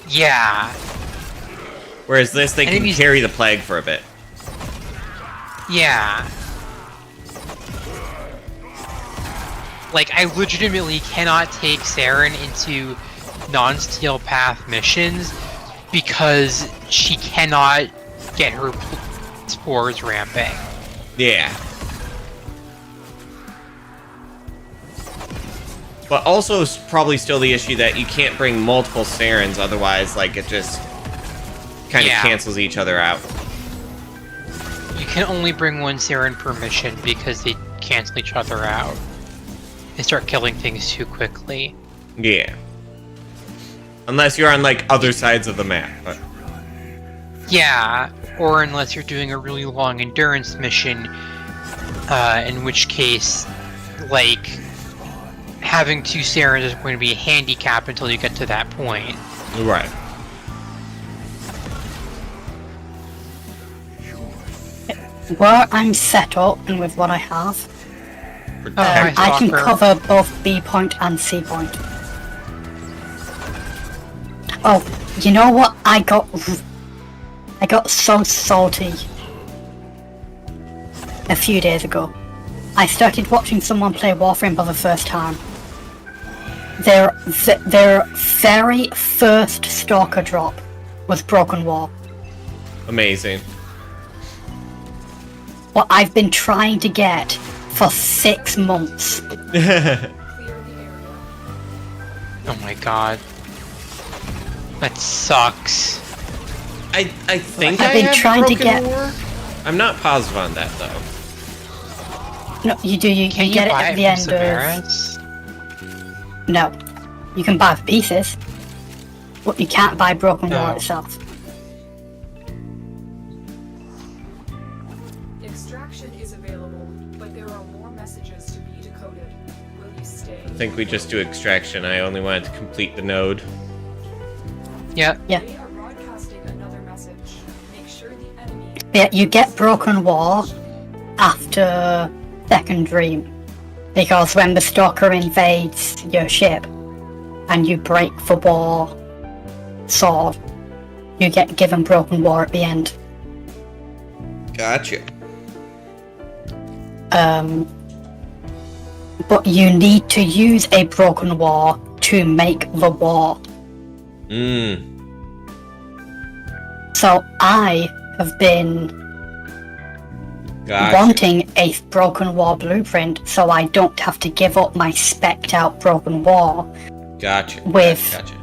Yeah, Whereas this, they can Enemies- carry the plague for a bit. yeah. Like, I legitimately cannot take Saren into non-Steel Path missions because she cannot get her spores ramping. Yeah. But also probably still the issue that you can't bring multiple Sarens, otherwise, like, it just kind of Yeah. cancels each other out. You can only bring one Saren per mission because they cancel each other out. They start killing things too quickly. Yeah. Unless you're on, like, other sides of the map. But Yeah, or unless you're doing a really long endurance mission, in which case, like, having two Sarens is going to be a handicap until you get to that point. right. Where I'm set up and with what I have, Hi, I can Stalker. cover both B point and C point. Oh, you know what? I got so salty a few days ago. I started watching someone play Warframe for the first time. Their very first Stalker drop was Broken War. Amazing. What I've been trying to get for 6 months. Clear the area. Oh my god. That sucks. I think I've I been have trying to Broken get- War. I'm not positive on that, though. No, you do. You Can you get it buy at it the from end of. Savaris? No, you can buy the pieces, but you can't buy Broken War No. itself. If Extraction is available, but there are more messages to be decoded. Will you stay? I think we just do extraction. I only wanted to complete the node. Yeah. They are broadcasting another message. Make sure the enemy. Yeah, you get Broken War after Second Dream. Because when the Stalker invades your ship and you break the war sword, you get given Broken War at the end. Gotcha. But you need to use a Broken War to make the war. So I have been Gotcha. wanting a Broken War blueprint so I don't have to give up my spec'd out Broken War Gotcha. with Gotcha.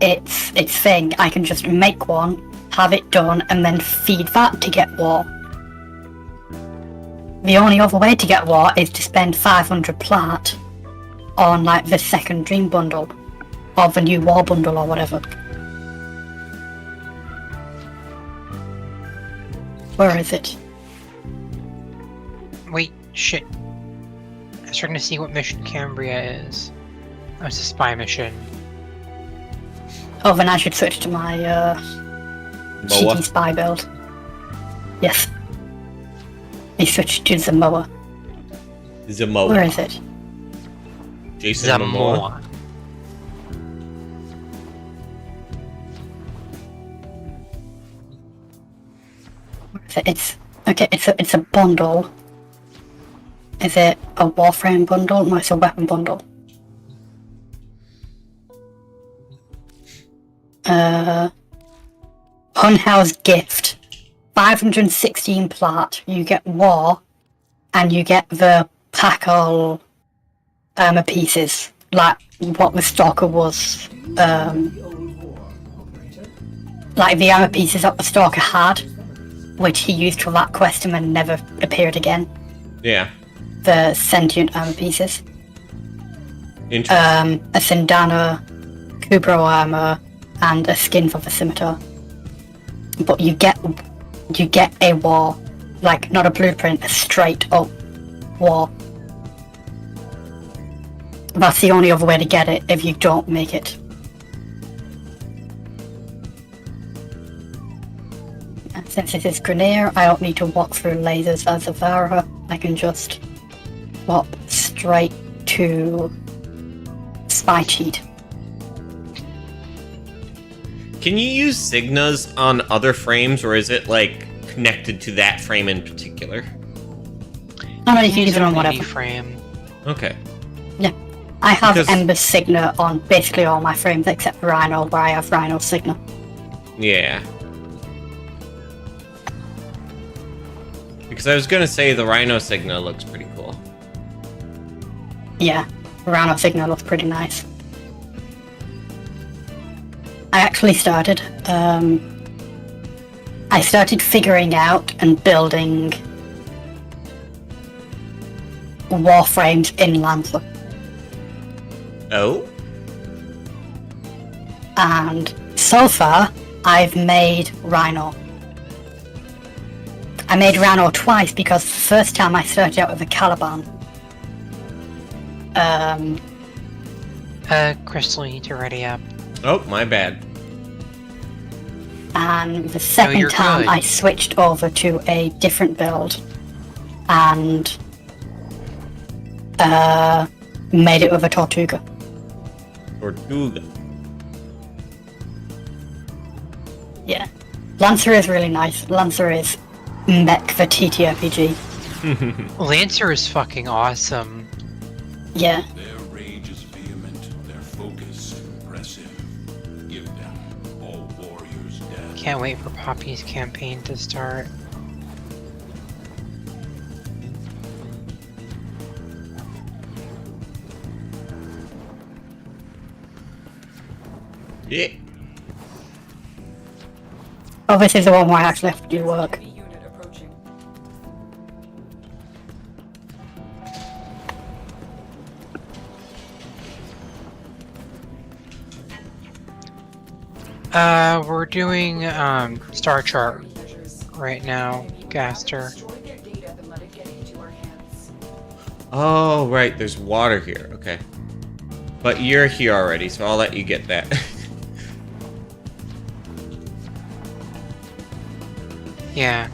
its thing. I can just make one, have it done, and then feed that to get war. The only other way to get war is to spend 500 plat on like the Second Dream bundle or the new war bundle or whatever. Where is it? Wait, shit. I was trying to see what mission Cambria is. Oh, it's a spy mission. Oh, then I should switch to my cheeky Moa. spy build. Yes. I switched to Zamoa. Zamoa. Where is it? Jason Momoa. Zamoa. Where is it? It's okay. It's a bundle. Is it a Warframe bundle? No, it's a weapon bundle. Hunhouse gift. 516 plat. You get war, and you get the Packle armor pieces, like what the Stalker was. Like the armor pieces that the Stalker had, which he used for that quest and then never appeared again. Yeah. The sentient armor pieces. Interesting. A Sindana, Kubro armor, and a skin for the scimitar. But you get a war, like not a blueprint, a straight up war. That's the only other way to get it if you don't make it. And since this is Grenier, I don't need to walk through lasers as a Vara. I can just swap straight to Spy Cheat. Can you use Signas on other frames, or is it like connected to that frame in particular? Oh no, you can use it on any whatever. frame. Okay. Yeah. I have Because- Ember Signa on basically all my frames except for Rhino, where I have Rhino Signa. Yeah. Because I was gonna say the Rhino Signa looks pretty cool. Yeah, Rhino Signa looks pretty nice. I actually started, I started figuring out and building Warframes in Lancer. Oh? And so far, I've made Rhino. I made Rhino twice because the first time I started out with a Caliban. Crystal, you need to ready up. Oh, my bad. And the second you're time good. I switched over to a different build and made it with a Tortuga. Tortuga. Yeah. Lancer is really nice. Lancer is mech for TTRPG. Lancer is fucking awesome. Yeah. Their rage is vehement, their focus impressive. Give them all warriors dead. Can't wait for Poppy's campaign to start. Yeah. Oh, this is the one where I actually have to do work. Enemy unit approaching. We're doing, Star Chart Measures. right now, Gaster. Destroy their data Oh, right, there's water here. Okay. But you're here already, so I'll let you get that. Yeah.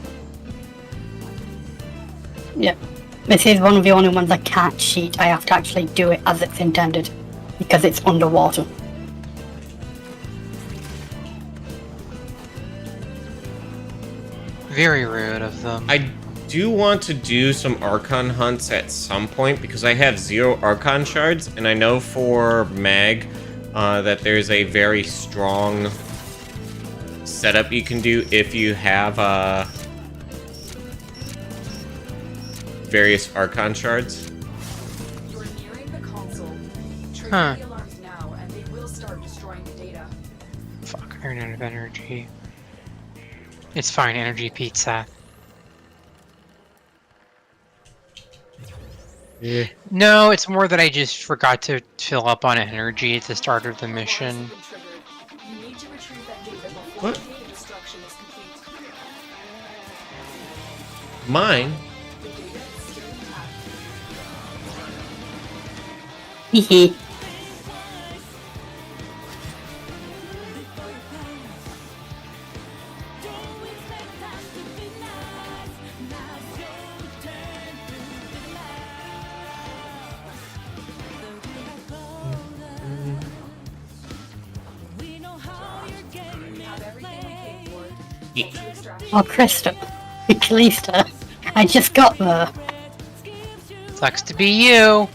Yep. This is one of the only ones I can't cheat. I have to actually do it as it's intended. Because it's underwater. Very rude of them. I do want to do some Archon hunts at some point because I have 0 Archon shards, and I know for Mag that there's a very strong setup you can do if you have various Archon shards. You're nearing the console. Trigger Huh. the alarms now, and they will start destroying the data. Fuck, I ran out of energy. It's fine, energy pizza. Yeah. No, it's more that I just forgot to fill up on energy at the start of the mission. You need to retrieve that data before What? the data destruction is complete. Mine? The data is still intact. Hehe. We have everything we came for. Yeah. To extraction. Oh, Krista. Calista. I just got there. Sucks to be you.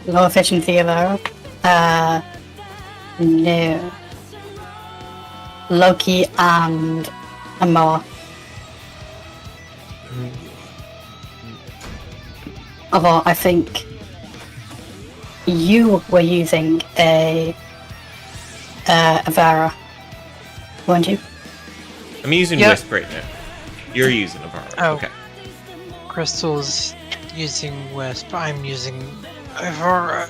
Low efficiency of arrow. No. Loki and Amoa. Although I think you were using a Avara, weren't you? I'm using Yep. Wisp right now. You're using Avara. Oh. Okay. Crystal's using Wisp. I'm using Ivora.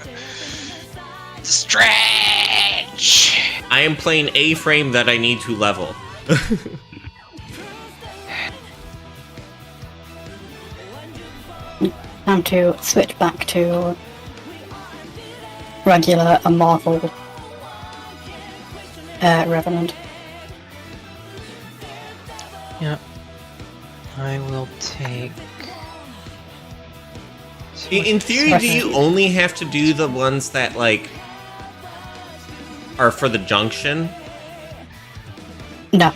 Stretch! I am playing a frame that I need to level. Time to switch back to regular Immortal Revenant. Yep. I will take... In theory, do you only have to do the ones that, like, are for the junction? No.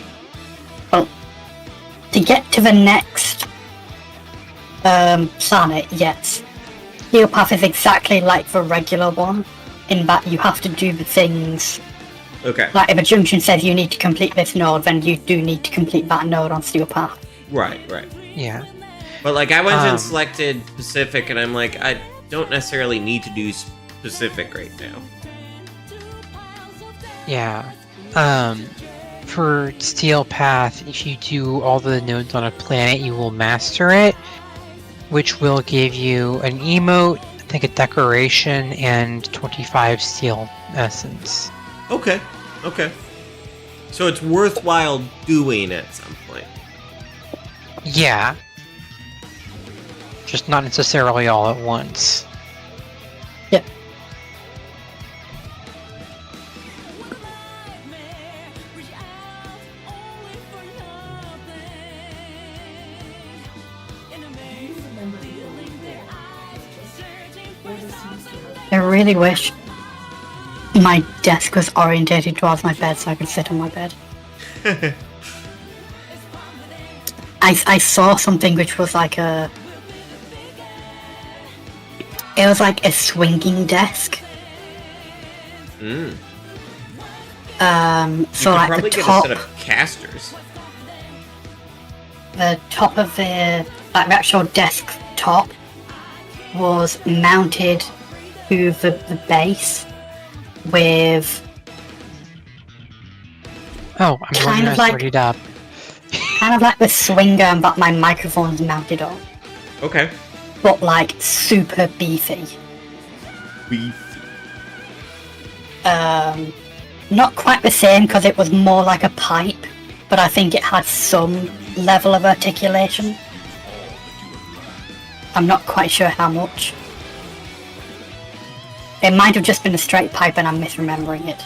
Well, to get to the next planet, yes. Geopath is exactly like the regular one, in that you have to do the things. Okay. Like if a junction says you need to complete this node, then you do need to complete that node on Geopath. Right, right. Yeah. But, like, I went and selected Pacific, and I'm like, I don't necessarily need to do Pacific right now. Yeah. For Steel Path, if you do all the nodes on a planet, you will master it, which will give you an emote, I think a decoration, and 25 steel essence. Okay, okay. So it's worthwhile doing at some point. Yeah. Just not necessarily all at once. Yep. I really wish my desk was orientated towards my bed so I could sit on my bed. I saw something which was like a... It was like a swinging desk. Mm. So you like could probably the get top, a set of casters. the top of the actual desk top was mounted to the base with Oh, I'm Kind going of to like- sort it up. kind of like the swinger that my microphone's mounted on, Okay. but like super beefy. Beefy. Not quite the same because it was more like a pipe but I think it had some level of articulation. I'm not quite sure how much. It might have just been a straight pipe and I'm misremembering it.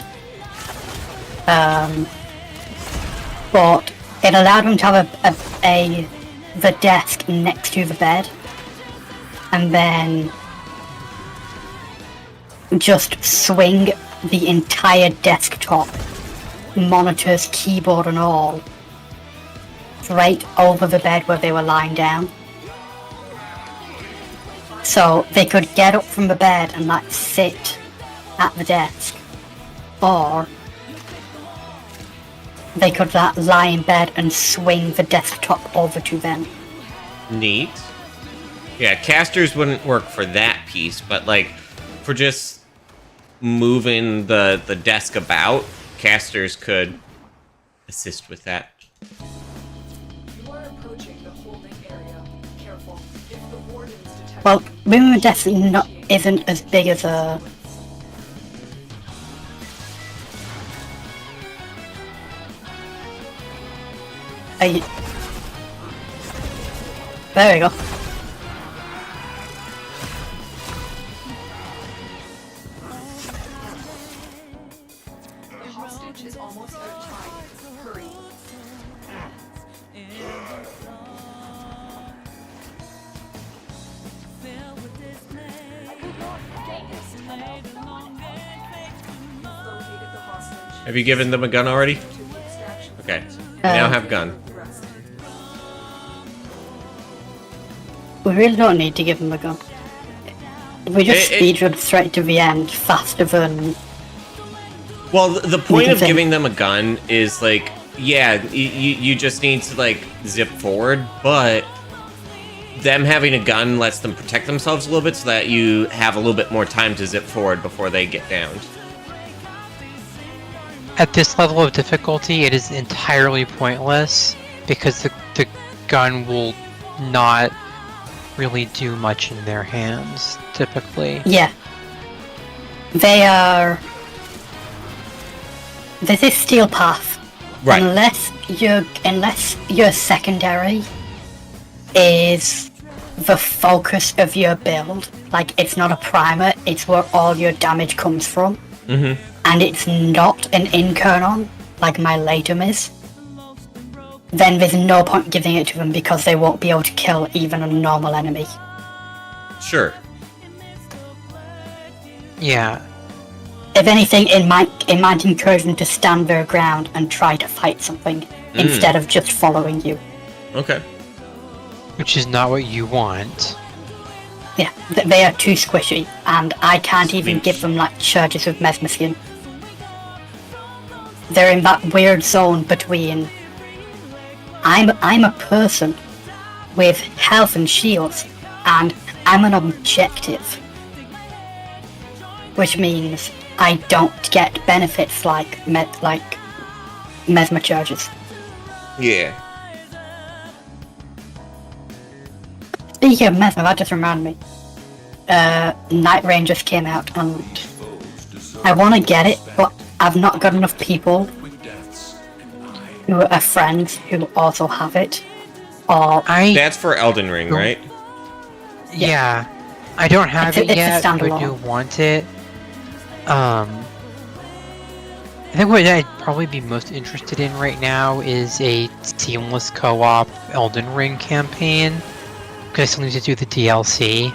But it allowed them to have the desk next to the bed, and then just swing the entire desktop, monitors, keyboard and all, right over the bed where they were lying down. So they could get up from the bed and like sit at the desk, or they could like, lie in bed and swing the desktop over to them. Neat. Yeah, casters wouldn't work for that piece, but like for just moving the desk about, casters could assist with that. You are approaching the holding area. Careful. If the wardens detect Well, moving the desk isn't as big as a... There we go. the hostage is almost out of time. Hurry. Located the hostage. Have you given them a gun already? To the extraction Okay. point. They now have gun. Rest. We really don't need to give them a gun. If we just It- speedrun straight to the end faster than... Well, the point can of say- giving them a gun is like, yeah, you just need to like zip forward, but them having a gun lets them protect themselves a little bit so that you have a little bit more time to zip forward before they get downed. At this level of difficulty, it is entirely pointless because the gun will not really do much in their hands, typically. Yeah. They are... This is Steel Path. Right. Unless your secondary is the focus of your build, like it's not a primer, it's where all your damage comes from, and it's not an inkernon, like my Latum is, then there's no point giving it to them because they won't be able to kill even a normal enemy. Sure. Yeah. If anything, it might encourage them to stand their ground and try to fight something instead of just following you. Okay. Which is not what you want. Yeah, they are too squishy, and I can't even give them like charges of Mesmer Skin. They're in that weird zone between I'm a person with health and shields, and I'm an objective, which means I don't get benefits like Mesmer charges. Yeah. Speaking of Mesmer, that just reminded me. Nightwave just came out, and I want to get it, but I've not got enough people who are friends who also have it. Or That's for Elden Ring, right? Yeah. I don't have It's it a yet, but I do standalone. want it. I think what I'd probably be most interested in right now is a seamless co-op Elden Ring campaign. Because I still need to do the DLC.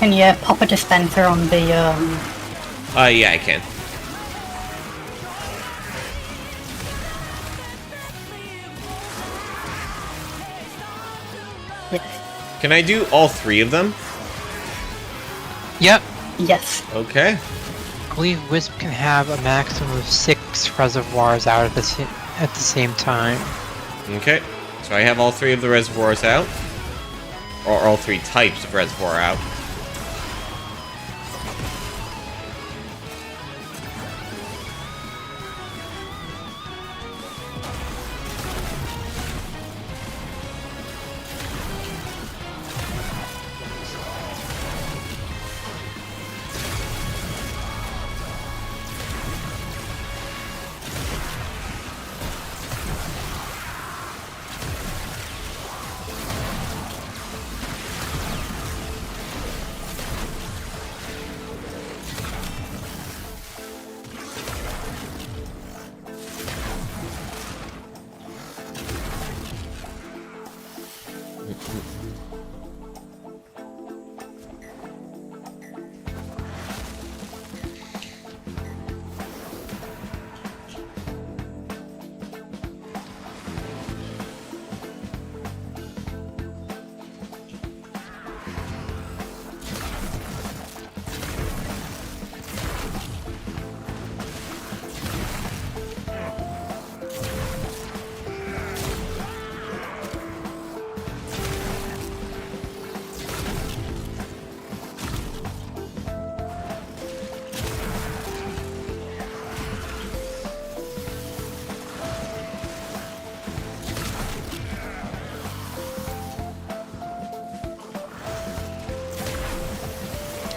can you pop a dispenser on the Yeah, I can. Can I do all three of them? Yep. yes. Okay. I believe Wisp can have a maximum of 6 reservoirs out at the same time. Okay. So I have all three of the reservoirs out. Or all three types of reservoir out.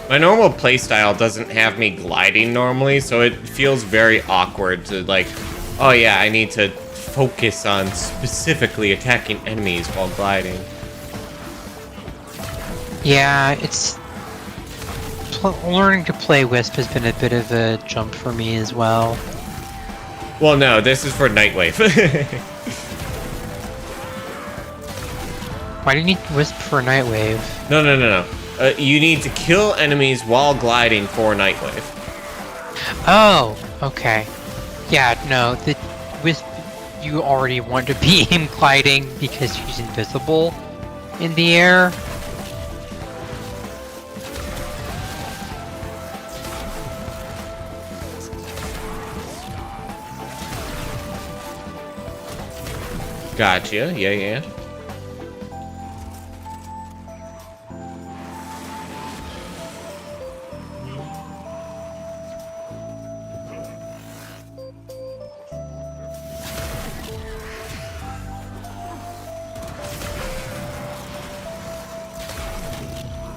My normal playstyle doesn't have me gliding normally, so it feels very awkward to like, oh yeah, I need to focus on specifically attacking enemies while gliding. Yeah, it's learning to play Wisp has been a bit of a jump for me as well. Well, no, this is for Nightwave. Why do you need Wisp for Nightwave? No. You need to kill enemies while gliding for Nightwave. Oh, okay. Yeah, no, the Wisp, you already want to be him gliding because he's invisible in the air. Gotcha, yeah.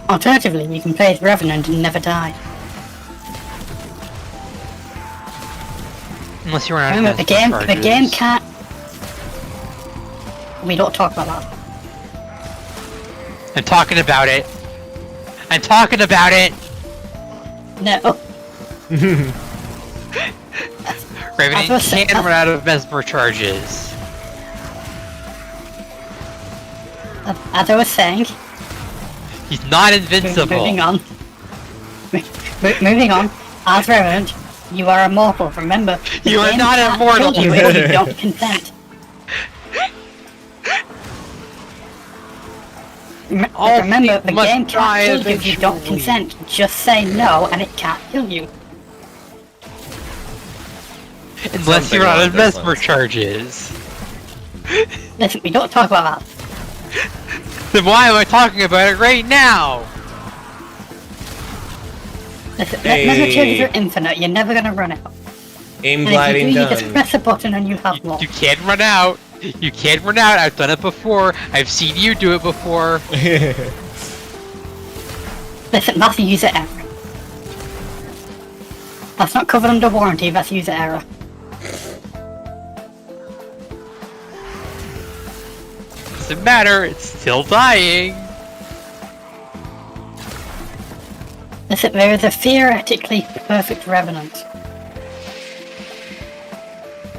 Alternatively, you can play as Revenant and never die. Unless you run out Remember, of the game can't... We don't talk about that. I'm talking about it. I'm talking about it! No. Revenant can't run out of Mesmer charges. As I was saying... He's not invincible. Moving on. Moving on. As Revenant, you are immortal. Remember, the You are game not can't immortal. kill you if you don't consent. All Remember, the things must game die can't kill you if you don't eventually. consent. Just say no, and it can't kill you. Unless Something you're out along of those Mesmer lines. charges. Listen, we don't talk about that. Then why am I talking about it right now? Listen, Hey. Mesmer charges are infinite. You're never gonna run out. Aim And gliding if you do, you just done. press a button and you have more. You can't run out. You can't run out. I've done it before. I've seen you do it before. Listen, that's user error. That's not covered under warranty, that's user error. Doesn't matter. It's still dying. Listen, there is a theoretically perfect Revenant.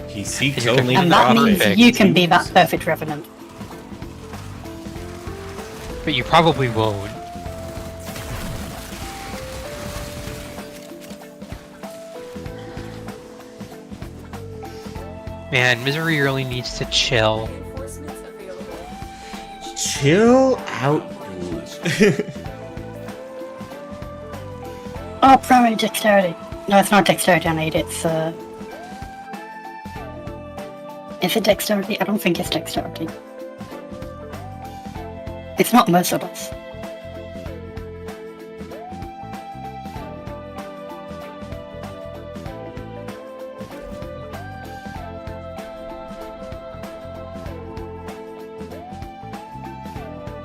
He seeks And only And that means profit. you can be that perfect Revenant. But you probably won't. Man, Misery really needs to chill. Reinforcements available. Chill out, dude. Oh, primary dexterity. No, it's not dexterity I need, it's Is it dexterity? I don't think it's dexterity. It's not merciless.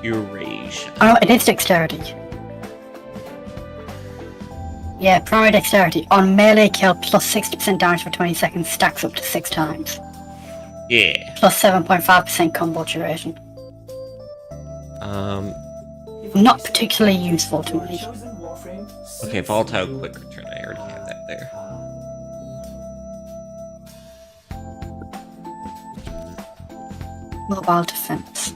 Erasure. Oh, no, it is dexterity. Yeah, primary dexterity. On melee kill, plus 60% damage for 20 seconds, stacks up to 6 times. Yeah. Plus 7.5% combo duration. Not particularly useful to me. Chosen Warframe. Okay, volatile quick return. I already have that there. Mobile defense.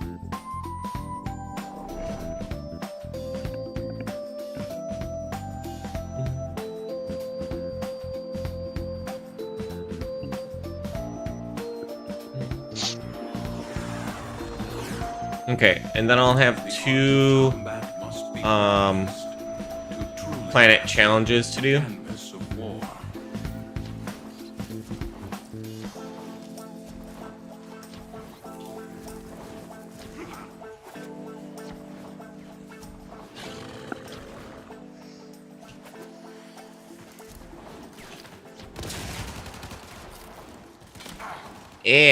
Okay, and then I'll have 2 Combat must be um, focused to truly planet challenges to do. canvas of war.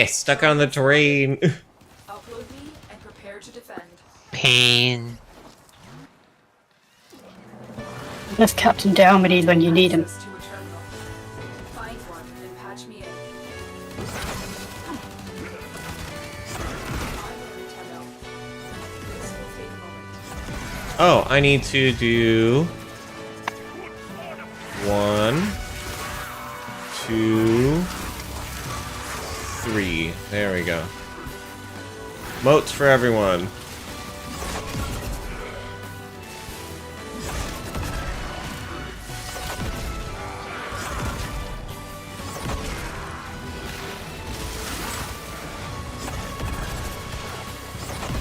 Stuck on the terrain. Upload me and prepare to defend. Pain. There's Captain Dalmedy when you need him. Access to a terminal. Find one and patch me in. I'm already 10 out. This will take a moment. Oh, I need to do 1, 2, 3. There we go. Moats for everyone.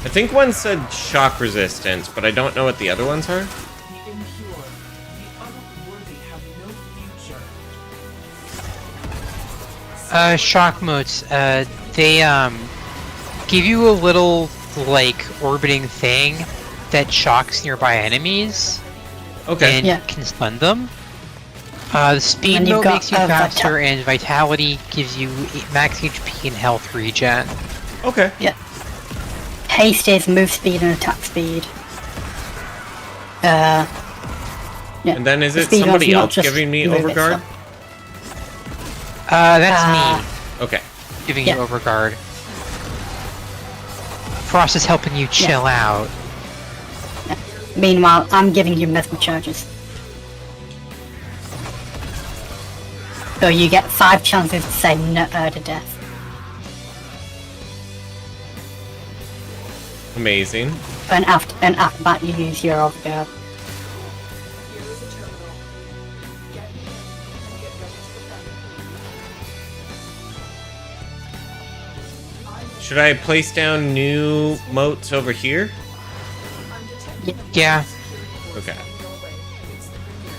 I think one said shock resistance, but I don't know what the other ones are. The impure, the unworthy have no future. Shock motes, they, give you a little, like, orbiting thing that shocks nearby enemies Okay. and Yeah. can stun them. The speed And you've mode got, makes you faster, and vitality gives you max HP and health regen. Okay. Yeah. Haste is move speed and attack speed. Yeah. And then is The it speed somebody one's not else just giving me move overguard? itself. That's me Okay. giving yeah. you overguard. Frost is helping you chill out. Meanwhile, I'm giving you mesmer charges. So you get 5 chances to say no to death. Amazing. And after that, you use your overguard. Here is a terminal. Get in and get ready to defend. Should I place down new moats over here? I'm detecting Yeah. security force Okay. heading your way. It's the Premier.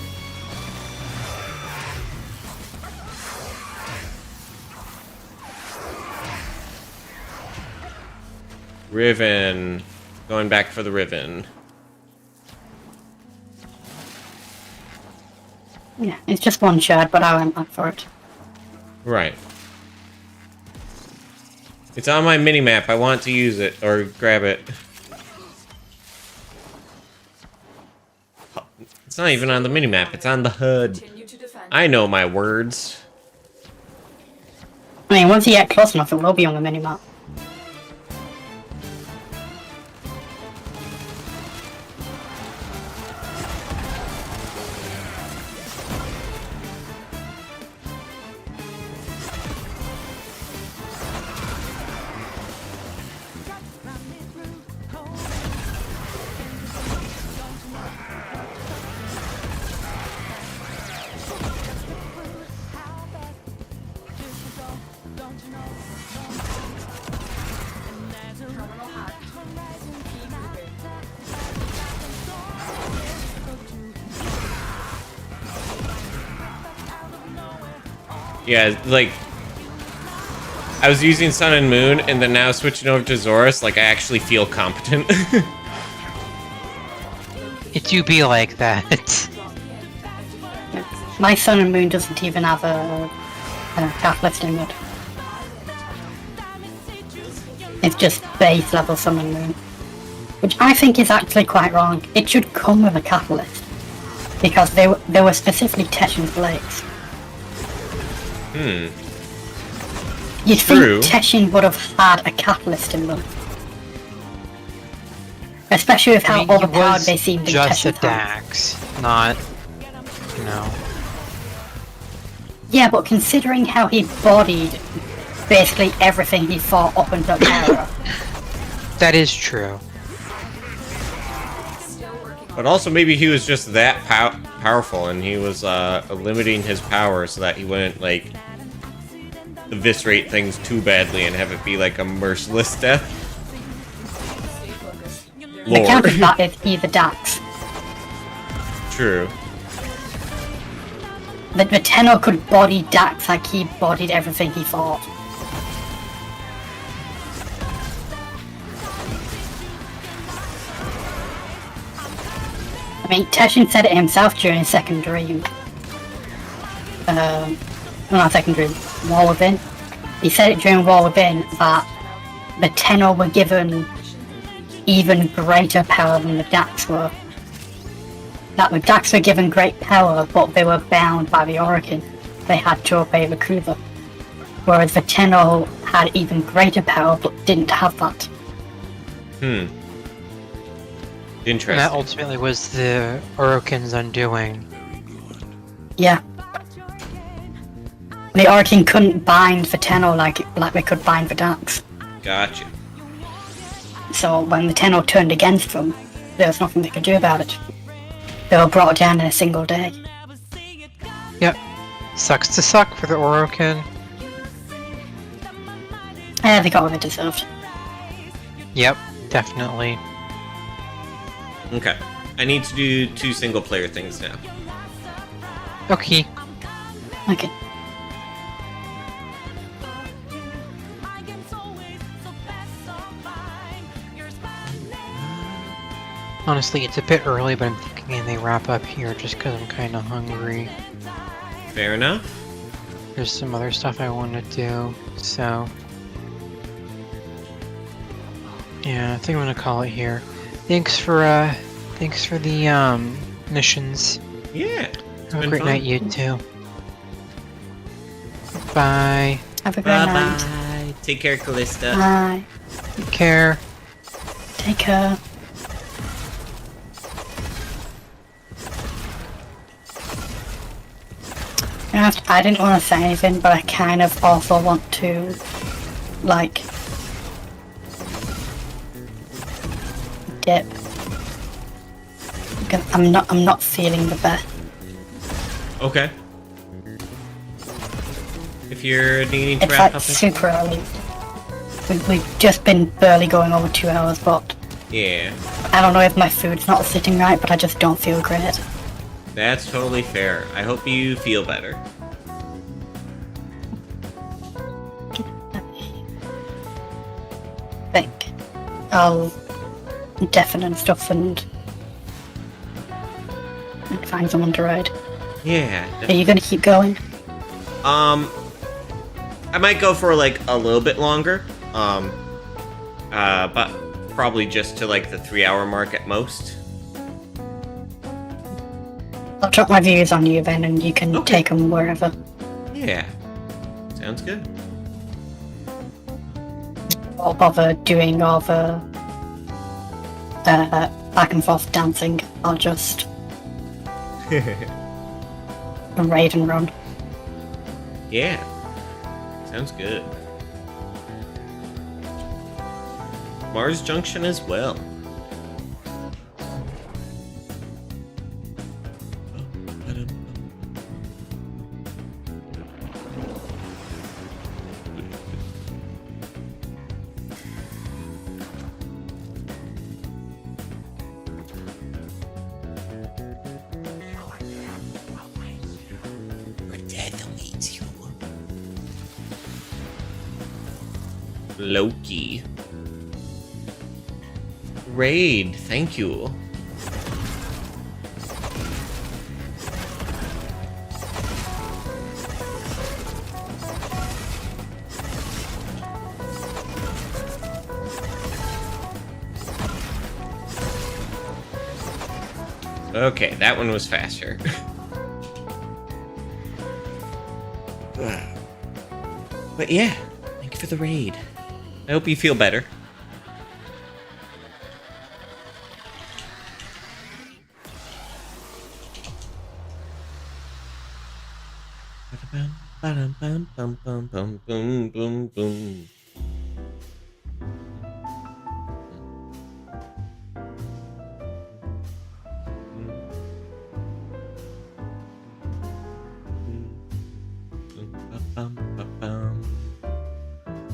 Riven. Going back for the Riven. Yeah, it's just 1 shard, but I went back for it. Right. It's on my minimap. I want to use it or grab it. It's not even on the minimap. It's on the HUD. Continue to defend. I know my words. I mean, once you get close enough, it will be on the minimap. Terminal hacked. Keep moving. Yeah, like... I was using Sun and Moon, and then now switching over to Zorus, like, I actually feel competent. It do be like that. My Sun and Moon doesn't even have a catalyst in it. It's just base level Sun and Moon. Which I think is actually quite wrong. It should come with a catalyst. Because they were specifically Teshin's blades. You'd True. think Teshin would have had a catalyst in them. Especially with how I mean, he overpowered was they seemed in just a Teshin's hands. Dax, not, you know. Yeah, but considering how he bodied basically everything he fought up until Terra. That is true. Still working on But also maybe he was just that powerful, and he was limiting his power so that he wouldn't, like, eviscerate things too badly and have it be like a merciless death. Stay The lore. counter to that is either Dax. True. The Tenor could body Dax like he bodied everything he fought. I mean, Teshin said it himself during his second dream. Not second dream, War Within. He said it during War Within that the Tenor were given even greater power than the Dax were. That the Dax were given great power, but they were bound by the Orokin. They had to obey the Kuva. Whereas the Tenor had even greater power, but didn't have that. Interesting. And that ultimately was the Orokin's undoing. Yeah. The Orokin couldn't bind the Tenor like they could bind the Dax. Gotcha. So when the Tenor turned against them, there was nothing they could do about it. They were brought down in a single day. Yep. Sucks to suck for the Orokin. They got what they deserved. Yep, definitely. Okay. I need to do 2 single-player things now. Okay. Okay. Honestly, it's a bit early, but I'm thinking I may wrap up here just because I'm kind of hungry. Fair enough. There's some other stuff I want to do, so... Yeah, I think I'm gonna call it here. Thanks for the, missions. Yeah. Have a been great fun. night, you too. Bye. Have a great night. Bye-bye. Take care, Callista. Bye. Take care. Take care. I didn't want to say anything, but I kind of also want to, like, dip. Because I'm not feeling the best. Okay. If you're needing to It's wrap like up... super early. We've just been barely going over 2 hours, but Yeah. I don't know if my food's not sitting right, but I just don't feel great. That's totally fair. I hope you feel better. I think I'll deafen stuff and find someone to ride. Yeah. Are you gonna keep going? I might go for like a little bit longer. But probably just to like the 3-hour mark at most. I'll drop my views on you then, and you can Okay. take them wherever. Yeah. Sounds good. I'll bother doing all the back and forth dancing. I'll just raid and run. Yeah. Sounds good. Mars Junction as well. Loki. Raid, thank you. Okay, that one was faster. But yeah, thank you for the raid. I hope you feel better.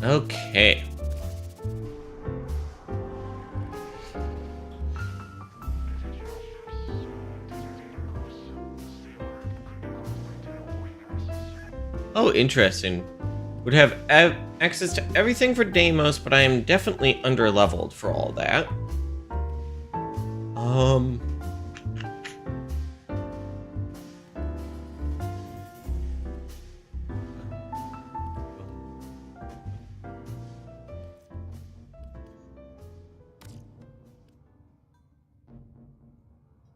Okay. Oh, interesting. Would have access to everything for Deimos, but I am definitely under-leveled for all that.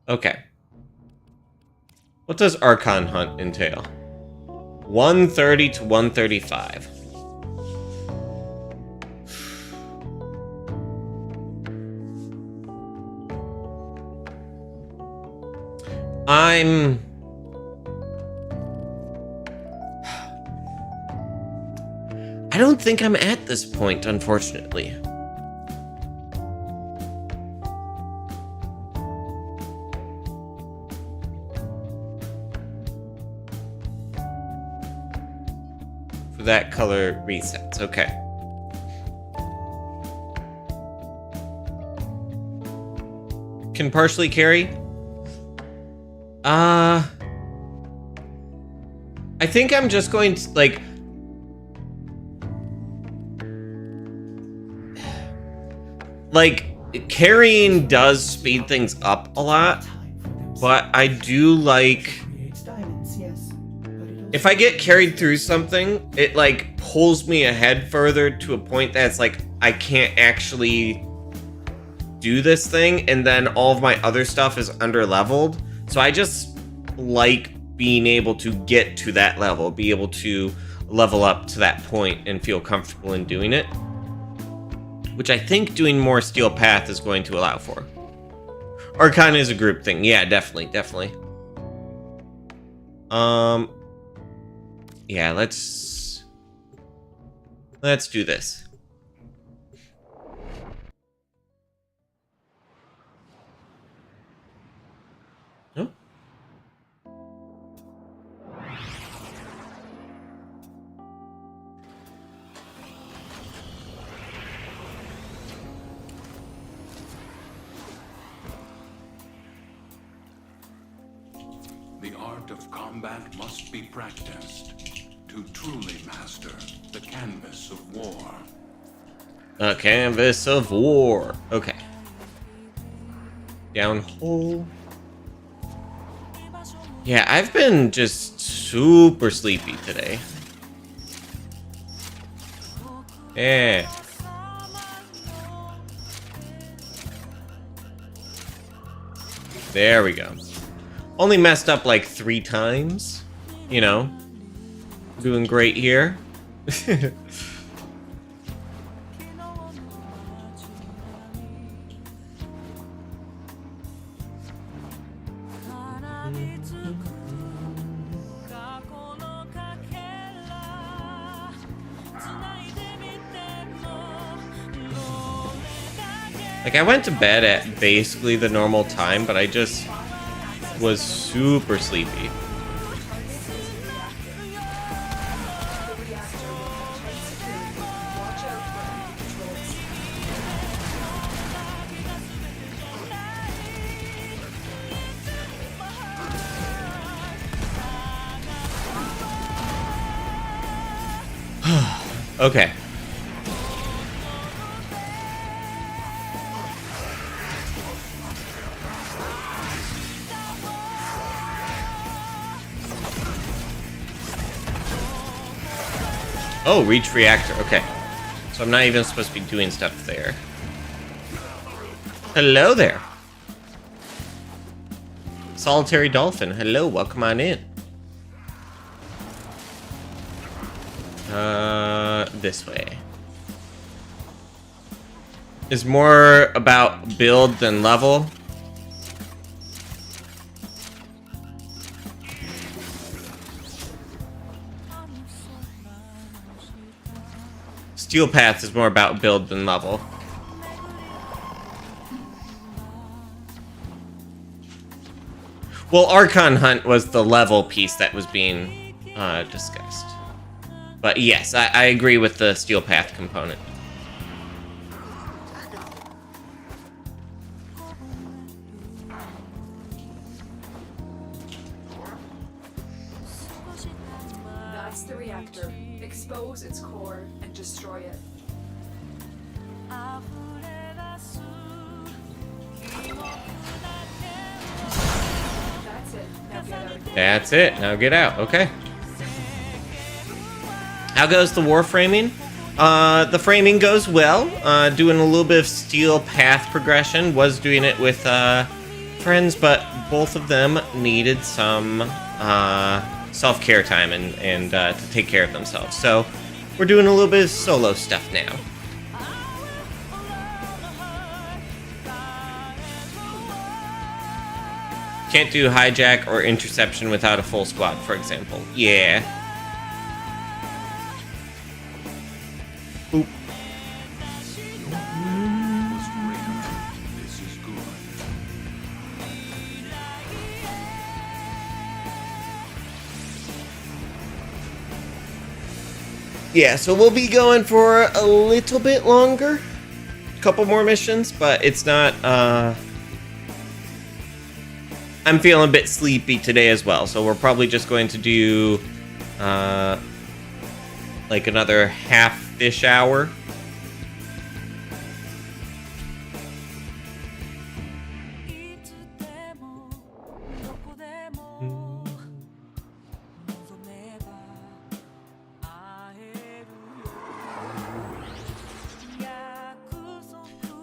Okay. What does Archon Hunt entail? 130 to 135. I don't think I'm at this point, unfortunately. For that color resets, okay. Can partially carry? I think I'm just going to, like, carrying does speed things up a lot, but I do like, if I get carried through something, it, like, pulls me ahead further to a point that's, like, I can't actually do this thing, and then all of my other stuff is under-leveled, so I just like being able to get to that level, be able to level up to that point and feel comfortable in doing it. Which I think doing more Steel Path is going to allow for. Archon is a group thing. Yeah, definitely. Yeah, let's do this. No? The art of combat must be practiced to truly master the canvas of war. A canvas of war. Okay. Down hole. Yeah, I've been just super sleepy today. Yeah. There we go. Only messed up like 3 times. You know. Doing great here. Like, I went to bed at basically the normal time, but I just was super sleepy. Okay. Oh, reach reactor. Okay. So I'm not even supposed to be doing stuff there. Hello there. Solitary Dolphin. Hello, welcome on in. This way. Is more about build than level. Steel Path is more about build than level. Well, Archon Hunt was the level piece that was being discussed. But yes, I agree with the Steel Path component. That's the reality. reactor. Expose its core and destroy it. That's it. Now get out of here. That's it. Now get out. Okay. How goes the warframing? The framing goes well. Doing a little bit of steel path progression. Was doing it with friends, but both of them needed some self-care time and to take care of themselves. So we're doing a little bit of solo stuff now. Can't do hijack or interception without a full squad, for example. Yeah. Oop. Was greater. This is good. Yeah, so we'll be going for a little bit longer. A couple more missions, but it's not, I'm feeling a bit sleepy today as well, so we're probably just going to do, like another half-ish hour.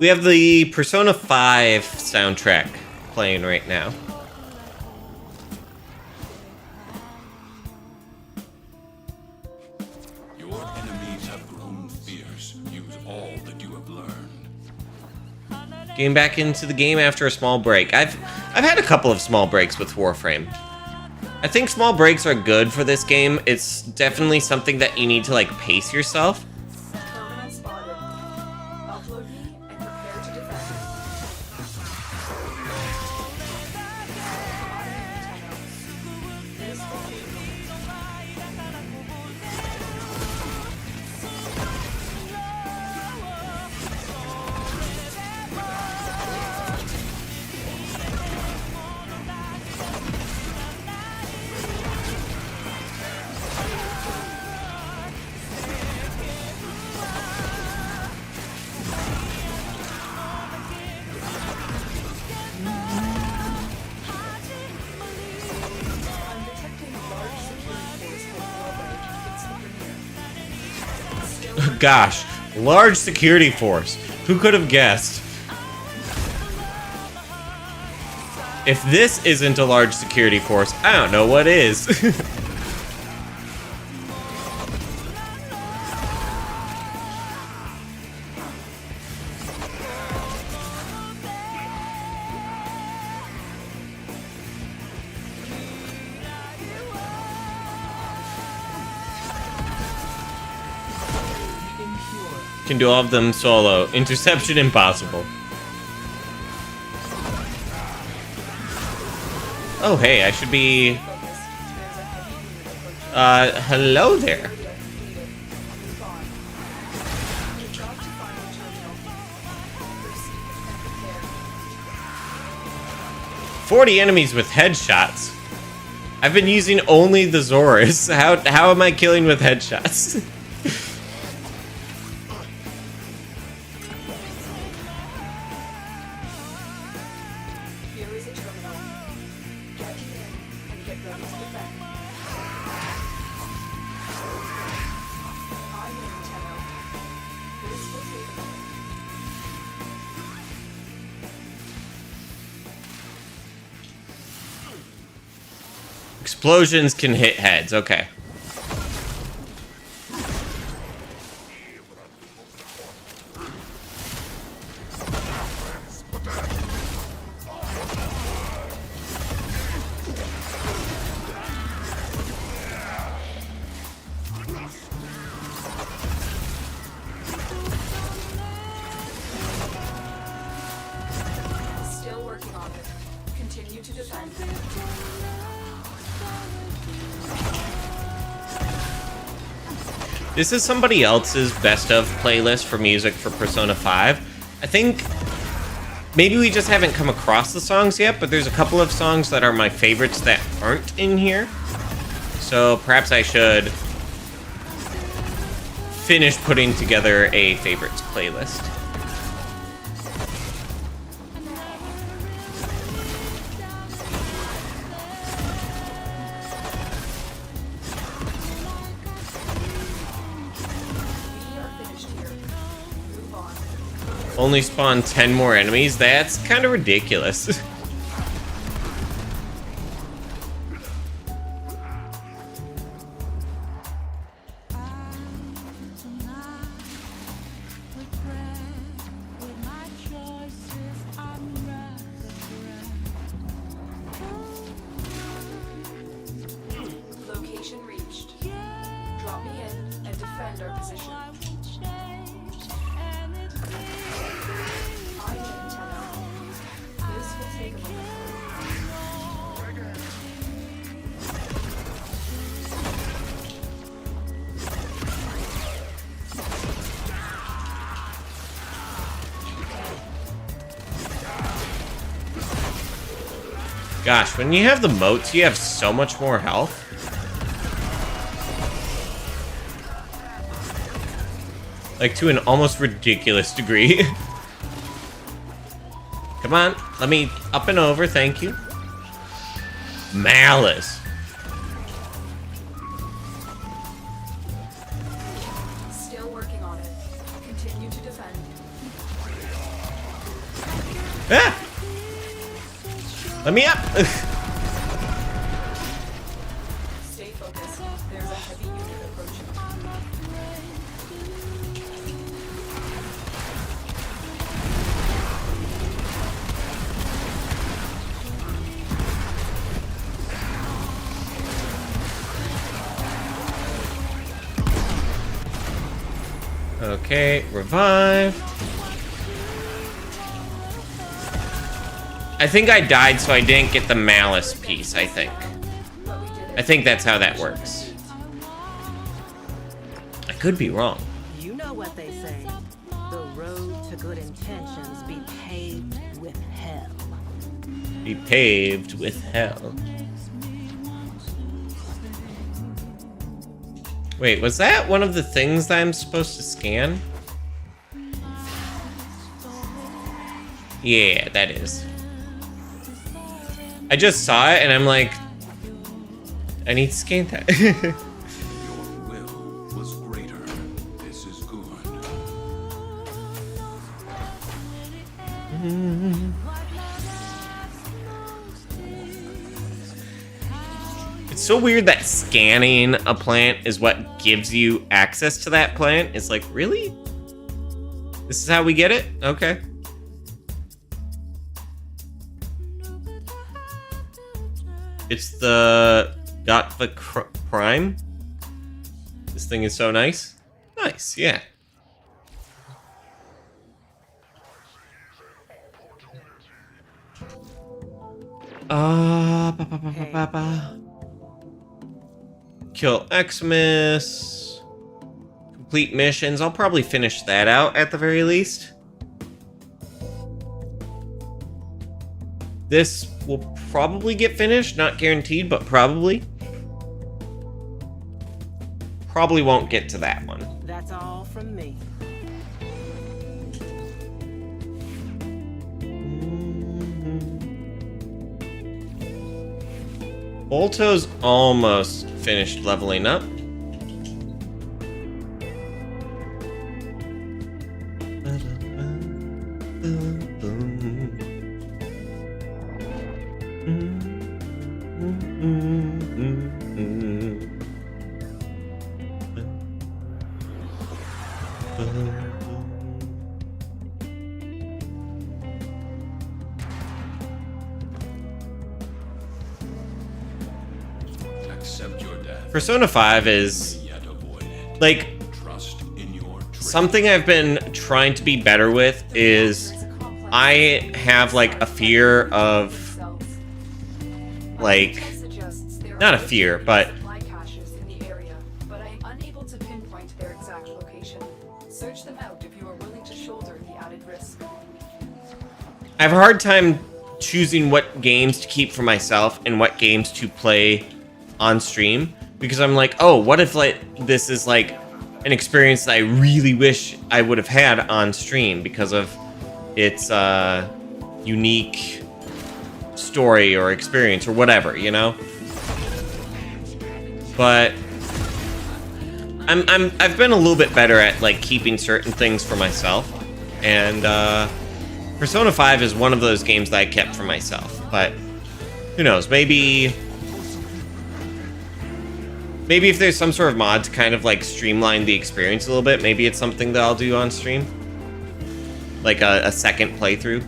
We have the Persona 5 soundtrack playing right now. Your enemies have grown fierce. Use all that you have learned. Getting back into the game after a small break. I've had a couple of small breaks with Warframe. I think small breaks are good for this game. It's definitely something that you need to like pace yourself. Terminal spotted. Upload me and prepare to defend. This will be I'm detecting a large security force heading over against the Premier. Gosh, large security force. Who could have guessed? If this isn't a large security force, I don't know what is. Impure. Can do all of them solo. Interception impossible. Oh, hey, I should be... hello there. 40 enemies with headshots. I've been using only the Zoras. How am I killing with headshots? Here is a terminal. Get in and get ready to defend. I'm in, Tenno. This will take a moment. Explosions can hit heads. Okay. Still working on it. Continue to defend. This is somebody else's best of playlist for music for Persona 5. I think maybe we just haven't come across the songs yet, but there's a couple of songs that are my favorites that aren't in here. So perhaps I should finish putting together a favorites playlist. We are finished here. Move on. Only spawn 10 more enemies? That's kind of ridiculous. Location reached. Drop me in and defend our position. I need antenna. This will take a moment. Gosh, when you have the moats, you have so much more health. Like, to an almost ridiculous degree. Come on, let me up and over, thank you. Malice. Still working on it. Continue to defend. Ah! Let me up! Stay focused. There's a heavy unit approaching. Okay, revive. I think I died so I didn't get the malice piece, I think. But we did it. I think that's how that works. I could be wrong. You know what they say. The road to good intentions be paved with hell. Be paved with hell. Wait, was that one of the things that I'm supposed to scan? Yeah, that is. I just saw it and I'm like, I need to scan that. Your will was greater. This is good. It's so weird that scanning a plant is what gives you access to that plant. It's like, really? This is how we get it? Okay. It's the Gatva Prime. This thing is so nice. Nice, yeah. Kill Xmas. Complete missions. I'll probably finish that out at the very least. This will probably get finished. Not guaranteed, but probably. Probably won't get to that one. That's all from me. Bolto's almost finished leveling up. Accept your death. Persona 5 is Yet avoid it. like Trust in your trick. something I've been trying to be better with is I have like a fear of like not a fear, but supply caches in the area, but I am unable to pinpoint their exact location. Search them out if you are willing to shoulder the added risk. I have a hard time choosing what games to keep for myself and what games to play on stream because I'm like, oh, what if like this is like an experience that I really wish I would have had on stream because of its unique story or experience or whatever, you know? But I've been a little bit better at like keeping certain things for myself, and Persona 5 is one of those games that I kept for myself. But who knows? Maybe if there's some sort of mod to kind of like streamline the experience a little bit, maybe it's something that I'll do on stream, like a second playthrough.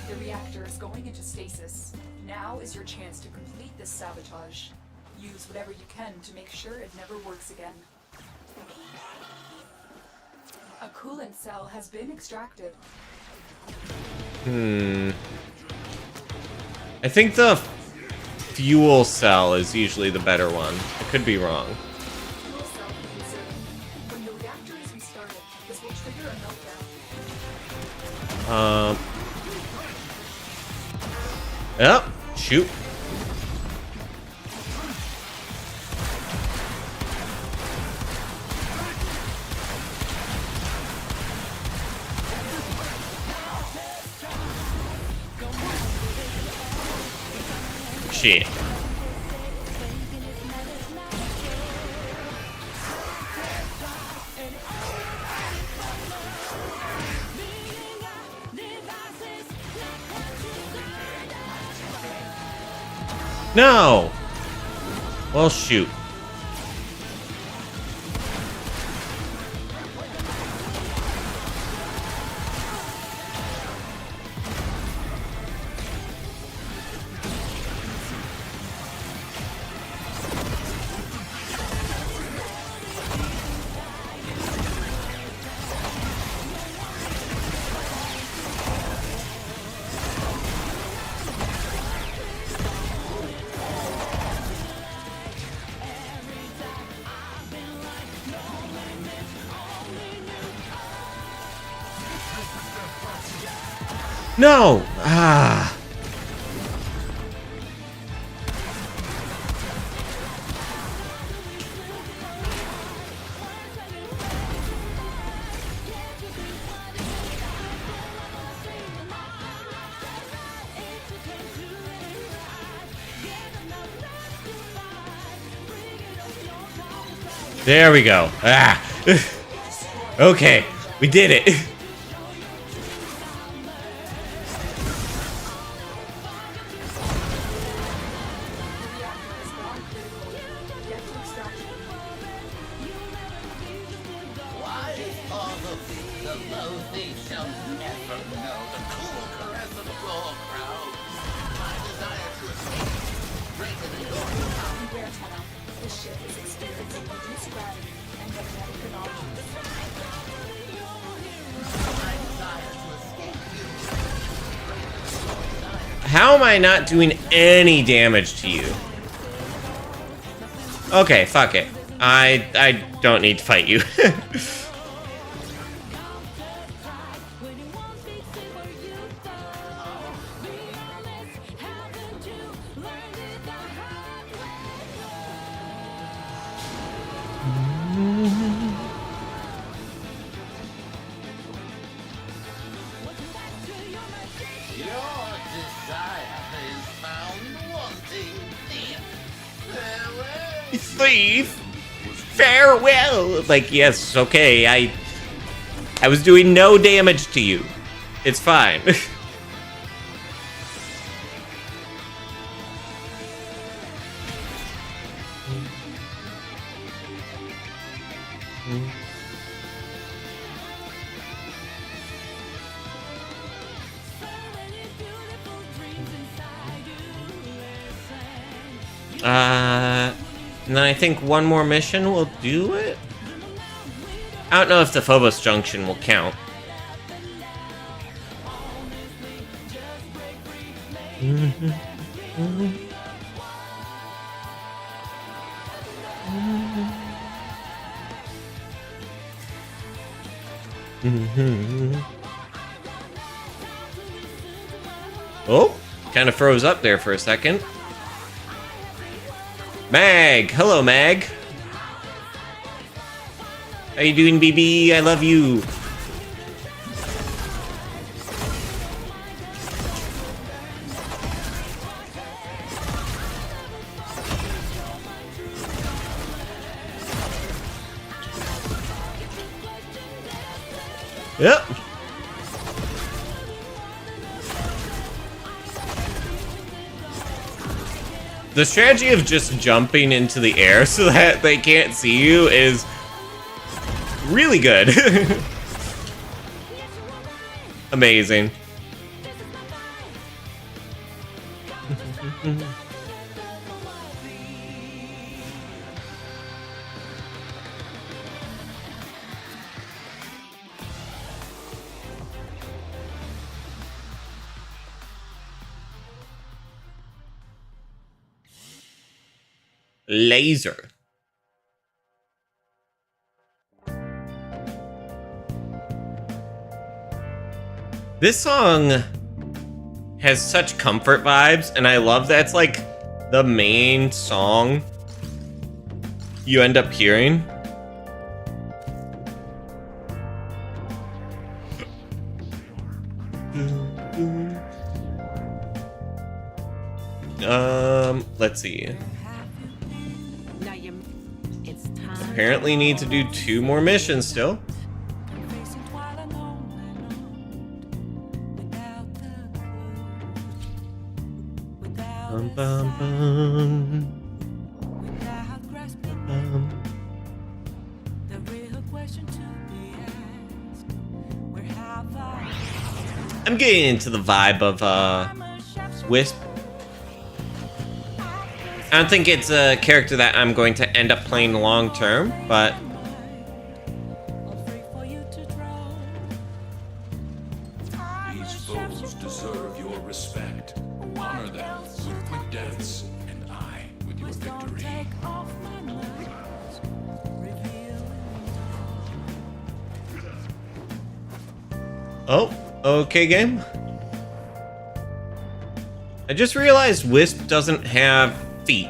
The reactor is going into stasis. Now is your chance to complete this sabotage. Use whatever you can to make sure it never works again. A coolant cell has been extracted. I think the fuel cell is usually the better one. I could be wrong. Fuel cell conserved. When the reactor is restarted, this will trigger a meltdown. Yep. Shoot. Shit. No! Well, shoot. No! Ah. There we go. Ah. Okay, we did it. How am I not doing any damage to you? Okay, fuck it. I don't need to fight you. Thief! Farewell! Like, yes, okay, I was doing no damage to you. It's fine. And then I think one more mission will do it? I don't know if the Phobos Junction will count. Oh, kind of froze up there for a second. Mag! Hello, Mag! How you doing, BB? I love you! Yep. The strategy of just jumping into the air so that they can't see you is really good. Amazing. Laser. This song has such comfort vibes, and I love that it's like the main song you end up hearing. Let's see. Now it's time. Apparently need to do 2 more missions still. Bum, bum, bum. I'm getting into the vibe of Wisp. I don't think it's a character that I'm going to end up playing long term, but These foes deserve your respect. Honor them with quick deaths, and I with your victory. oh, okay, game. I just realized Wisp doesn't have feet.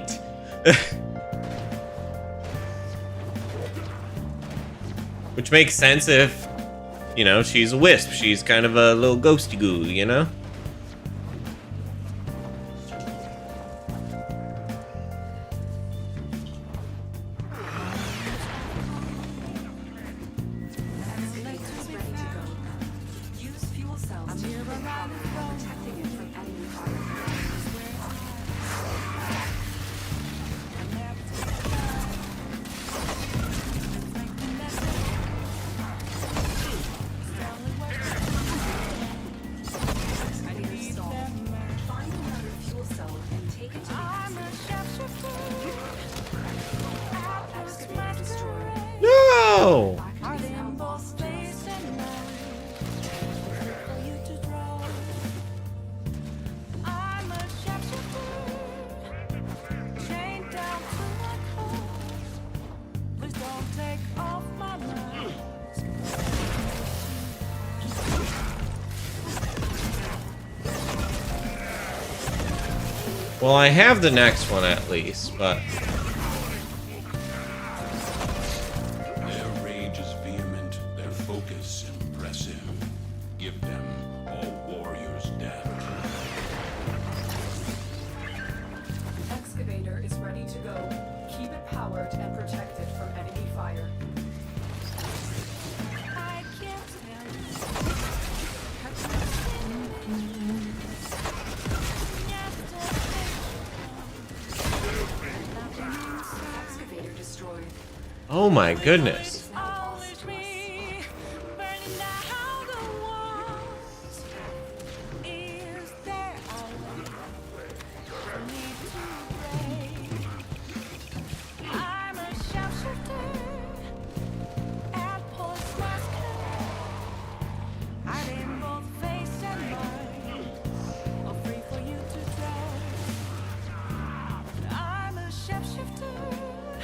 Which makes sense if, you know, she's a wisp. She's kind of a little ghosty goo, you know? Excavator's ready to go. Use fuel cells to create power, protecting it from enemy fire. Find another fuel cell and take it to the excavator destroyed. No! Well, I have the next one at least, but Their rage is vehement, their focus impressive. Give them all warriors death. Excavator is ready to go. Keep it powered and protected from enemy fire. Excavator destroyed. oh my goodness.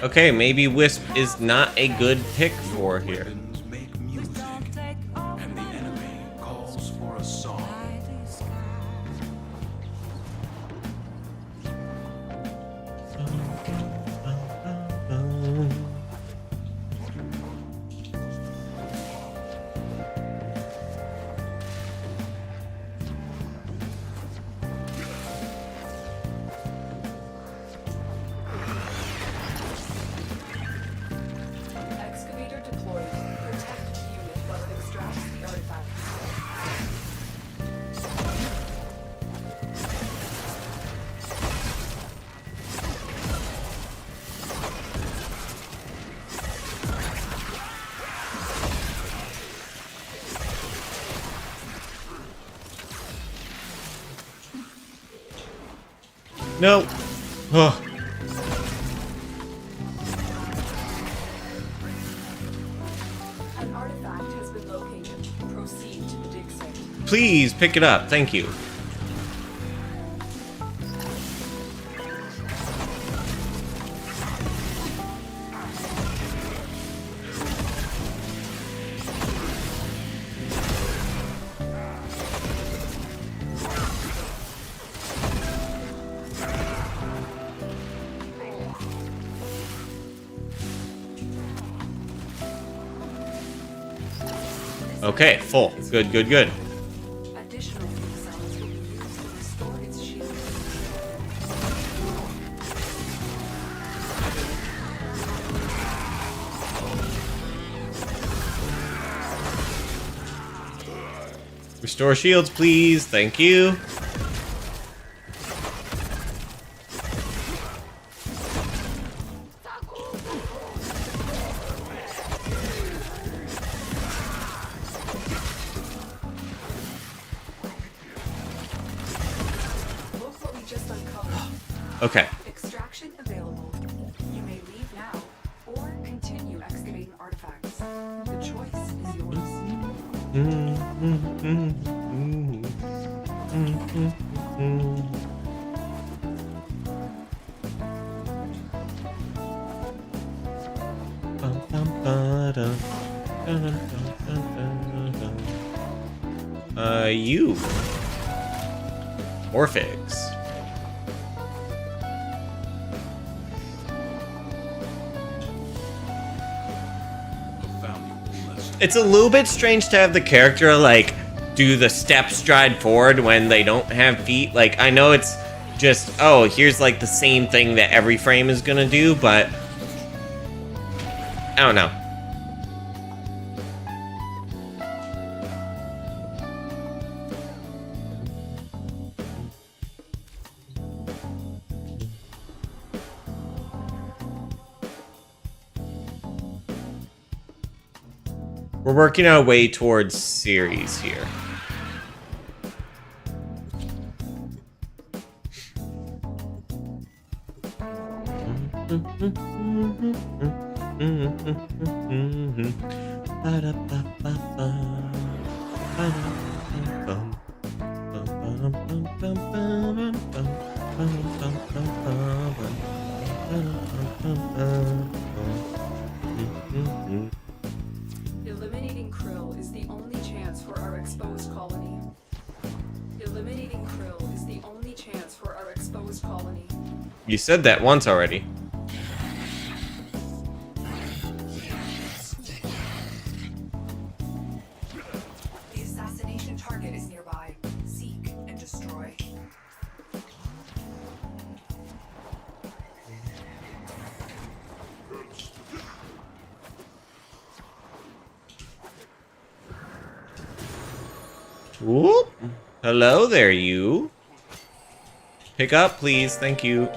Okay, maybe Wisp is not a good pick for here. Weapons make music, and the enemy calls for a song. No. Oh. An artifact has been located. Proceed to the dig site. Please pick it up. Thank you. Okay, full. Good, good, good. Additional fuel cells will be used to restore its shield. Restore shields, please. Thank you. Look what we just uncovered. Okay. Extraction available. You may leave now or continue excavating artifacts. The choice is yours. You. Morphix. A valuable lesson. It's a little bit strange to have the character, like, do the step stride forward when they don't have feet. Like, I know it's just, oh, here's, like, the same thing that every frame is gonna do, but I don't know. We're working our way towards series here. Eliminating Krill is the only chance for our exposed colony. Eliminating Krill is the only chance for our exposed colony. You said that once already. The assassination target is nearby. Seek and destroy. Whoop. Hello there, you. Pick up, please. Thank you.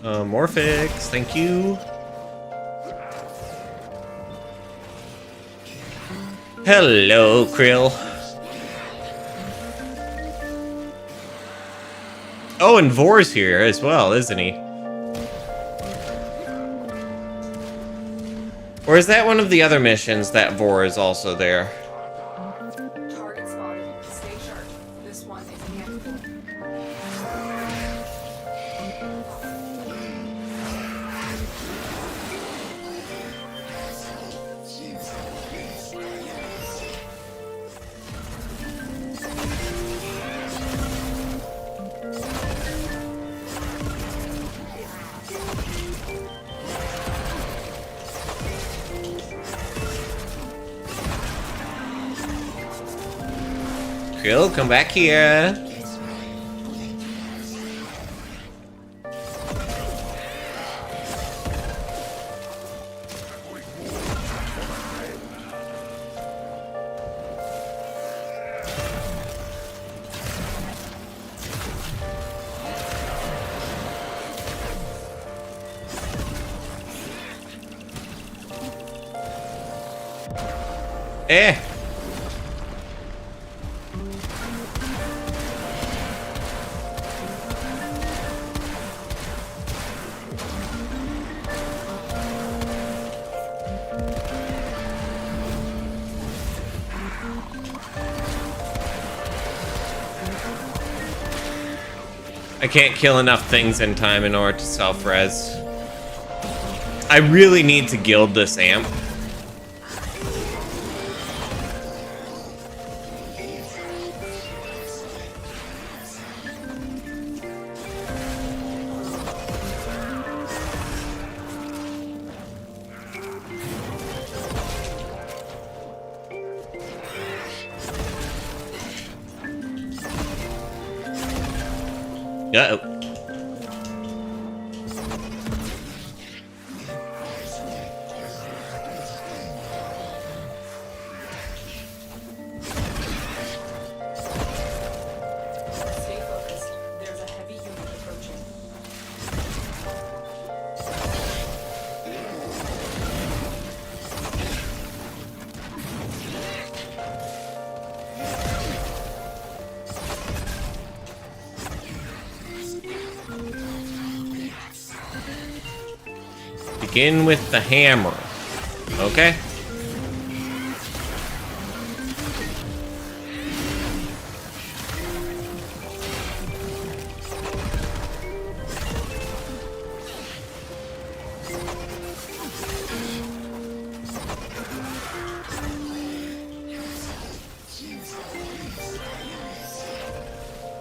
Morphix, thank you. Hello, Krill. Oh, and Vor's here as well, isn't he? Or is that one of the other missions that Vor is also there? Target spotted. Stay sharp. This one is a handful. Krill, come back here. Eh. I can't kill enough things in time in order to self-res. I really need to guild this amp. Uh-oh. Stay focused. There's a heavy unit approaching. Begin with the hammer. Okay.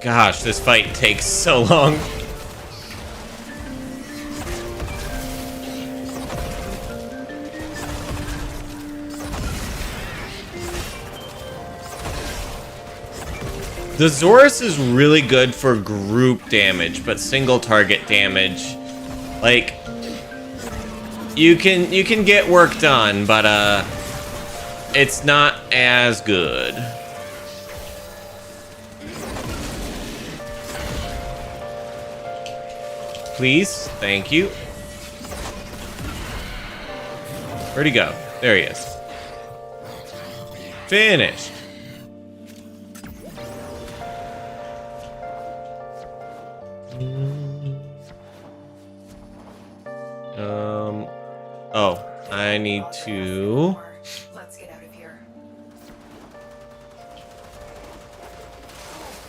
Gosh, this fight takes so long. The Zorus is really good for group damage, but single target damage, like, you can get work done, but it's not as good. Please, thank you. Where'd he go? There he is. Finished. Oh, I need to... Let's get out of here.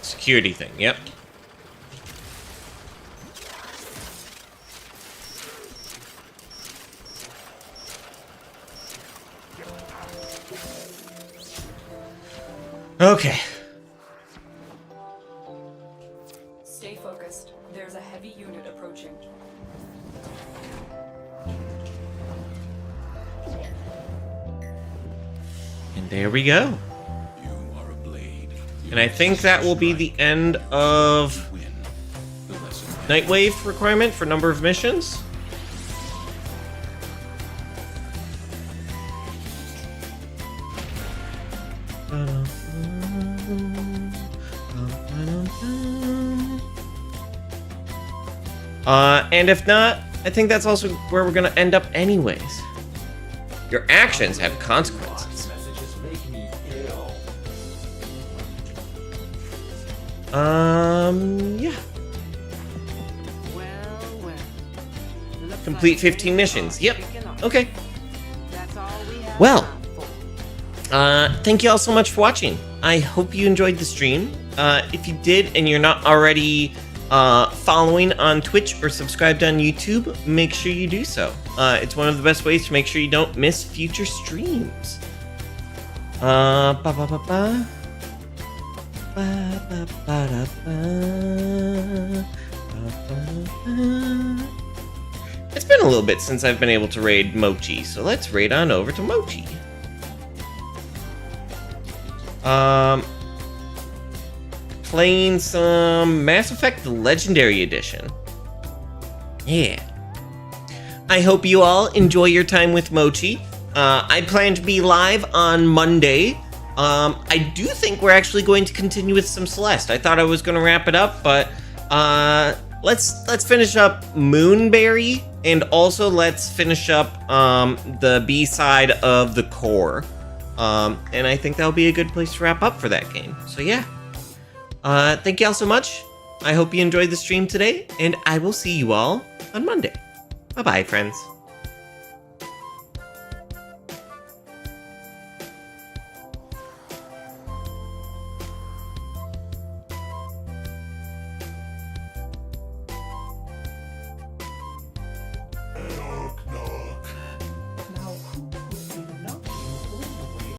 Security thing, yep. Okay. Stay focused. There's a heavy unit approaching. And there we go. You are a blade. And I think that will be the end of Win. The lesson. Nightwave requirement for number of missions. And if not, I think that's also where we're gonna end up anyways. Your actions have consequences. Messages make me ill. Yeah. Well. Looks Complete like 15 they missions. are Yep. kicking off. Okay. That's all we have Well. time for. Thank you all so much for watching. I hope you enjoyed the stream. If you did and you're not already following on Twitch or subscribed on YouTube, make sure you do so. It's one of the best ways to make sure you don't miss future streams. It's been a little bit since I've been able to raid Mochi, so let's raid on over to Mochi. Playing some Mass Effect Legendary Edition. Yeah. I hope you all enjoy your time with Mochi. I plan to be live on Monday. I do think we're actually going to continue with some Celeste. I thought I was going to wrap it up, but let's finish up Moonberry, and also let's finish up the B-side of the core. And I think that'll be a good place to wrap up for that game. So yeah. Thank you all so much. I hope you enjoyed the stream today, and I will see you all on Monday. Bye-bye, friends.